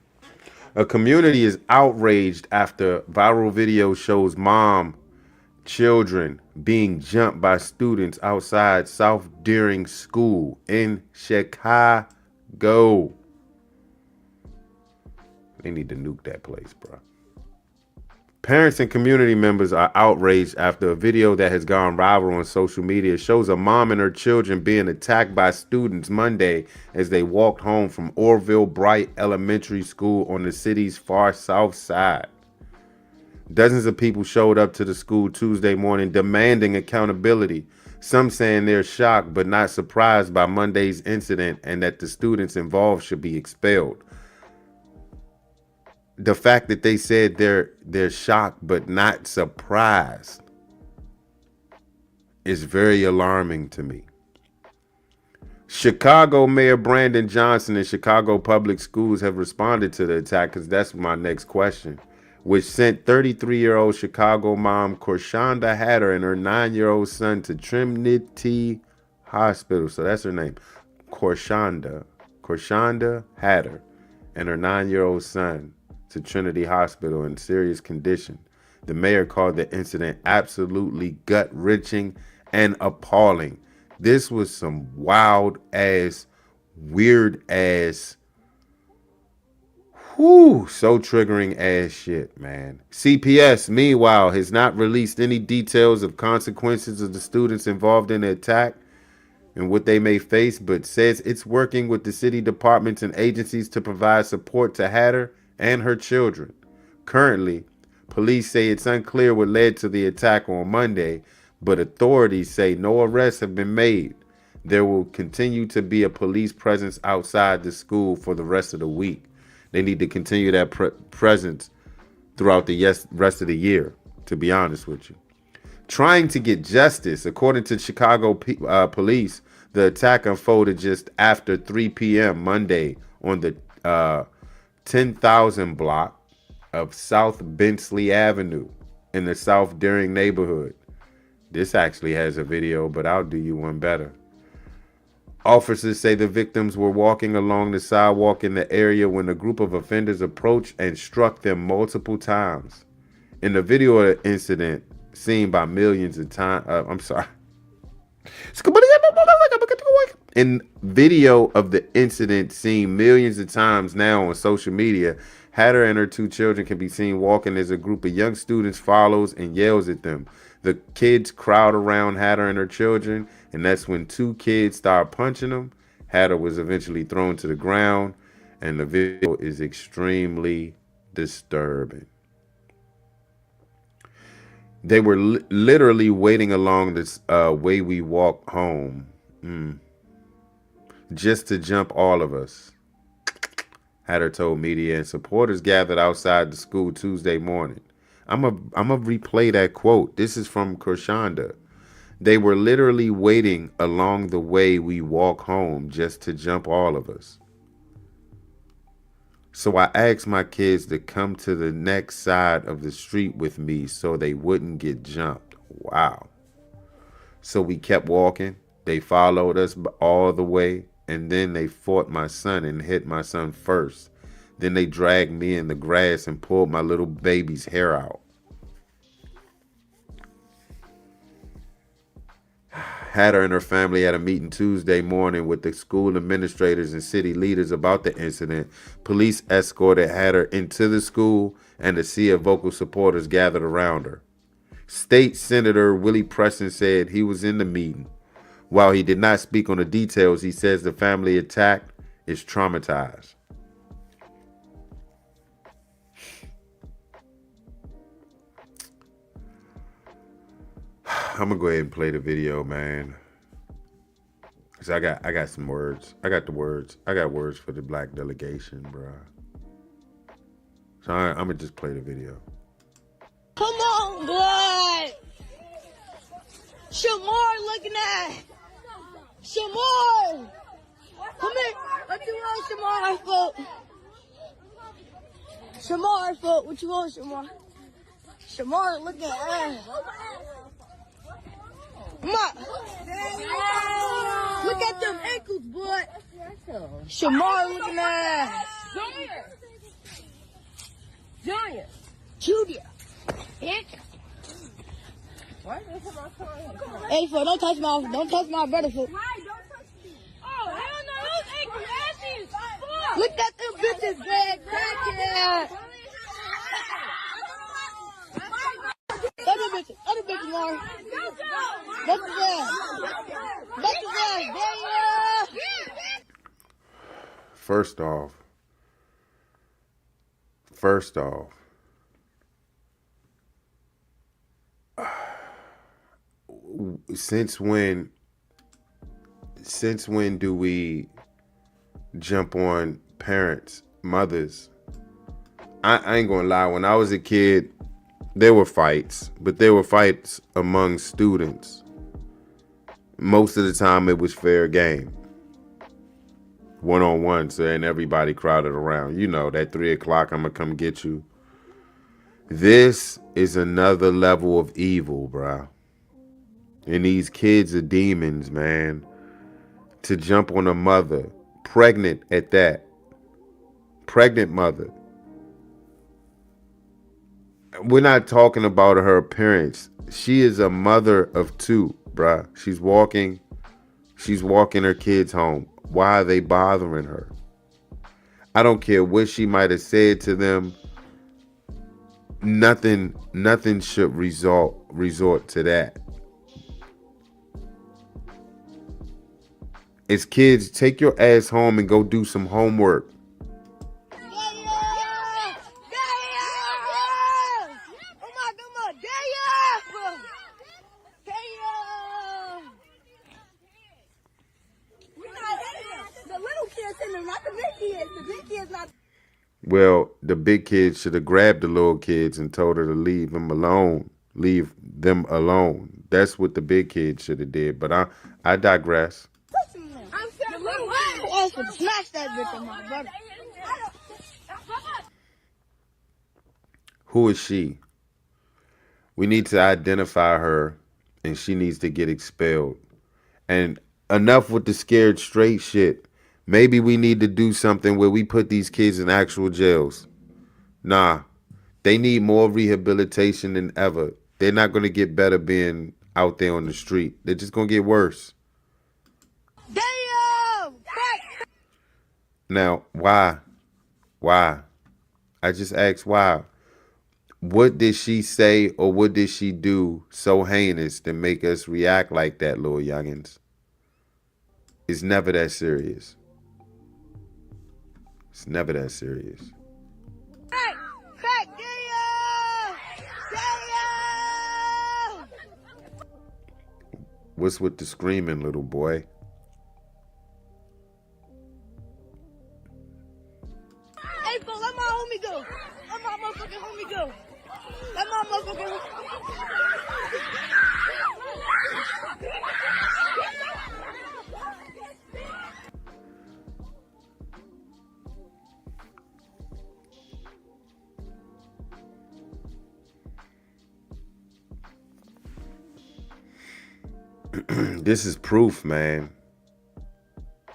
S9: A community is outraged after viral video shows children being jumped by students outside South Deering School in Chicago. They need to nuke that place, bro. Parents and community members are outraged after a video that has gone viral on social media shows a mom and her children being attacked by students Monday as they walked home from Orville Bright Elementary School on the city's far south side. Dozens of people showed up to the school Tuesday morning demanding accountability, some saying they're shocked but not surprised by Monday's incident and that the students involved should be expelled. The fact that they said they're shocked but not surprised is very alarming to me. Chicago Mayor Brandon Johnson and Chicago Public Schools have responded to the attack, because that's my next question, which sent 33-year-old Chicago mom Korshonda Hatter and her 9-year-old son to Trinity Hospital. So that's her name, Korshonda Hatter and her 9-year-old son to Trinity Hospital in serious condition. The mayor called the incident absolutely gut-wrenching and appalling. This was some wild ass, weird ass, so triggering ass shit, man. CPS, meanwhile, has not released any details of consequences of the students involved in the attack and what they may face, but says it's working with the city departments and agencies to provide support to Hatter and her children. Currently, Police say it's unclear what led to the attack on Monday, but authorities say no arrests have been made. There will continue to be a police presence outside the school for the rest of the week. They need to continue that presence throughout the rest of the year, to be honest with you. Trying to get justice, according to Chicago police, the attack unfolded just after 3 p.m. Monday on the 10,000 block of South Bensley Avenue in the South Deering neighborhood. This actually has a video, but I'll do you one better. Officers say the victims were walking along the sidewalk in the area when a group of offenders approached and struck them multiple times. In the video of the incident, seen by millions of times, In video of the incident seen millions of times now on social media, Hatter and her 2 children can be seen walking as a group of young students follows and yells at them. The kids crowd around Hatter and her children, and that's when 2 kids start punching them. Hatter was eventually thrown to the ground, and the video is extremely disturbing. They were literally waiting along this way we walk home. Just to jump all of us, Hatter told media, and supporters gathered outside the school Tuesday morning. I'm a replay that quote. This is from Kershonda. They were literally waiting along the way we walk home just to jump all of us. So I asked my kids to come to the next side of the street with me so they wouldn't get jumped. Wow. So we kept walking. They followed us all the way, and then they fought my son and hit my son first. Then they dragged me in the grass and pulled my little baby's hair out. Hatter and her family had a meeting Tuesday morning with the school administrators and city leaders about the incident. Police escorted Hatter into the school, and a sea of vocal supporters gathered around her. State Senator Willie Preston said he was in the meeting. While he did not speak on the details, he says the family attacked is traumatized. I'm gonna go ahead and play the video, man. Cause I got some words. I got words for the black delegation, bro. So I'm gonna just play the video.
S2: Come on, boy. Shamar looking at. Shamar. Come here. What you want, Shamar? Foot. Shamar, foot. What you want, Shamar? Shamar looking at. Come on. Look at them ankles, boy. Shamar looking at. Junior. Hey, foot, don't touch my brother, foot.
S7: Oh, hell no, those ankles ashy as fuck.
S2: Look at them bitches, bad crackhead. Other bitches, Lauren.
S9: First off, since when do we jump on parents, mothers? I ain't gonna lie, when I was a kid, there were fights, but there were fights among students. Most of the time it was fair game. One-on-one, so and everybody crowded around. You know, that 3 o'clock, I'm gonna come get you. This is another level of evil, bro. And these kids are demons, man. To jump on a mother, pregnant at that. Pregnant mother. We're not talking about her appearance. She is a mother of 2, bruh. She's walking her kids home. Why are they bothering her? I don't care what she might have said to them. Nothing should resort to that. As kids, take your ass home and go do some homework. Well, the big kids should have grabbed the little kids and told her to leave them alone. Leave them alone. That's what the big kids should have did. But I digress.
S2: I'm also smash that bitch on my brother.
S9: Who is she? We need to identify her, and she needs to get expelled. And enough with the scared straight shit. Maybe we need to do something where we put these kids in actual jails. Nah, they need more rehabilitation than ever. They're not going to get better being out there on the street. They're just going to get worse.
S2: Damn!
S9: Now, why? Why? I just asked why. What did she say or what did she do so heinous to make us react like that, little youngins? It's never that serious. It's never that serious. What's with the screaming, little boy?
S2: Hey, bro, let my homie go. Let my motherfucking homie go. Let my motherfucking
S9: This is proof, man.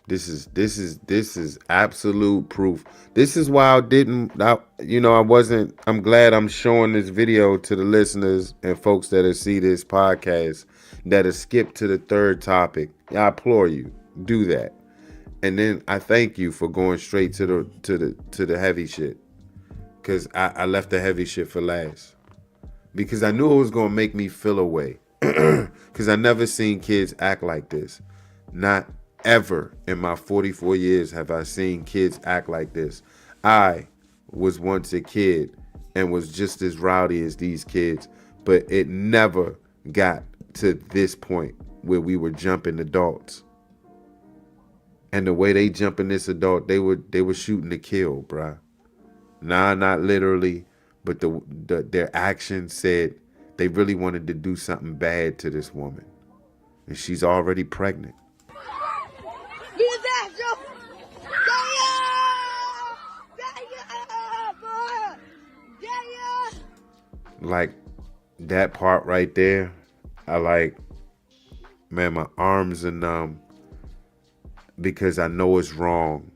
S9: This is absolute proof. This is why I'm glad I'm showing this video to the listeners and folks that have see this podcast that have skipped to the third topic. I implore you, do that. And then I thank you for going straight to the heavy shit. Cause I left the heavy shit for last. Because I knew it was gonna make me feel away. Because I never seen kids act like this. Not ever in my 44 years have I seen kids act like this. I was once a kid and was just as rowdy as these kids, but it never got to this point where we were jumping adults. And the way they jumping this adult, they were shooting to kill, bruh. Nah, not literally, but their actions said they really wanted to do something bad to this woman. And she's already pregnant.
S2: Get his ass, Joe!
S9: Like, that part right there, man, my arms are numb because I know it's wrong.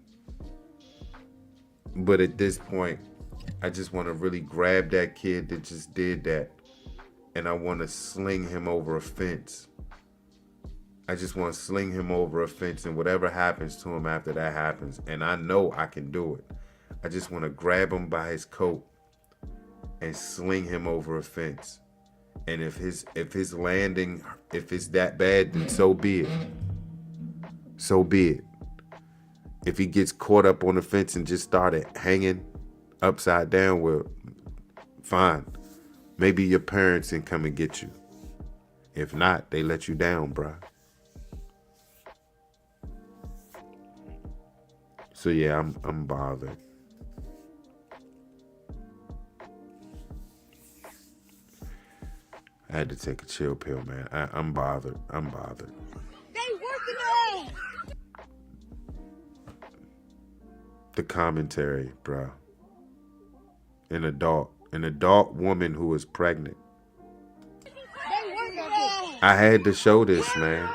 S9: But at this point, I just want to really grab that kid that just did that. And I want to sling him over a fence. I just want to sling him over a fence, and whatever happens to him after that happens. And I know I can do it. I just want to grab him by his coat and sling him over a fence. And if his landing, if it's that bad, then so be it. So be it. If he gets caught up on the fence and just started hanging upside down, well, fine. Maybe your parents can come and get you. If not, they let you down, bruh. So yeah, I'm bothered. I had to take a chill pill, man. I'm bothered. I'm bothered.
S2: They working on.
S9: The commentary, bruh. An adult woman who is pregnant. I had to show this, man.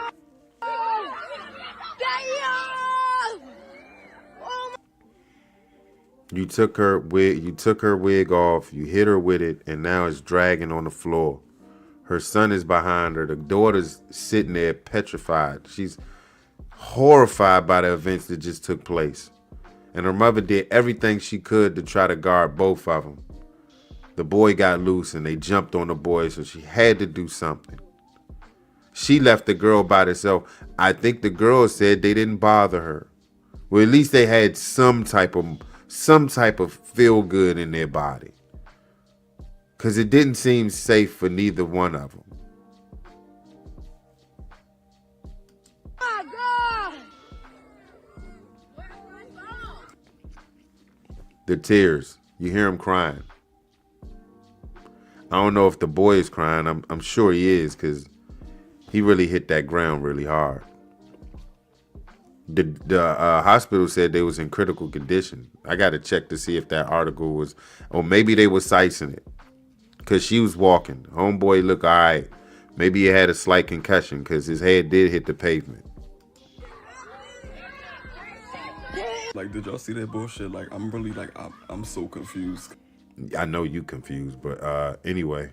S9: You took her wig off, you hit her with it, and now it's dragging on the floor. Her son is behind her. The daughter's sitting there petrified. She's horrified by the events that just took place. And her mother did everything she could to try to guard both of them. The boy got loose and they jumped on the boy, so she had to do something. She left the girl by herself. I think the girl said they didn't bother her. Well, at least they had some type of feel good in their body. Because it didn't seem safe for neither one of them. The tears. You hear him crying. I don't know if the boy is crying. I'm sure he is, because he really hit that ground really hard. The hospital said they was in critical condition. I got to check to see if that article was, or maybe they was sicing it, because she was walking. Homeboy looked all right. Maybe he had a slight concussion because his head did hit the pavement.
S5: Like, did y'all see that bullshit? Like, I'm really, like, I'm so confused.
S9: I know you confused, but anyway.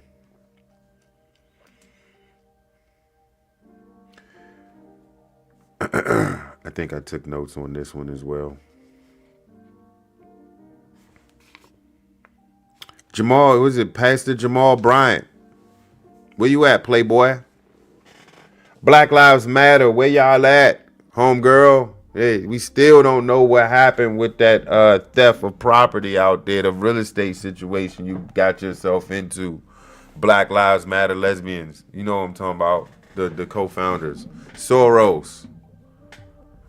S9: I think I took notes on this one as well. Jamal, was it Pastor Jamal Bryant? Where you at, Playboy? Black Lives Matter, where y'all at, homegirl? Hey, we still don't know what happened with that theft of property out there, the real estate situation you got yourself into. Black Lives Matter lesbians. You know what I'm talking about. The co-founders. Soros.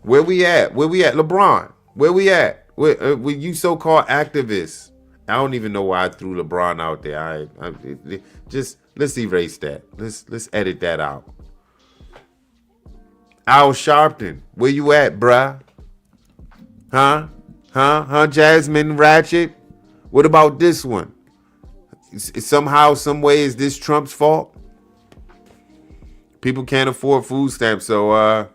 S9: Where we at? Where we at? LeBron. Where we at? Where you so-called activists? I don't even know why I threw LeBron out there. Just let's erase that. Let's edit that out. Al Sharpton, where you at, bruh? Huh? Jasmine Ratchet? What about this one? Somehow, some way, is this Trump's fault? People can't afford food stamps, so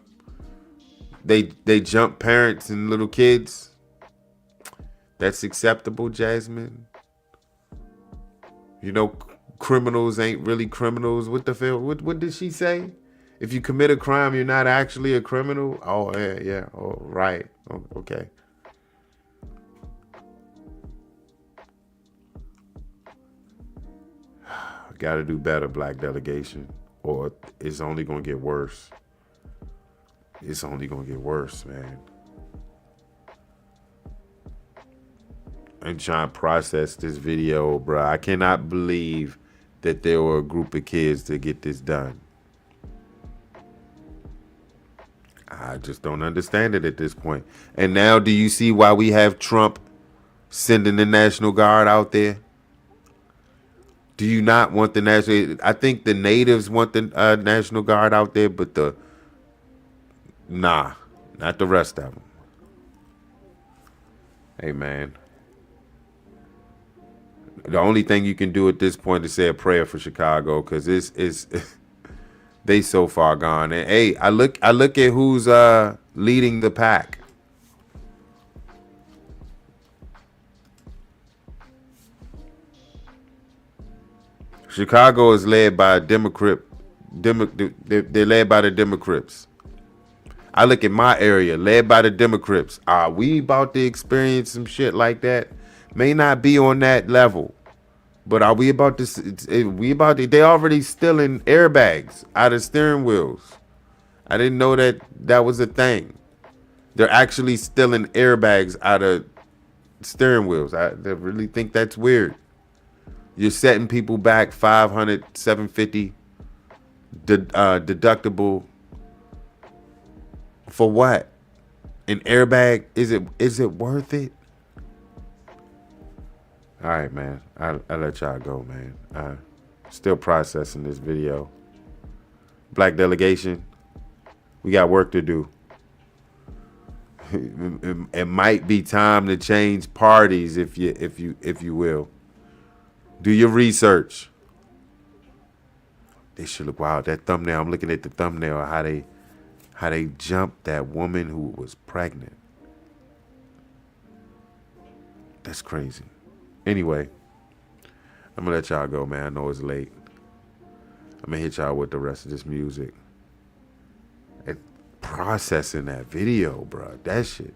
S9: they jump parents and little kids. That's acceptable, Jasmine. You know, criminals ain't really criminals. What the hell? What did she say? If you commit a crime, you're not actually a criminal. Oh yeah. Oh right. Oh, okay. Got to do better, black delegation, or it's only gonna get worse. It's only gonna get worse, man. I'm trying to process this video, bro. I cannot believe that there were a group of kids to get this done. I just don't understand it at this point. And now, do you see why we have Trump sending the National Guard out there? Do you not want the National? I think the natives want the National Guard out there, but not the rest of them. Hey, man. The only thing you can do at this point is say a prayer for Chicago, because it's they so far gone. And hey, I look at who's leading the pack. Chicago is led by a Democrat. They're led by the Democrats. I look at my area, led by the Democrats. Are we about to experience some shit like that? May not be on that level, but are we about to? They already stealing airbags out of steering wheels. I didn't know that was a thing. They're actually stealing airbags out of steering wheels. I really think that's weird. You're setting people back $500, $750 deductible for what? An airbag? Is it worth it? All right, man. I'll let y'all go, man. Still processing this video. Black delegation, we got work to do. It might be time to change parties, if you will. Do your research. They should look wild. That thumbnail. I'm looking at the thumbnail. How they jumped that woman who was pregnant. That's crazy. Anyway, I'm gonna let y'all go, man. I know it's late. I'm gonna hit y'all with the rest of this music. And processing that video, bro. That shit.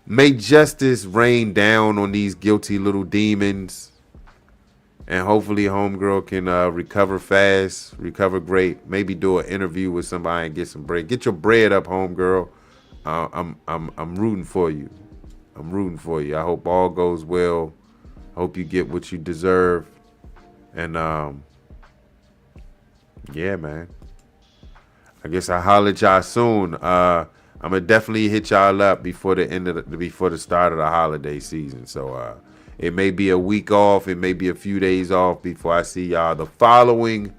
S9: May justice rain down on these guilty little demons. And hopefully homegirl can recover fast, recover great. Maybe do an interview with somebody and get some bread. Get your bread up, homegirl. I'm rooting for you. I'm rooting for you. I hope all goes well. Hope you get what you deserve. And yeah, man. I guess I'll holler at y'all soon. I'm I'm gonna definitely hit y'all up before the start of the holiday season. So it may be a week off, it may be a few days off before I see y'all the following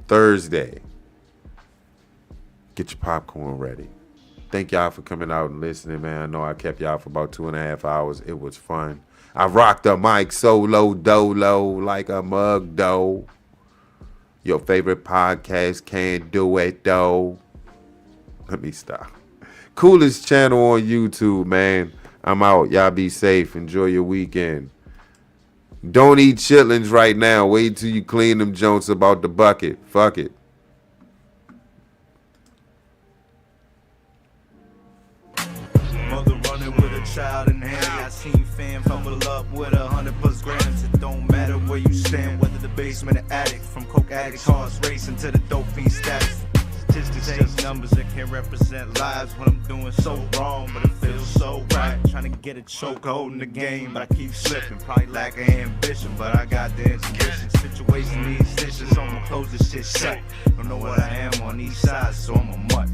S9: Thursday. Get your popcorn ready. Thank y'all for coming out and listening, man. I know I kept y'all for about 2.5 hours. It was fun. I rocked the mic solo dolo like a mug dough. Your favorite podcast can't do it though. Let me stop. Coolest channel on YouTube, man. I'm out. Y'all be safe. Enjoy your weekend. Don't eat chitlins right now. Wait till you clean them joints about the bucket. Fuck it.
S8: Mother running with a child in hand. I seen fam fumble up with 100+ grams. It don't matter where you stand, whether the basement or attic. From coke addict cars racing to the dope fiend status. Statistics just numbers that can't represent lives when I'm doing so wrong, but it feels so right. Trying to get a chokehold in the game, but I keep slipping. Probably lack of ambition, but I got the intuition. Situation needs stitches, so I'ma close this shit shut. Don't know what I am on each side, so I'm a mutt.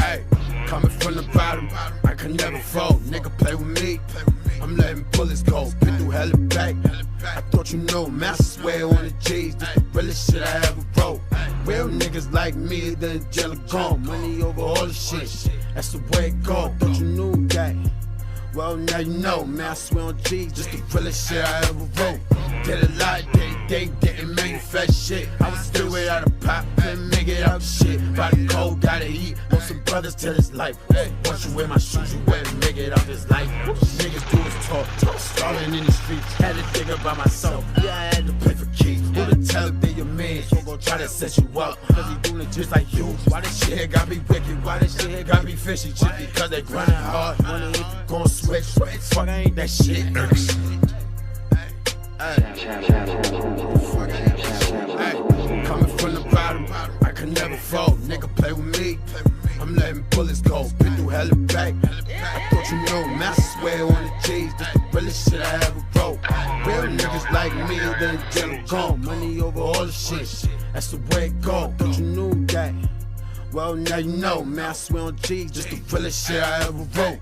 S10: Hey, coming from the bottom, I can never fall. Nigga play with me, I'm letting bullets go. Been through hell and back. I thought you know, man, I swear on the G's, this the realest shit I ever wrote. Real niggas like me, the jail are gone. Money over all the shit, that's the way it go. Thought you knew that. Well, now you know, man, I swear on G's, just the realest shit I ever wrote. Did a lot, they didn't manufacture shit. I was still without a pop, couldn't make it out shit. By the cold, gotta eat, want some brothers till it's life. Once you wear my shoes, you wear to make it out this life. Niggas do is talk, starting in the streets. Had to think about myself, yeah, I had to play for keys. Who to tell if they your man, so gon' try to set you up. Cause he doing it just like you. Why this shit here gotta be wicked? Why this shit here gotta be fishy? Just because they grinding hard, wondering if you gon' switch. Fuck, I ain't that shit. Coming from the bottom, I can never fall. Nigga play with me, I'm letting bullets go. Been through hell and back. I thought you know, man, I swear on the G's, this the realest shit I ever wrote. Real niggas like me, then jail are gone. Money over all the shit, that's the way it go. Thought you knew that. Well, now you know, man, I swear on G's, just the realest shit I ever wrote.